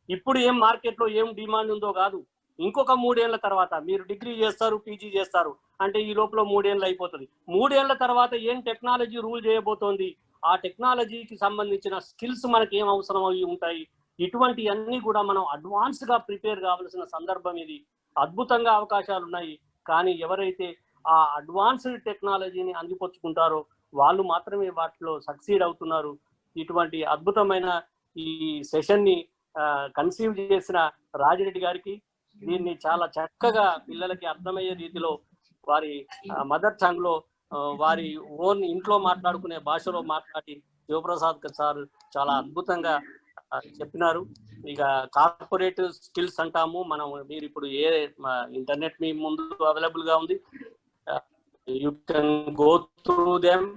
ఇప్పుడు ఏం మార్కెట్లో ఏం డిమాండ్ ఉందో కాదు, ఇంకొక 3 ఏళ్ల తర్వాత మీరు డిగ్రీ చేస్తారు, పీజీ చేస్తారు అంటే ఈ లోపల 3 ఏళ్ళు అయిపోతుంది. 3 ఏళ్ల తర్వాత ఏం టెక్నాలజీ రూల్ చేయబోతోంది, ఆ టెక్నాలజీకి సంబంధించిన స్కిల్స్ మనకి ఏం అవసరం అవి ఉంటాయి, ఇటువంటి అన్ని కూడా మనం అడ్వాన్స్ గా ప్రిపేర్ కావాల్సిన సందర్భం ఇది. అద్భుతంగా అవకాశాలు ఉన్నాయి, కానీ ఎవరైతే ఆ అడ్వాన్స్డ్ టెక్నాలజీని అందిపుచ్చుకుంటారో వాళ్ళు మాత్రమే వాటిలో సక్సీడ్ అవుతున్నారు. ఇటువంటి అద్భుతమైన ఈ సెషన్ ని కన్సీవ్ చేసిన రాజిరెడ్డి గారికి, దీన్ని చాలా చక్కగా పిల్లలకి అర్థమయ్యే రీతిలో వారి మదర్ టంగ్ లో వారి ఓన్ ఇంట్లో మాట్లాడుకునే భాషలో మాట్లాడి శివప్రసాద్ సార్ చాలా అద్భుతంగా చెప్పినారు. ఇక కార్పొరేట్ స్కిల్స్ అంటాము మనం, మీరు ఇప్పుడు ఏ ఇంటర్నెట్ మీ ముందు అవైలబుల్ గా ఉంది, you can go through them.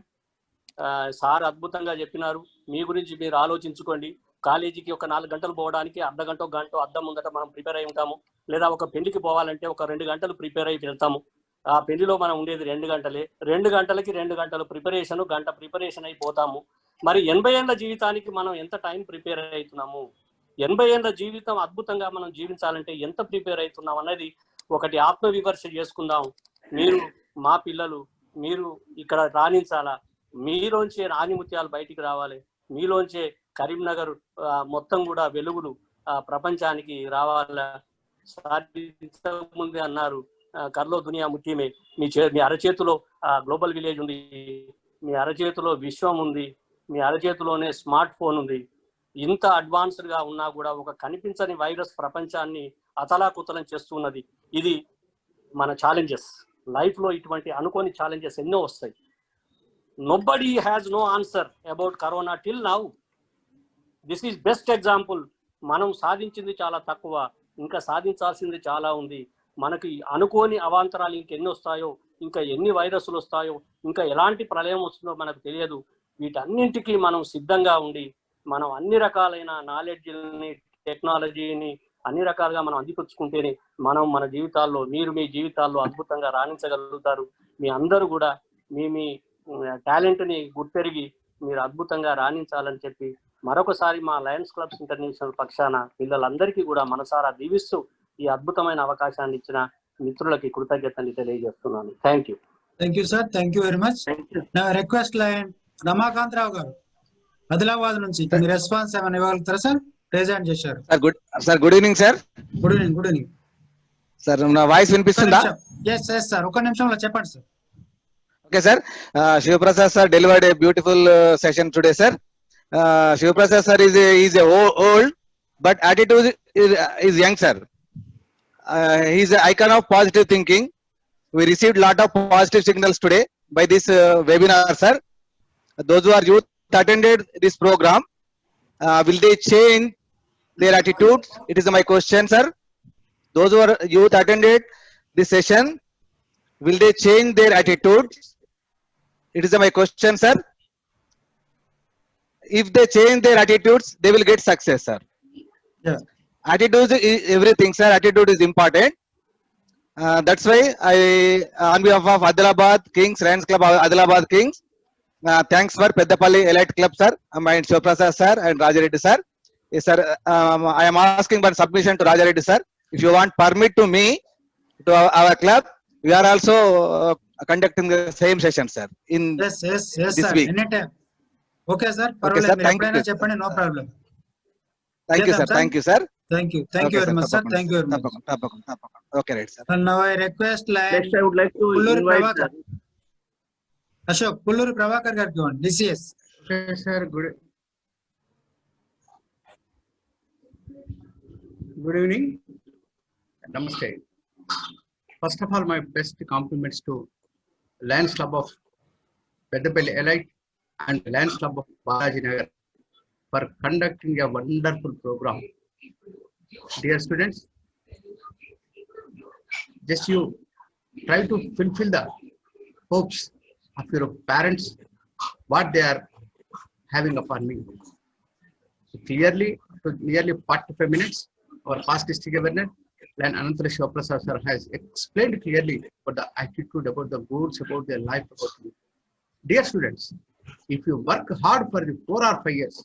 Sir అద్భుతంగా చెప్పినారు. మీ గురించి మీరు ఆలోచించుకోండి. కాలేజీకి ఒక 4 గంటలు పోవడానికి అర్ధగంట గంట అద్దం ముందట మనం ప్రిపేర్ అయి ఉంటాము, లేదా ఒక పెళ్లికి పోవాలంటే ఒక 2 గంటలు ప్రిపేర్ అయి వెళ్తాము. ఆ పెళ్లిలో మనం ఉండేది 2 గంటలే, 2 గంటలకి 2 గంటలు ప్రిపరేషన్, గంట ప్రిపరేషన్ అయిపోతాము. మరి 80 ఏళ్ళ జీవితానికి మనం ఎంత టైం ప్రిపేర్ అవుతున్నాము, 80 ఏళ్ళ జీవితం అద్భుతంగా మనం జీవించాలంటే ఎంత ప్రిపేర్ అవుతున్నాం అన్నది ఒకటి ఆత్మవిమర్శ చేసుకుందాం. మీరు మా పిల్లలు, మీరు ఇక్కడ రాణించాలా, మీలోంచే రాణిముత్యాలు బయటికి రావాలి, మీలోంచే కరీంనగర్ మొత్తం కూడా వెలుగులు ప్రపంచానికి రావాలా. ముందే అన్నారు కర్లో దునియా ముట్టిమే, మీ అరచేతిలో గ్లోబల్ విలేజ్ ఉంది, మీ అరచేతిలో విశ్వం ఉంది, మీ అరచేతిలోనే స్మార్ట్ ఫోన్ ఉంది. ఇంత అడ్వాన్స్డ్ గా ఉన్నా కూడా ఒక కనిపించని వైరస్ ప్రపంచాన్ని అతలాకుతలం చేస్తున్నది. ఇది మన ఛాలెంజెస్. లైఫ్ లో ఇటువంటి అనుకోని ఛాలెంజెస్ ఎన్నో వస్తాయి. Nobody has no answer about corona till now. This is best example. మనం సాధించింది చాలా తక్కువ, ఇంకా సాధించాల్సింది చాలా ఉంది. మనకి అనుకోని అవాంతరాలు ఇంకెన్ని వస్తాయో, ఇంకా ఎన్ని వైరస్లు వస్తాయో, ఇంకా ఎలాంటి ప్రళయం వస్తుందో మనకు తెలియదు. వీటన్నింటికి మనం సిద్ధంగా ఉండి మనం అన్ని రకాలైన నాలెడ్జ్ని, టెక్నాలజీని అన్ని రకాలుగా మనం అందిపుచ్చుకుంటేనే మనం మన జీవితాల్లో, మీరు మీ జీవితాల్లో అద్భుతంగా రాణించగలుగుతారు. మీ అందరూ కూడా మీ టాలెంట్ని గుర్తెరిగి మీరు అద్భుతంగా రాణించాలని చెప్పి మరొకసారి మా లయన్స్ క్లబ్స్ ఇంటర్నేషనల్ పక్షాన పిల్లలందరికీ కూడా మనసారా దీవిస్తూ ఈ అద్భుతమైన అవకాశాన్ని ఇచ్చిన మిత్రులకి కృతజ్ఞతని తెలియజేస్తున్నాను. Thank you. Thank you sir, thank you very much. నా రిక్వెస్ట్ లైన్ రమాకాంత్ రావు గారు ఆదిలాబాద్ నుంచి మీ రెస్పాన్స్ ఏమైనా ఇవ్వగలుగుతారా సార్? ప్రెజెంట్ చేశారు. Good evening sir. Good evening. Good evening sir. నా వాయిస్ వినిపిస్తుందా? ఎస్ ఎస్ సార్, ఒక నిమిషంలో చెప్పండి sir. Okay sir. Shivaprasad sir delivered a beautiful session today, sir. Shivprasad sir is a old, but attitude is young, sir. He is an icon of positive thinking. We received lot of positive signals today by this webinar, sir. Those who are youth attended this program, will they change their attitudes? It is my question, sir. Those who are youth attended this session, will they change their attitudes? It is my question, sir. If they change their attitudes, they will get success, sir. Yeah. Attitude is everything, sir. Attitude is important. That's why I, on behalf of Adilabad Kings, Lions Club Adilabad Kings, thanks for Peddapalli Elite Club, sir, and Shivprasad sir and Rajareddy sir. Yes, sir. I am asking for submission to Rajareddy sir. If you want permit to me, to our club, we are also conducting the same session, sir. In yes, yes, yes, this sir. week. Anytime. Okay, sir. Okay, sir. Thank you. చెప్పండి, no problem. Thank you, sir. Thank you, sir. Thank you. Thank you very much, sir. Thank you very much. Okay, right, sir. And now I request line Next, I would like to Pulluri invite Prabhakar. Ashok, Pulluri Prabhakar గారికి ఇవ్వండి. DCS. Okay, sir. Good evening. Namaste. First of all, my best compliments to Lions Club of Peddapalli Elite and Lions Club of Balaji Nagar for conducting a wonderful program. Dear students, just you try to fulfill the hopes of your parents, what they are having upon me. So clearly, to nearly 45 minutes, our past district governor, Lan Anantala Shivaprasad sir, has explained clearly about the attitude, about the goals, about their life, about me. Dear students, if you work hard for the 4 or 5 years,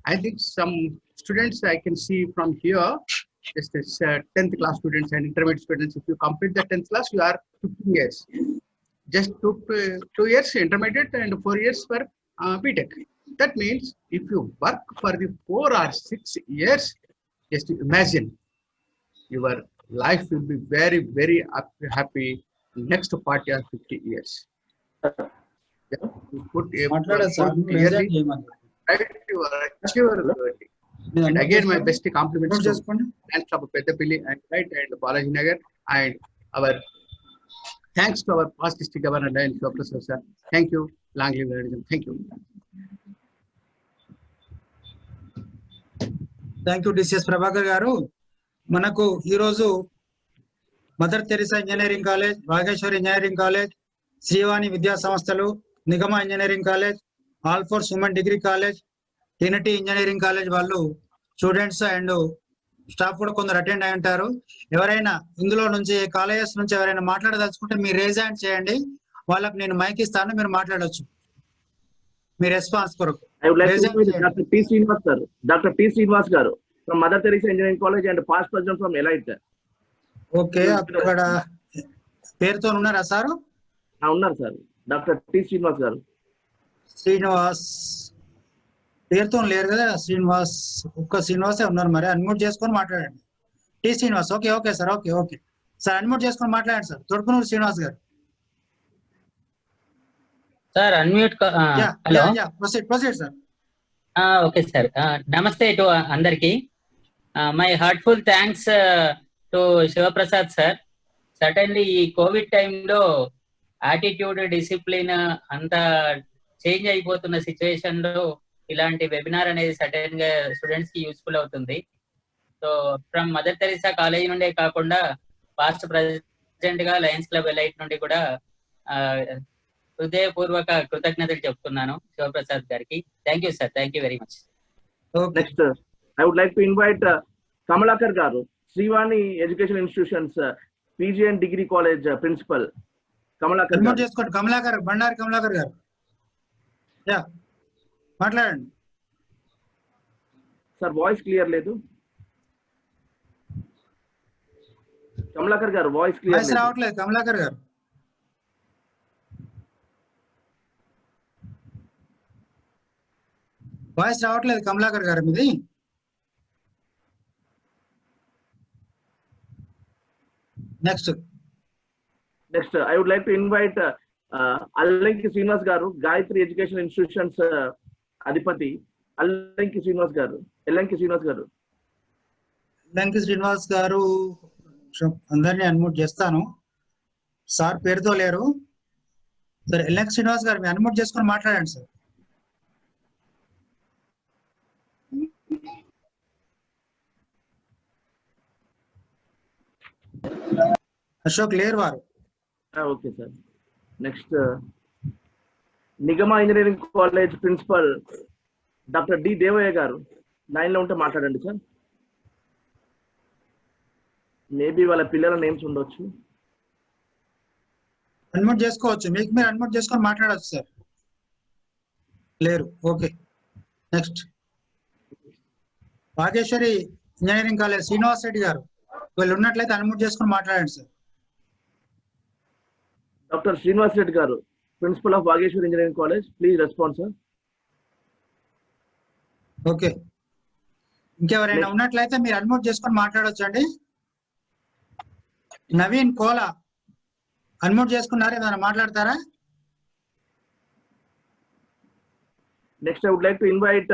I think some students I can see from here, just 10th class students and intermediate students. If you complete the 10th class, you are 15 years. Just 2 years intermediate and 4 years for BTech. That means if you work for the 4 or 6 years, just imagine your life will be very, very happy next 40 or 50 years. Yeah, you put clearly right, you achieve your goal. And again, my best compliments to Lions Club of Peddapalli and Balaji Nagar, and our thanks to our past district governor Lion Professor sir. Thank you. Long live journalism. Thank you. Thank you DCS Prabhakar garu. మనకు ఈరోజు mother Teresa engineering college, Bhageshwari engineering college, Srivani విద్యా సంస్థలు, Nigama engineering college, all force women degree college, Trinity engineering college వాళ్ళు students and staff కూడా కొందరు attend అయి ఉంటారు. ఎవరైనా ఇందులో నుంచి కాలేజెస్ నుంచి ఎవరైనా మాట్లాడదలుచుకుంటే మీరు రేజ్ హ్యాండ్ చేయండి, వాళ్ళకి నేను మైక్ ఇస్తాను, మీరు మాట్లాడొచ్చు మీ రెస్పాన్స్ కొరకు. I would like to invite Dr. T. Srinivas sir. Dr. T. Srinivas garu from Mother Teresa Engineering College and past president from Elite. Okay, అక్కడ పేరుతో ఉన్నారా సార్? ఉన్నారు సార్. డాక్టర్ టి శ్రీనివాస్ గారు. శ్రీనివాస్ పేరుతో లేరు కదా, శ్రీనివాస్ ఒక్క శ్రీనివాసే ఉన్నారు. మరి అన్మ్యూట్ చేసుకొని మాట్లాడండి. T Srinivas. Okay okay sir, okay okay sir, unmute చేసుకొని మాట్లాడండి sir. Thodukunuru Srinivas garu. Sir unmute. Hello, proceed sir. Okay sir. నమస్తే టు అందరికి. My heartful thanks to Shivaprasad sir. Certainly ఈ కోవిడ్ టైంలో యాటిట్యూడ్, డిసిప్లిన్ అంతా చేంజ్ అయిపోతున్న సిచ్యువేషన్ లో ఇలాంటి వెబినార్ అనేది సర్టన్ గా స్టూడెంట్స్ కి యూస్ఫుల్ అవుతుంది. So from mother Teresa college నుండే కాకుండా పాస్ట్ ప్రెసిడెంట్ గా లయన్స్ క్లబ్ ఎలైట్ నుండి కూడా హృదయపూర్వక కృతజ్ఞతలు చెప్తున్నాను శివప్రసాద్ గారికి. Thank you sir, thank you very much. Next I would like to invite Kamalakar garu, Srivani education institutions PG and degree college principal. Kamalakar చేసుకోండి. కమలాకర్, బండారి కమలాకర్ గారు, యా మాట్లాడండి సార్. వాయిస్ క్లియర్ లేదు కమలాకర్ గారు, వాయిస్ క్లియర్ రావట్లేదు కమలాకర్ గారు. వాయిస్ రావట్లేదు కమలాకర్ గారు మీది. Next I would like to invite Allanki Srinivas garu, Gayatri education institutions అధిపతి. అల్లంకి శ్రీనివాస్ గారు, ఎల్లంకి శ్రీనివాస్ గారు. ఎల్లంకి శ్రీనివాస్ గారు, అందరినీ అన్మ్యూట్ చేస్తాను. సార్ పేరుతో లేరు సార్. ఎల్లంకి శ్రీనివాస్ గారు, మీరు అన్మ్యూట్ చేసుకొని మాట్లాడండి సార్. అశోక్ లేరు వారు. Okay sir. Next Nigama engineering college principal doctor D Devaiah garu. Line లో ఉంటే మాట్లాడండి సార్. మేబీ వాళ్ళ పిల్లల నేమ్స్ ఉండొచ్చు. అన్మ్యూట్ చేసుకోవచ్చు, మీకు మీరు అన్మ్యూట్ చేసుకొని మాట్లాడవచ్చు సార్. లేరు. Okay, next Bhageshwari engineering college Srinivas Reddy గారు, వీళ్ళు ఉన్నట్లయితే అన్మ్యూట్ చేసుకొని మాట్లాడండి sir. Doctor Srinivas Reddy garu, principal of Bhageshwari engineering college, please response sir. Okay, ఇంకెవరైనా ఉన్నట్లయితే మీరు అన్మ్యూట్ చేసుకొని మాట్లాడవచ్చు అండి. నవీన్ కోలా అన్మ్యూట్ చేసుకున్నారు, ఏమైనా మాట్లాడతారా? Next I would like to invite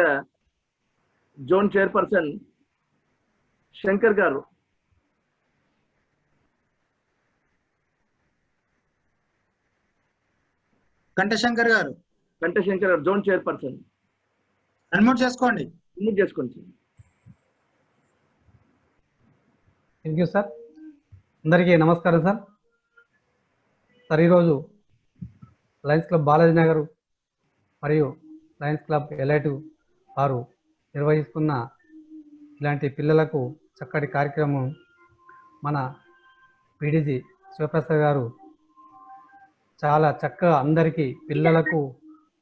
zone chairperson Shankar garu. Kanthashankar garu, zone chairperson, unmute చేసుకోండి. అన్మ్యూట్ చేసుకోండి సార్. Thank you sir. అందరికీ నమస్కారం సార్. సార్ ఈరోజు లయన్స్ క్లబ్ బాలాజీ నగర్ మరియు లయన్స్ క్లబ్ ఎలైట్ వారు నిర్వహిస్తున్న ఇలాంటి పిల్లలకు చక్కటి కార్యక్రమం మన పీడీజీ శివప్రసాద్ గారు చాలా చక్కగా అందరికీ పిల్లలకు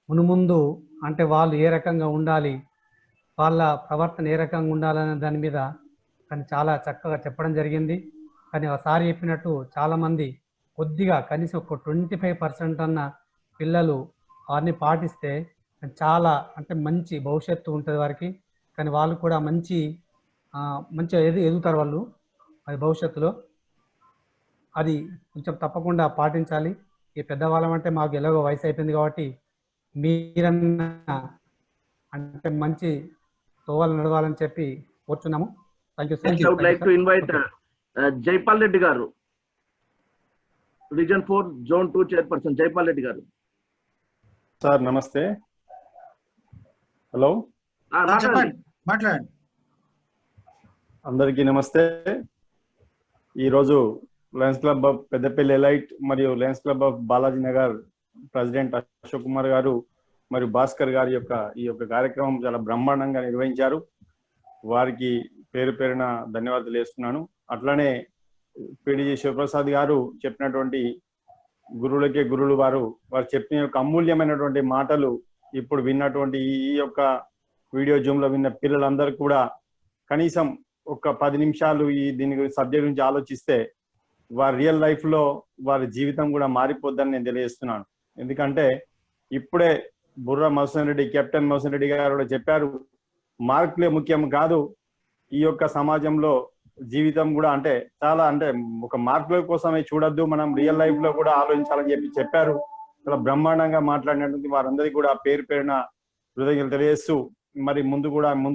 మునుముందు అంటే వాళ్ళు ఏ రకంగా ఉండాలి, వాళ్ళ ప్రవర్తన ఏ రకంగా ఉండాలనే దాని మీద కానీ చాలా చక్కగా చెప్పడం జరిగింది. కానీ ఒకసారి చెప్పినట్టు చాలామంది కొద్దిగా కనీసం ఒక 25% అన్న పిల్లలు వారిని పాటిస్తే చాలా అంటే మంచి భవిష్యత్తు ఉంటుంది వారికి. కానీ వాళ్ళు కూడా మంచిగా ఎదుగుతారు వాళ్ళు అది భవిష్యత్తులో. అది కొంచెం తప్పకుండా పాటించాలి. ఈ పెద్దవాళ్ళం అంటే మాకు ఎలాగో వయసు అయిపోయింది కాబట్టి మీరన్నా అంటే మంచి తోవలు నడవాలని చెప్పి కోరుచున్నాము. Thank you I would like to invite Jaipal Reddy garu, Region 4 Zone 2 Chairperson Jaipal Reddy garu. Sir నమస్తే. హలో మాట్లాడండి. అందరికీ నమస్తే. ఈరోజు Lions Club of Peddapalli elite మరియు Lions Club of Balaji Nagar president Ashok Kumar garu మరియు భాస్కర్ గారి ఈ యొక్క కార్యక్రమం చాలా బ్రహ్మాండంగా నిర్వహించారు. వారికి పేరు పేరున ధన్యవాదాలు వేస్తున్నాను. అట్లానే పిడిజి శివప్రసాద్ గారు చెప్పినటువంటి గురువులకే గురువులు వారు చెప్పిన యొక్క అమూల్యమైనటువంటి మాటలు ఇప్పుడు విన్నటువంటి ఈ యొక్క వీడియో జూమ్ లో విన్న పిల్లలందరూ కూడా కనీసం ఒక 10 నిమిషాలు దీని సబ్జెక్ట్ గురించి ఆలోచిస్తే వారి రియల్ లైఫ్ లో వారి జీవితం కూడా మారిపోద్దని నేను తెలియజేస్తున్నాను. ఎందుకంటే ఇప్పుడే బుర్రా మధుసూదన్ రెడ్డి, కెప్టెన్ మధుసూదన్ రెడ్డి గారు కూడా చెప్పారు, మార్కులే ముఖ్యం కాదు, ఈ యొక్క సమాజంలో జీవితం కూడా అంటే చాలా అంటే ఒక మార్కుల కోసమే చూడొద్దు, మనం రియల్ లైఫ్ లో కూడా ఆలోచించాలని చెప్పారు. చాలా బ్రహ్మాండంగా మాట్లాడినటువంటి వారందరికీ కూడా పేరు పేరున కృతజ్ఞతలు తెలియజేస్తూ మరి ముందు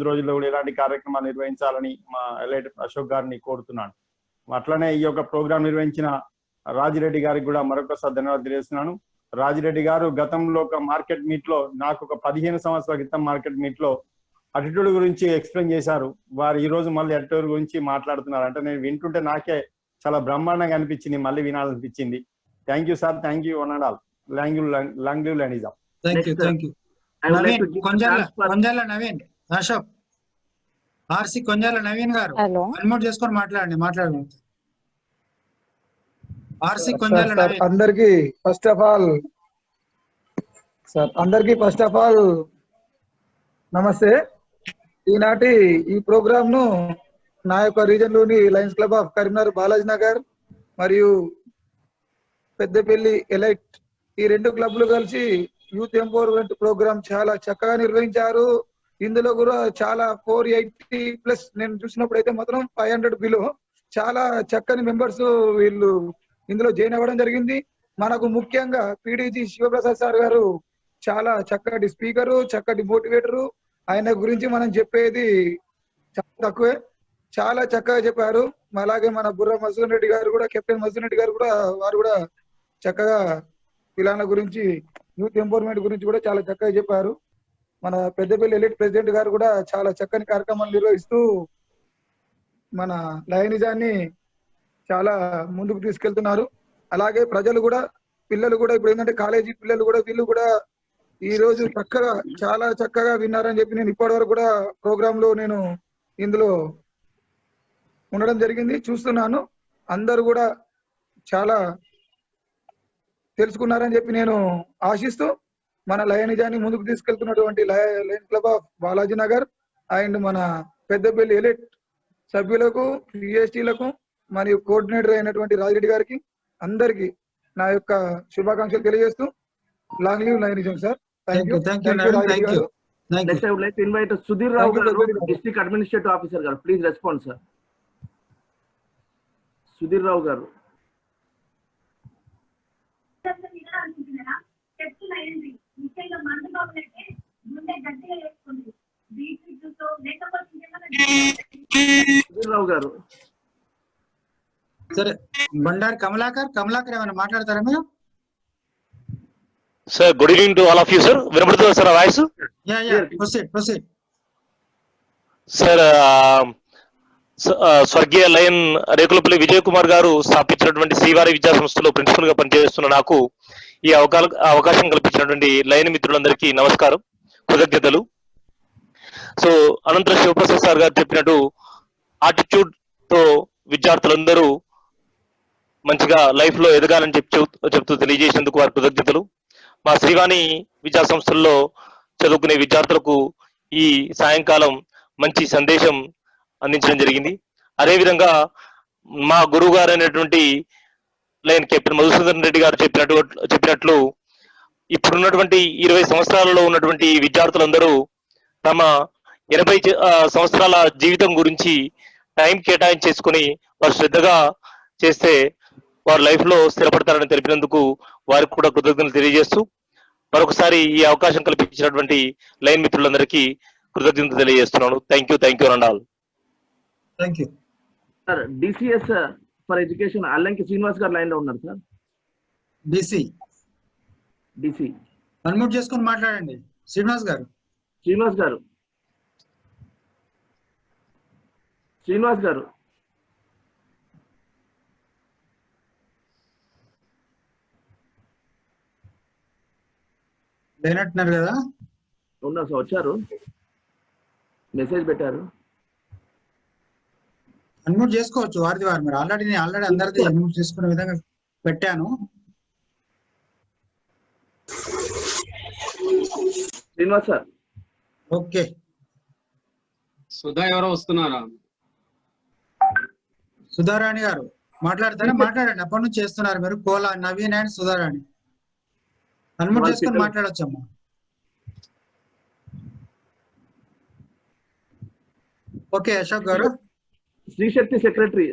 రోజుల్లో కూడా ఇలాంటి కార్యక్రమాలు నిర్వహించాలని మా ఎలైట్ అశోక్ గారిని కోరుతున్నాను. అట్లనే ఈ యొక్క ప్రోగ్రాం నిర్వహించిన రాజిరెడ్డి గారికి కూడా మరొకసారి ధన్యవాదాలు తెలియజేస్తున్నాను. రాజిరెడ్డి గారు గతంలో ఒక మార్కెట్ మీట్ లో నాకు ఒక 15 సంవత్సరాల క్రితం మార్కెట్ మీట్ లో అటిట్యూడ్ గురించి ఎక్స్ప్లెయిన్ చేశారు. వారు ఈ రోజు మళ్ళీ అటిట్యూడ్ గురించి మాట్లాడుతున్నారు అంటే నేను వింటుంటే నాకే చాలా బ్రహ్మాండంగా అనిపించింది, మళ్ళీ వినాలనిపించింది. Thank you sir, thank you one and all. Long live lionism. Thank you. Konjala Naveen, Ashok, RC Konjala Naveen garu unmute చేసుకొని మాట్లాడండి. ఆర్సి కొంజాల నవీన్. అందరికి ఫస్ట్ ఆఫ్ ఆల్ నమస్తే. ఈనాటి ఈ ప్రోగ్రామ్ ను నా యొక్క రీజన్ లోని Lions Club of Karimnagar, Balaji Nagar మరియు పెద్దపల్లి ఎలైట్ ఈ 2 క్లబ్లు కలిసి యూత్ ఎంపవర్మెంట్ ప్రోగ్రామ్ చాలా చక్కగా నిర్వహించారు. ఇందులో కూడా చాలా 480+ నేను చూసినప్పుడు అయితే మాత్రం 500 బిలో చాలా చక్కని మెంబర్స్ వీళ్ళు ఇందులో జాయిన్ అవ్వడం జరిగింది. మనకు ముఖ్యంగా పిడిజి శివప్రసాద్ సార్ గారు చాలా చక్కటి స్పీకరు, చక్కటి మోటివేటరు. ఆయన గురించి మనం చెప్పేది చాలా తక్కువే, చాలా చక్కగా చెప్పారు. అలాగే మన బుర్రా మధుసూదన్ రెడ్డి గారు కూడా, కెప్టెన్ మధుసూదన్ రెడ్డి గారు కూడా వారు కూడా చక్కగా పిల్లల గురించి, యూత్ ఎంపవర్మెంట్ గురించి కూడా చాలా చక్కగా చెప్పారు. మన పెద్దపల్లి ఎలైట్ ప్రెసిడెంట్ గారు కూడా చాలా చక్కని కార్యక్రమాలు నిర్వహిస్తూ మన లయనిజాన్ని చాలా ముందుకు తీసుకెళ్తున్నారు. అలాగే ప్రజలు కూడా, పిల్లలు కూడా ఇప్పుడు ఏంటంటే కాలేజీ పిల్లలు కూడా వీళ్ళు కూడా ఈ రోజు చాలా చక్కగా విన్నారని చెప్పి నేను ఇప్పటి వరకు కూడా ప్రోగ్రామ్ లో నేను ఇందులో ఉండడం జరిగింది, చూస్తున్నాను. అందరూ కూడా చాలా తెలుసుకున్నారని చెప్పి నేను ఆశిస్తూ మన లయనిజాన్ని ముందుకు తీసుకెళ్తున్నటువంటి Lions Club of Balaji Nagar and మన పెద్దపల్లి ఎలైట్ సభ్యులకు, పిఎస్టీలకు మరియు కోఆర్డినేటర్ అయినటువంటి రాజిరెడ్డి గారికి అందరికి నా యొక్క శుభాకాంక్షలు తెలియజేస్తూ long leave లయనిజం sir. Thank you. Next, I would like to invite Sudhir Rao garu, District Administrative Officer garu. Please respond, sir. Sudhir Rao garu. Sudhir Rao garu. సరే, బండారు కమలాకర్ ఏమైనా మాట్లాడతారా మీరు? Sir, good evening to all of you, sir. Vinapadu sir, voice. Yeah. Proceed. Sir, స్వర్గీయ lion Rekulapalli Vijay Kumar గారు స్థాపించినటువంటి శ్రీవారి విద్యా సంస్థలో ప్రిన్సిపల్ గా పనిచేస్తున్న నాకు ఈ అవకాశం కల్పించినటువంటి లయన్ మిత్రులందరికీ నమస్కారం, కృతజ్ఞతలు. సో అనంతరం శివప్రసాద్ సార్ గారు చెప్పినట్టు ఆటిట్యూడ్ తో విద్యార్థులందరూ మంచిగా లైఫ్ లో ఎదగాలని చెప్తూ తెలియజేసినందుకు వారి కృతజ్ఞతలు. మా శ్రీవాణి విద్యా సంస్థల్లో చదువుకునే విద్యార్థులకు ఈ సాయంకాలం మంచి సందేశం అందించడం జరిగింది. అదేవిధంగా మా గురువు గారు అయినటువంటి లైన్ కెప్టెన్ మధుసూదన్ రెడ్డి గారు చెప్పినట్లు ఇప్పుడున్నటువంటి 20 సంవత్సరాలలో ఉన్నటువంటి విద్యార్థులందరూ తమ 80 సంవత్సరాల జీవితం గురించి టైం కేటాయించేసుకుని వారు శ్రద్ధగా చేస్తే వారు లైఫ్ లో స్థిరపడతారని తెలిపినందుకు వారికి కూడా కృతజ్ఞతలు తెలియజేస్తూ మరొకసారి ఈ అవకాశం కల్పించినటువంటి లైన్ మిత్రులందరికీ కృతజ్ఞతలు తెలియజేస్తున్నాను. Thank you and all. Thank you sir. DCS for education Allanki Srinivas గారు లైన్ లో ఉన్నారు సార్. డిసి అన్మ్యూట్ చేసుకొని మాట్లాడండి శ్రీనివాస్ గారు. లేనట్టున్నారు కదా. ఉన్నారు సార్, వచ్చారు, మెసేజ్ పెట్టారు. అన్మ్యూట్ చేసుకోవచ్చు వారిది వారు. మీరు ఆల్రెడీ అందరిది అన్మ్యూట్ చేసుకునే విధంగా పెట్టాను. శ్రీనివాస్ సార్. ఓకే. సుధా ఎవరో వస్తున్నారా? సుధారాణి గారు మాట్లాడతారా? మాట్లాడండి. అప్పటి నుంచి చేస్తున్నారు మీరు. కోలా నవీన్ అండ్ సుధారాణి అన్మ్యూట్ చేసుకొని మాట్లాడొచ్చమ్మా. Okay. Ashok garu. Sri Shakti secretary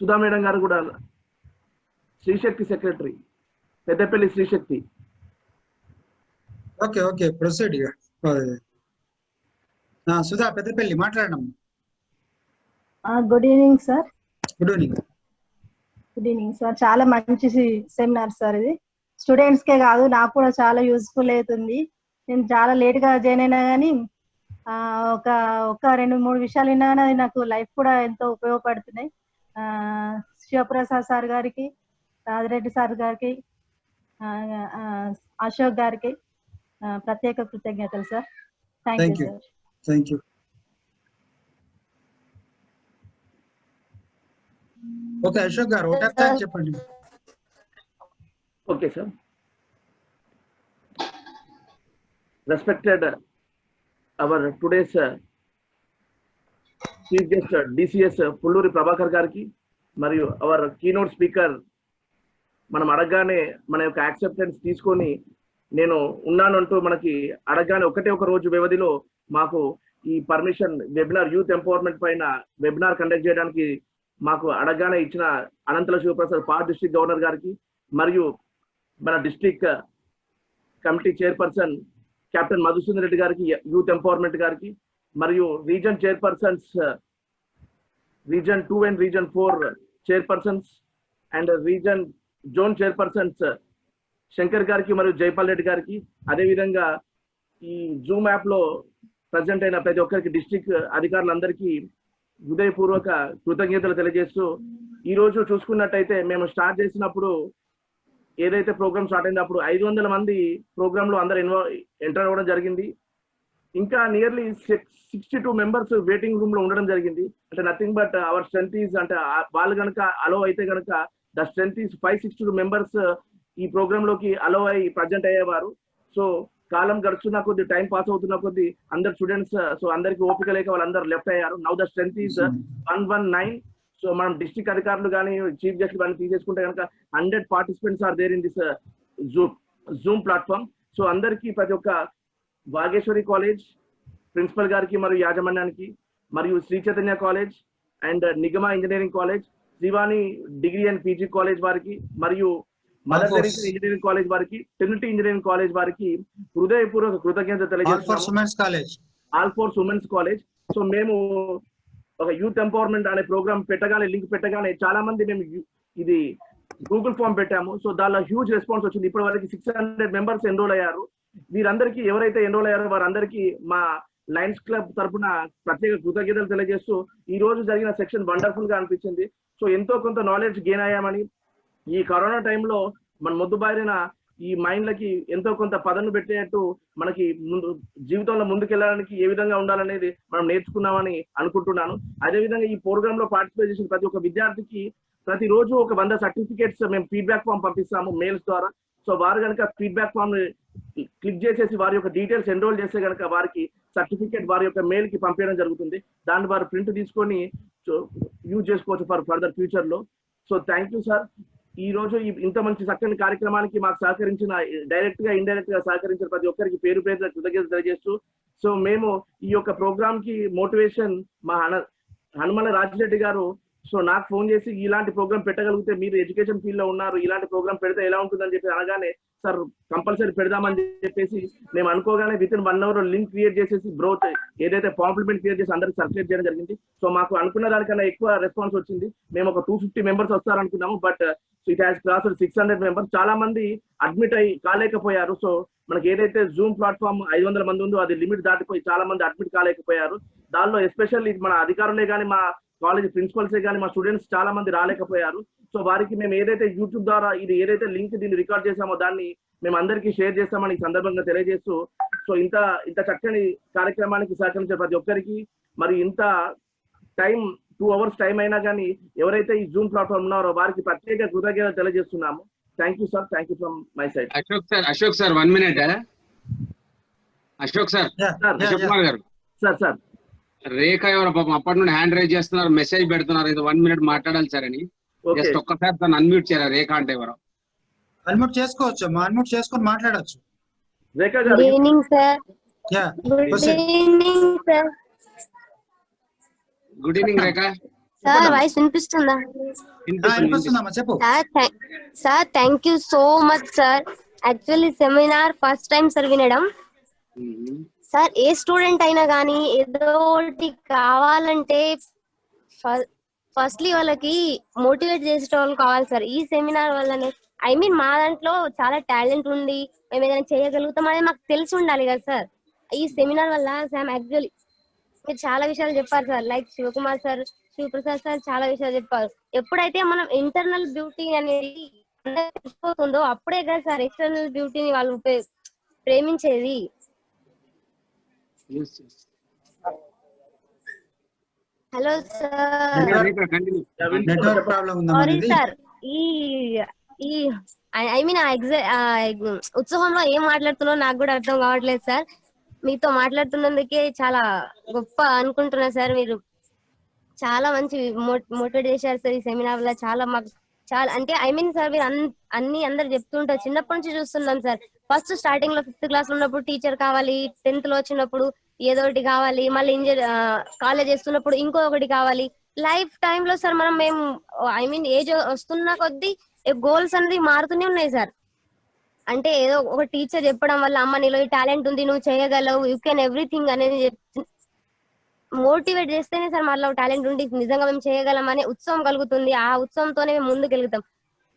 Sudha madam garu కూడా. Srishakti secretary Peddapalli Srishakti. Okay proceed. Sudha Peddapalli మాట్లాడమ్మా. Good evening sir. Good evening sir. చాలా మంచి సెమినార్ సార్ ఇది. స్టూడెంట్స్ కే కాదు, నాకు కూడా చాలా యూస్ఫుల్ అవుతుంది. నేను చాలా లేట్ గా జాయిన్ అయినా కానీ ఒక 2-3 విషయాలు విన్నా కానీ అది నాకు లైఫ్ కూడా ఎంతో ఉపయోగపడుతున్నాయి. శివప్రసాద్ సార్ గారికి, రాజిరెడ్డి సార్ గారికి, అశోక్ గారికి ప్రత్యేక కృతజ్ఞతలు sir. Thank you sir. Thank you. Okay Ashok garu చెప్పండి. Okay sir. Respected hour today's chief guest DCS Pulluri Prabhakar గారికి మరియు అవర్ కీనోట్ స్పీకర్ మనం అడగగానే మన యొక్క యాక్సెప్టెన్స్ తీసుకొని నేను ఉన్నానంటూ మనకి అడగగానే ఒక రోజు వ్యవధిలో మాకు ఈ పర్మిషన్ వెబినార్ యూత్ ఎంపవర్మెంట్ పైన వెబినార్ కండక్ట్ చేయడానికి మాకు అడగగానే ఇచ్చిన అనంతల శివప్రసాద్ పార్ డిస్ట్రిక్ట్ గవర్నర్ గారికి మరియు మన district committee chairperson captain Madhusudan Reddy గారికి, యూత్ ఎంపవర్మెంట్ గారికి మరియు reason chairpersons, reason 2 and reason 4 chairpersons and reason zone chairpersons Shankar గారికి మరియు జైపాల్ రెడ్డి గారికి, అదేవిధంగా ఈ జూమ్ యాప్ లో ప్రజెంట్ అయిన ప్రతి ఒక్కరికి డిస్ట్రిక్ట్ అధికారులందరికీ హృదయపూర్వక కృతజ్ఞతలు తెలియజేస్తూ, ఈ రోజు చూసుకున్నట్టయితే మేము స్టార్ట్ చేసినప్పుడు ఏదైతే ప్రోగ్రామ్ స్టార్ట్ అయిందో అప్పుడు 500 మంది ప్రోగ్రామ్ లో అందరు ఎంటర్ అవ్వడం జరిగింది. ఇంకా నియర్లీ 62 మెంబర్స్ వెయిటింగ్ రూమ్ లో ఉండడం జరిగింది. అంటే nothing but our strength is, అంటే వాళ్ళు కనుక అలో అయితే కనుక ద స్ట్రెంత్ ఈజ్ 562 మెంబర్స్ ఈ ప్రోగ్రామ్ లోకి అలో అయ్యి ప్రజెంట్ అయ్యేవారు. సో కాలం గడుస్తున్న కొద్ది, టైం పాస్ అవుతున్న కొద్ది అందరు స్టూడెంట్స్ సో అందరికి ఓపిక లేక వాళ్ళందరూ లెఫ్ట్ అయ్యారు. Now the strength is 119. So మనం డిస్ట్రిక్ట్ అధికారులు కానీ చీఫ్ గెస్ట్ కానీ తీసేసుకుంటే కనుక 100 participants are there in this zoom platform. So అందరికీ ప్రతి ఒక్క వాగేశ్వరి కాలేజ్ ప్రిన్సిపల్ గారికి మరియు యాజమాన్యానికి, మరియు Sri Chaitanya college and Nigama engineering college, Srivani degree and PG college వారికి, మరియు మదర్ తెరీసా ఇంజనీరింగ్ కాలేజ్ వారికి, ట్రినిటీ ఇంజనీరింగ్ కాలేజ్ వారికి హృదయపూర్వక కృతజ్ఞత తెలియజేస్తున్నాం. All force women's college. So మేము ఒక యూత్ ఎంపవర్మెంట్ అనే ప్రోగ్రామ్ పెట్టగానే, లింక్ పెట్టగానే చాలా మంది మేము ఇది గూగుల్ ఫామ్ పెట్టాము. సో దానిలో హ్యూజ్ రెస్పాన్స్ వచ్చింది. ఇప్పటి వరకు 600 మెంబర్స్ ఎన్రోల్ అయ్యారు. వీరందరికీ ఎవరైతే ఎన్రోల్ అయ్యారో వారందరికీ మా లయన్స్ క్లబ్ తరఫున ప్రత్యేక కృతజ్ఞతలు తెలియజేస్తూ, ఈ రోజు జరిగిన సెక్షన్ వండర్ఫుల్ గా అనిపించింది. సో ఎంతో కొంత నాలెడ్జ్ గెయిన్ అయ్యామని, ఈ కరోనా టైంలో మన మొద్దుబారిన ఈ మైండ్లకి ఎంతో కొంత పదను పెట్టేట్టు మనకి ముందు జీవితంలో ముందుకెళ్ళడానికి ఏ విధంగా ఉండాలనేది మనం నేర్చుకున్నామని అనుకుంటున్నాను. అదేవిధంగా ఈ ప్రోగ్రామ్ లో పార్టిసిపేట్ చేసిన ప్రతి ఒక్క విద్యార్థికి ప్రతిరోజు ఒక 100 సర్టిఫికేట్స్ మేము ఫీడ్బ్యాక్ ఫామ్ పంపిస్తాము మెయిల్స్ ద్వారా. సో వారు కనుక ఫీడ్బ్యాక్ ఫామ్ క్లిక్ చేసేసి వారి యొక్క డీటెయిల్స్ ఎన్రోల్ చేస్తే కనుక వారికి సర్టిఫికేట్ వారి యొక్క మెయిల్ కి పంపించడం జరుగుతుంది. దాన్ని వారు ప్రింట్ తీసుకొని యూజ్ చేసుకోవచ్చు ఫర్ ఫర్దర్ ఫ్యూచర్ లో. So thank you sir. ఈ రోజు ఇంత మంచి చక్కని కార్యక్రమానికి మాకు సహకరించిన, డైరెక్ట్ గా ఇండైరెక్ట్ గా సహకరించిన ప్రతి ఒక్కరికి పేరు పేరు కృతజ్ఞతలు తెలియజేస్తూ, సో మేము ఈ యొక్క ప్రోగ్రామ్ కి మోటివేషన్ మా హనుమల రాజిరెడ్డి గారు సో నాకు ఫోన్ చేసి ఇలాంటి ప్రోగ్రామ్ పెట్టగలిగితే, మీరు ఎడ్యుకేషన్ ఫీల్డ్ లో ఉన్నారు, ఇలాంటి ప్రోగ్రామ్ పెడితే ఎలా ఉంటుందని చెప్పి అనగానే సార్ కంపల్సరీ పెడదామని చెప్పేసి మేము అనుకోగానే with in 1 hour link create చేసేసి బ్రోత్ ఏదైతే కాంప్లిమెంట్ క్రియేట్ చేసి అందరికి సర్క్యులేట్ చేయడం జరిగింది. సో మాకు అనుకున్న దానికన్నా ఎక్కువ రెస్పాన్స్ వచ్చింది. మేము ఒక 250 మెంబర్స్ వస్తారనుకున్నాము, but it has crossed 600 members. చాలా మంది అడ్మిట్ అయ్యి కాలేకపోయారు. సో మనకి ఏదైతే జూమ్ ప్లాట్ఫామ్ 500 మంది ఉందో అది లిమిట్ దాటిపోయి చాలా మంది అడ్మిట్ కాలేకపోయారు. దానిలో ఎస్పెషల్లీ మన అధికారులే కానీ, మా కాలేజ్ ప్రిన్సిపల్సే కానీ, మా స్టూడెంట్స్ చాలా మంది రాలేకపోయారు. సో వారికి మేము ఏదైతే యూట్యూబ్ ద్వారా ఇది ఏదైతే లింక్ దీన్ని రికార్డ్ చేసామో దాన్ని మేము అందరికీ షేర్ చేస్తామని ఈ సందర్భంగా తెలియజేస్తూ, సో ఇంత చక్కని కార్యక్రమానికి సహకరించే ప్రతి ఒక్కరికి, మరి ఇంత టైం 2 hours టైం అయినా కానీ ఎవరైతే ఈ జూమ్ ప్లాట్ఫామ్ ఉన్నారో వారికి ప్రత్యేక కృతజ్ఞతలు తెలియజేస్తున్నాము. Thank you sir. Thank you from my side. Ashok sir 1 minute. Ashok sir, Ashok Kumar గారు సార్ రేఖ ఎవరో పాపం అప్పటి నుండి హ్యాండ్ రైజ్ చేస్తున్నారు, మెసేజ్ పెడుతున్నారు, ఏదో 1 minute మాట్లాడాలి సార్ అని. జస్ట్ ఒక్కసారి తను అన్మ్యూట్ చేయరా? రేఖ అంటే ఎవరో అన్మ్యూట్ చేసుకోవచ్చు, అన్మ్యూట్ చేసుకొని మాట్లాడొచ్చు. Rekha good garu evening sir. Yeah good evening sir. Good evening Rekha. Sir voice వినిపిస్తుందా? వినిపిస్తుందమ్మా, చెప్పు. Sir thank you so much sir. Actually seminar first time sir వినడం. సార్ ఏ స్టూడెంట్ అయినా కానీ ఏదో ఒకటి కావాలంటే ఫస్ట్లీ వాళ్ళకి మోటివేట్ చేసే వాళ్ళు కావాలి సార్. ఈ సెమినార్ వల్లనే మా దాంట్లో చాలా టాలెంట్ ఉంది, మేము ఏదైనా చేయగలుగుతాం అనేది మాకు తెలిసి ఉండాలి కదా సార్. ఈ సెమినార్ వల్ల సార్ యాక్చువల్లీ మీరు చాలా విషయాలు చెప్పారు sir. Like Shivakumar sir, Shivaprasad sir చాలా విషయాలు చెప్పారు. ఎప్పుడైతే మనం ఇంటర్నల్ బ్యూటీ అనేది తెలిసిపోతుందో అప్పుడే కదా సార్ ఎక్స్టర్నల్ బ్యూటీని వాళ్ళు ప్రేమించేది. Hello sir, network problem sorry sir. ఉత్సవంలో ఏం మాట్లాడుతున్నా నాకు కూడా అర్థం కావట్లేదు సార్. మీతో మాట్లాడుతున్నందుకే చాలా గొప్ప అనుకుంటున్నా సార్. మీరు చాలా మంచి మోటివేట్ చేశారు సార్ ఈ సెమినార్ లో. చాలా మాకు చాలా అంటే సార్ మీరు అందరు చెప్తుంటారు, చిన్నప్పటి నుంచి చూస్తున్నాం సార్. ఫస్ట్ స్టార్టింగ్ లో 5th క్లాస్ లో ఉన్నప్పుడు టీచర్ కావాలి, 10th లో వచ్చినప్పుడు ఏదో ఒకటి కావాలి, మళ్ళీ కాలేజ్ చేస్తున్నప్పుడు ఇంకొకటి కావాలి. లైఫ్ టైమ్ లో సార్ మేము ఏజ్ వస్తున్న కొద్దీ గోల్స్ అనేది మారుతూనే ఉన్నాయి సార్. అంటే ఏదో ఒక టీచర్ చెప్పడం వల్ల అమ్మ నీలో ఈ టాలెంట్ ఉంది, నువ్వు చేయగలవు, యూ కెన్ ఎవ్రీథింగ్ అనేది మోటివేట్ చేస్తేనే సార్ మాలో టాలెంట్ ఉండి నిజంగా మేము చేయగలం అనే ఉత్సవం కలుగుతుంది. ఆ ఉత్సవంతోనే మేము ముందుకు వెళ్తాం.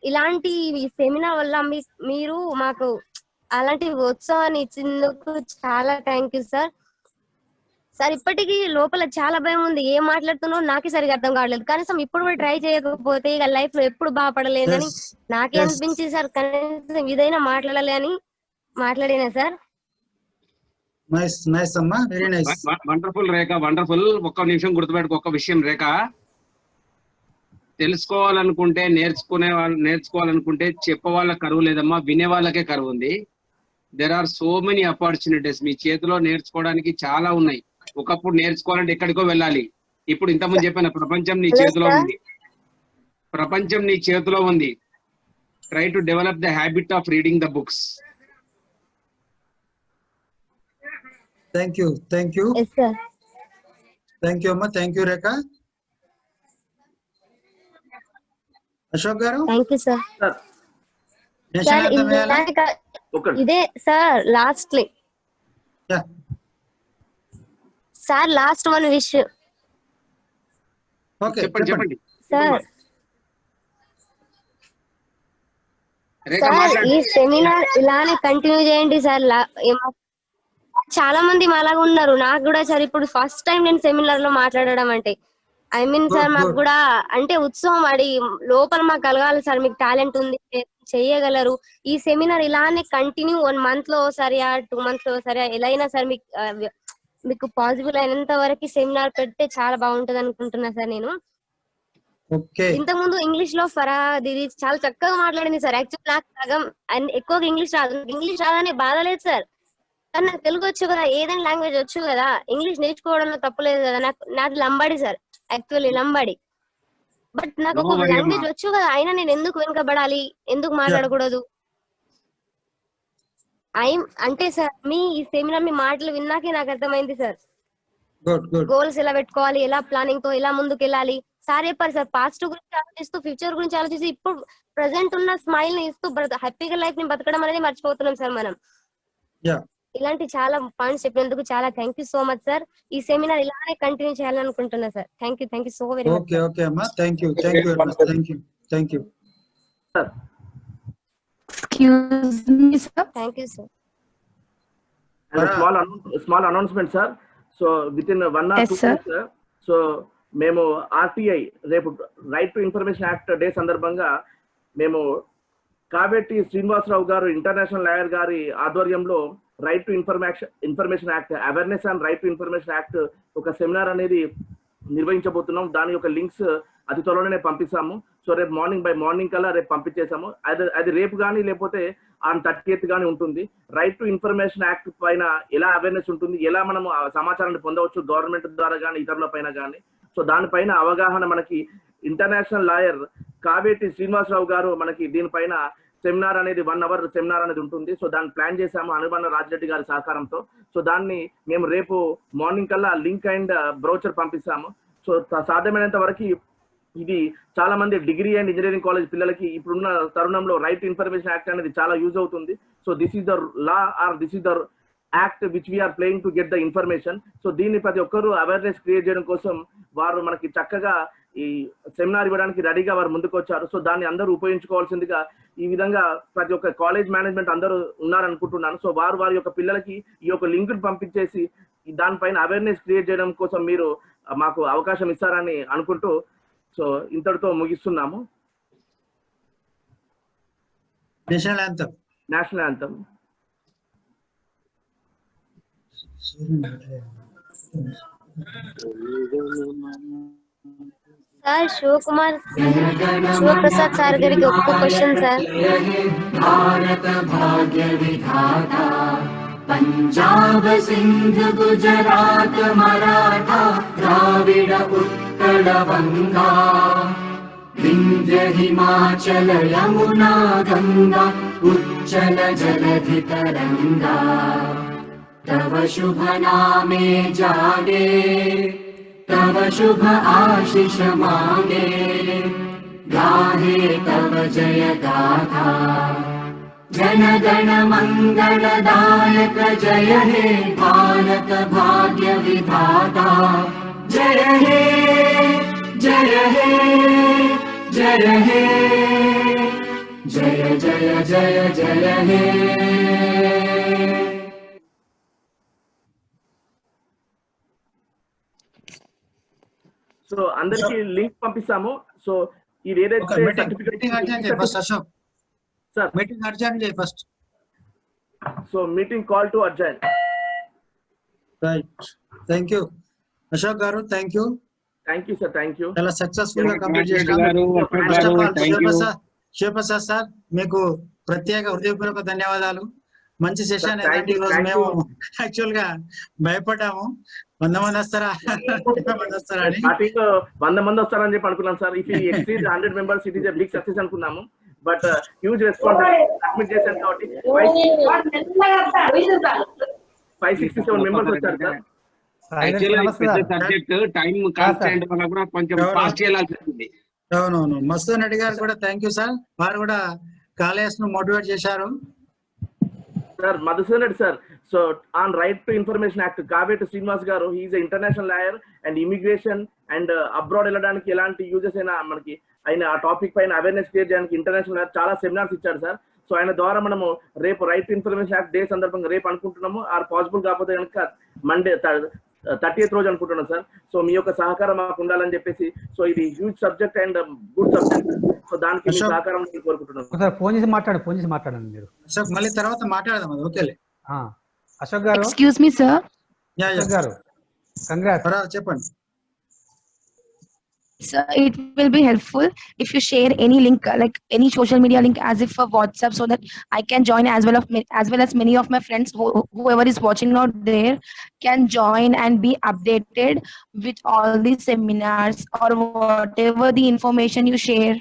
ఇలాంటి సెమినార్ వల్ల మీరు మాకు అలాంటి ఉత్సవాన్ని ఇచ్చినందుకు చాలా థ్యాంక్ యూ సార్. సార్ ఇప్పటికీ లోపల చాలా భయం ఉంది, ఏం మాట్లాడుతున్నావు నాకే సరిగా అర్థం కావట్లేదు. కనీసం ఇప్పుడు కూడా ట్రై చేయకపోతే ఇక లైఫ్ లో ఎప్పుడు బాగుపడలేదని నాకే అనిపించింది సార్. కనీసం ఇదైనా మాట్లాడాలి అని మాట్లాడినా సార్. నైస్ అమ్మా, వెరీ నైస్. వండర్ఫుల్ రేఖ, వండర్ఫుల్. ఒక్క నిమిషం గుర్తుపెట్టుకో ఒక్క విషయం రేఖ. తెలుసుకోవాలనుకుంటే నేర్చుకోవాలనుకుంటే చెప్పే వాళ్ళ కరువు లేదమ్మా, వినే వాళ్ళకే కరువు ఉంది. There are so many opportunities. మీ చేతిలో నేర్చుకోవడానికి చాలా ఉన్నాయి. ఒకప్పుడు నేర్చుకోవాలంటే ఎక్కడికో వెళ్ళాలి. ఇప్పుడు ఇంతకుముందు చెప్పిన ప్రపంచం నీ చేతిలో ఉంది. ప్రపంచం నీ చేతిలో ఉంది. Try to develop the habit of reading the books. Thank you అమ్మా, thank you Rekha. Ashok garu thank you sir. ఇదే sir lastly sir last one wish చెప్పండి సార్. సార్ ఈ సెమినార్ ఇలానే కంటిన్యూ చేయండి సార్. చాలా మంది అలాగా ఉన్నారు. నాకు కూడా సార్ ఇప్పుడు ఫస్ట్ టైం నేను సెమినార్ లో మాట్లాడడం అంటే సార్ మాకు కూడా అంటే ఉత్సవం అడి లోపల మాకు కలగాలి సార్. మీకు టాలెంట్ ఉంది, చెయ్యగలరు. ఈ సెమినార్ ఇలానే కంటిన్యూ 1 month లో ఒకసారి 2 months లో ఒకసారి ఎలా అయినా సార్ మీకు పాసిబుల్ అయినంత వరకు సెమినార్ పెడితే చాలా బాగుంటది అనుకుంటున్నా సార్ నేను. ఓకే. ఇంతకు ముందు ఇంగ్లీష్ లో ఫరా దీది చాలా చక్కగా మాట్లాడింది సార్. యాక్చువల్ నాకు సగం ఎక్కువగా ఇంగ్లీష్ రాదు. ఇంగ్లీష్ రాదనే బాధ లేదు సార్, కానీ నాకు తెలుగు వచ్చు కదా, ఏదైనా లాంగ్వేజ్ వచ్చు కదా, ఇంగ్లీష్ నేర్చుకోవడంలో తప్పులేదు కదా. నాది Lambadi sir, actually Lambadi. But నాకు ఒక లాంగ్వేజ్ వచ్చు కదా, అయినా నేను ఎందుకు వెనుకబడాలి, ఎందుకు మాట్లాడకూడదు అంటే సార్ మీ ఈ సెమినార్ మీ మాటలు విన్నాకే నాకు అర్థమైంది సార్. గోల్స్ ఎలా పెట్టుకోవాలి, ఎలా ప్లానింగ్ తో ఎలా ముందుకు వెళ్ళాలి సార్ చెప్పారు సార్. పాస్ట్ గురించి ఆలోచిస్తూ ఫ్యూచర్ గురించి ఆలోచిస్తూ ఇప్పుడు ప్రెసెంట్ ఉన్న స్మైల్ ని ఇస్తూ హ్యాపీగా లైఫ్ ని బతకడం అనేది మర్చిపోతున్నాం సార్ మనం. ఇలాంటి చాలా పాయింట్స్ చెప్పినందుకు చాలా thank you so much sir. ఈ సెమినార్ ఇలానే కంటిన్యూ చేయాలనుకుంటున్నా sir. Thank you so very much. Okay అమ్మా, thank you thank you. Excuse me, sir. Thank you, sir. And a small announcement, sir. So within 1 or 2 days, sir. So మేము RTI రేపు right to information act day సందర్భంగా మేము కావేటి శ్రీనివాసరావు గారు international lawyer గారి ఆధ్వర్యంలో right to information act awareness and right to information act ఒక seminar అనేది నిర్వహించబోతున్నాం. దాని యొక్క లింక్స్ అతి త్వరలోనే పంపిస్తాము. సో రేపు మార్నింగ్ కల్లా రేపు పంపించేసాము. అది రేపు కానీ లేకపోతే ఆన్ 30th కానీ ఉంటుంది. రైట్ టు ఇన్ఫర్మేషన్ యాక్ట్ పైన ఎలా అవేర్నెస్ ఉంటుంది, ఎలా మనం సమాచారాన్ని పొందవచ్చు గవర్నమెంట్ ద్వారా కానీ ఇతరుల పైన కానీ, సో దానిపైన అవగాహన మనకి ఇంటర్నేషనల్ లాయర్ కావేటి శ్రీనివాసరావు గారు మనకి దీనిపైన సెమినార్ అనేది 1 hour సెమినార్ అనేది ఉంటుంది. సో దాన్ని ప్లాన్ చేశాము అనుబంధ రాజిరెడ్డి గారి సహకారంతో. సో దాన్ని మేము రేపు మార్నింగ్ కల్లా లింక్ అండ్ బ్రౌచర్ పంపిస్తాము. సో సాధ్యమైనంత వరకు ఇది చాలా మంది డిగ్రీ అండ్ ఇంజనీరింగ్ కాలేజ్ పిల్లలకి ఇప్పుడున్న తరుణంలో రైట్ ఇన్ఫర్మేషన్ యాక్ట్ అనేది చాలా యూజ్ అవుతుంది. So this is the law or this is the act which we are playing to get the information. So దీన్ని ప్రతి ఒక్కరూ అవేర్నెస్ క్రియేట్ చేయడం కోసం వారు మనకి చక్కగా ఈ సెమినార్ ఇవ్వడానికి రెడీగా వారు ముందుకు వచ్చారు. సో దాన్ని అందరూ ఉపయోగించుకోవాల్సిందిగా ఈ విధంగా ప్రతి ఒక్క కాలేజ్ మేనేజ్మెంట్ అందరూ ఉన్నారనుకుంటున్నాను. సో వారి యొక్క పిల్లలకి ఈ యొక్క లింక్ పంపించేసి దానిపైన అవేర్నెస్ క్రియేట్ చేయడం కోసం మీరు మాకు అవకాశం ఇస్తారని అనుకుంటూ సో ఇంతటితో ముగిస్తున్నాము. National anthem sir Shivaprasad sir గారికి ఒక్క క్వశ్చన్ సార్. భారత భాగ్య విధాత పంజాబ్ సింధ్ గుజరాత్ మరాఠా ద్రావిడ ఉత్కళ వంగా వింధ్య హిమాచల యమునా గంగా ఉచ్చల జలధి తరంగా तव शुभ नामे जागे तव शुभ आशीष मांगे गाहे तव जय गाथा जन गण मंगलदायक जय हे भारत भाग्य विधाता जय हे जय हे जय हे जय जय जय जय हे. సో అందరికి లింక్ పంపిస్తాము. సో ఇది ఏదైతే so meeting call to adjourn. Right, thank you Ashok garu. Thank you sir. Thank you. చాలా సక్సెస్ఫుల్ గా కంప్లీట్ చేశారు. శివప్రసాద్ సార్ మీకు ప్రత్యేక హృదయపూర్వక ధన్యవాదాలు. మంచి సెషన్. ఈ రోజు మేము యాక్చువల్ గా భయపడ్డాము 100 మంది వస్తారా అని. 100 మంది వస్తారని చెప్పి అనుకున్నాం sir. If you exceed 100 members it is a big success అనుకున్నాము. బట్ హ్యూజ్ రెస్పాన్స్ సబ్మిట్ చేశారు కాబట్టి 567 మెంబర్స్ వచ్చారు సార్. టైం కాన్స్టెంట్ వల్ల కూడా కొంచెం ఫాస్ట్ చేయాల్సి ఉంది. అవునవును. మస్తూన్ రెడ్డి గారు కూడా థ్యాంక్ యూ సార్. వారు కూడా కాలేజ్ ను మోటివేట్ చేశారు sir. Madhusudan Reddy sir. So on right to information act Kaveti Srinivas garu he's international lawyer and immigration and abroad వెళ్ళడానికి ఎలాంటి యూజెస్ అయినా మనకి ఆయన ఆ టాపిక్ పైన అవేర్నెస్ క్రియేట్ చేయడానికి ఇంటర్నేషనల్ లాయర్ చాలా సెమినార్స్ ఇచ్చారు సార్. సో ఆయన ద్వారా మనము రేపు right to information act day సందర్భంగా రేపు అనుకుంటున్నాము. ఆర్ పాసిబుల్ కాకపోతే కనుక మండే 30th రోజు అనుకుంటున్నాం సార్. సో మీ యొక్క సహకారం మాకు ఉండాలని చెప్పేసి. సో ఇది huge subject and good subject. So దానికి మీ సహకారం కోరుకుంటున్నాం. ఫోన్ చేసి మాట్లాడండి మీరు. అశోక్ మళ్ళీ తర్వాత మాట్లాడదాం. ఓకేలే. Ashok garu. Excuse me sir. Ashok garu congrats. చెప్పండి. So it will be helpful if you share any link, like any social media link, as if for WhatsApp, so that I can join as well as many of my friends, whoever is watching out there, can join and be updated with all the seminars or whatever the information you share.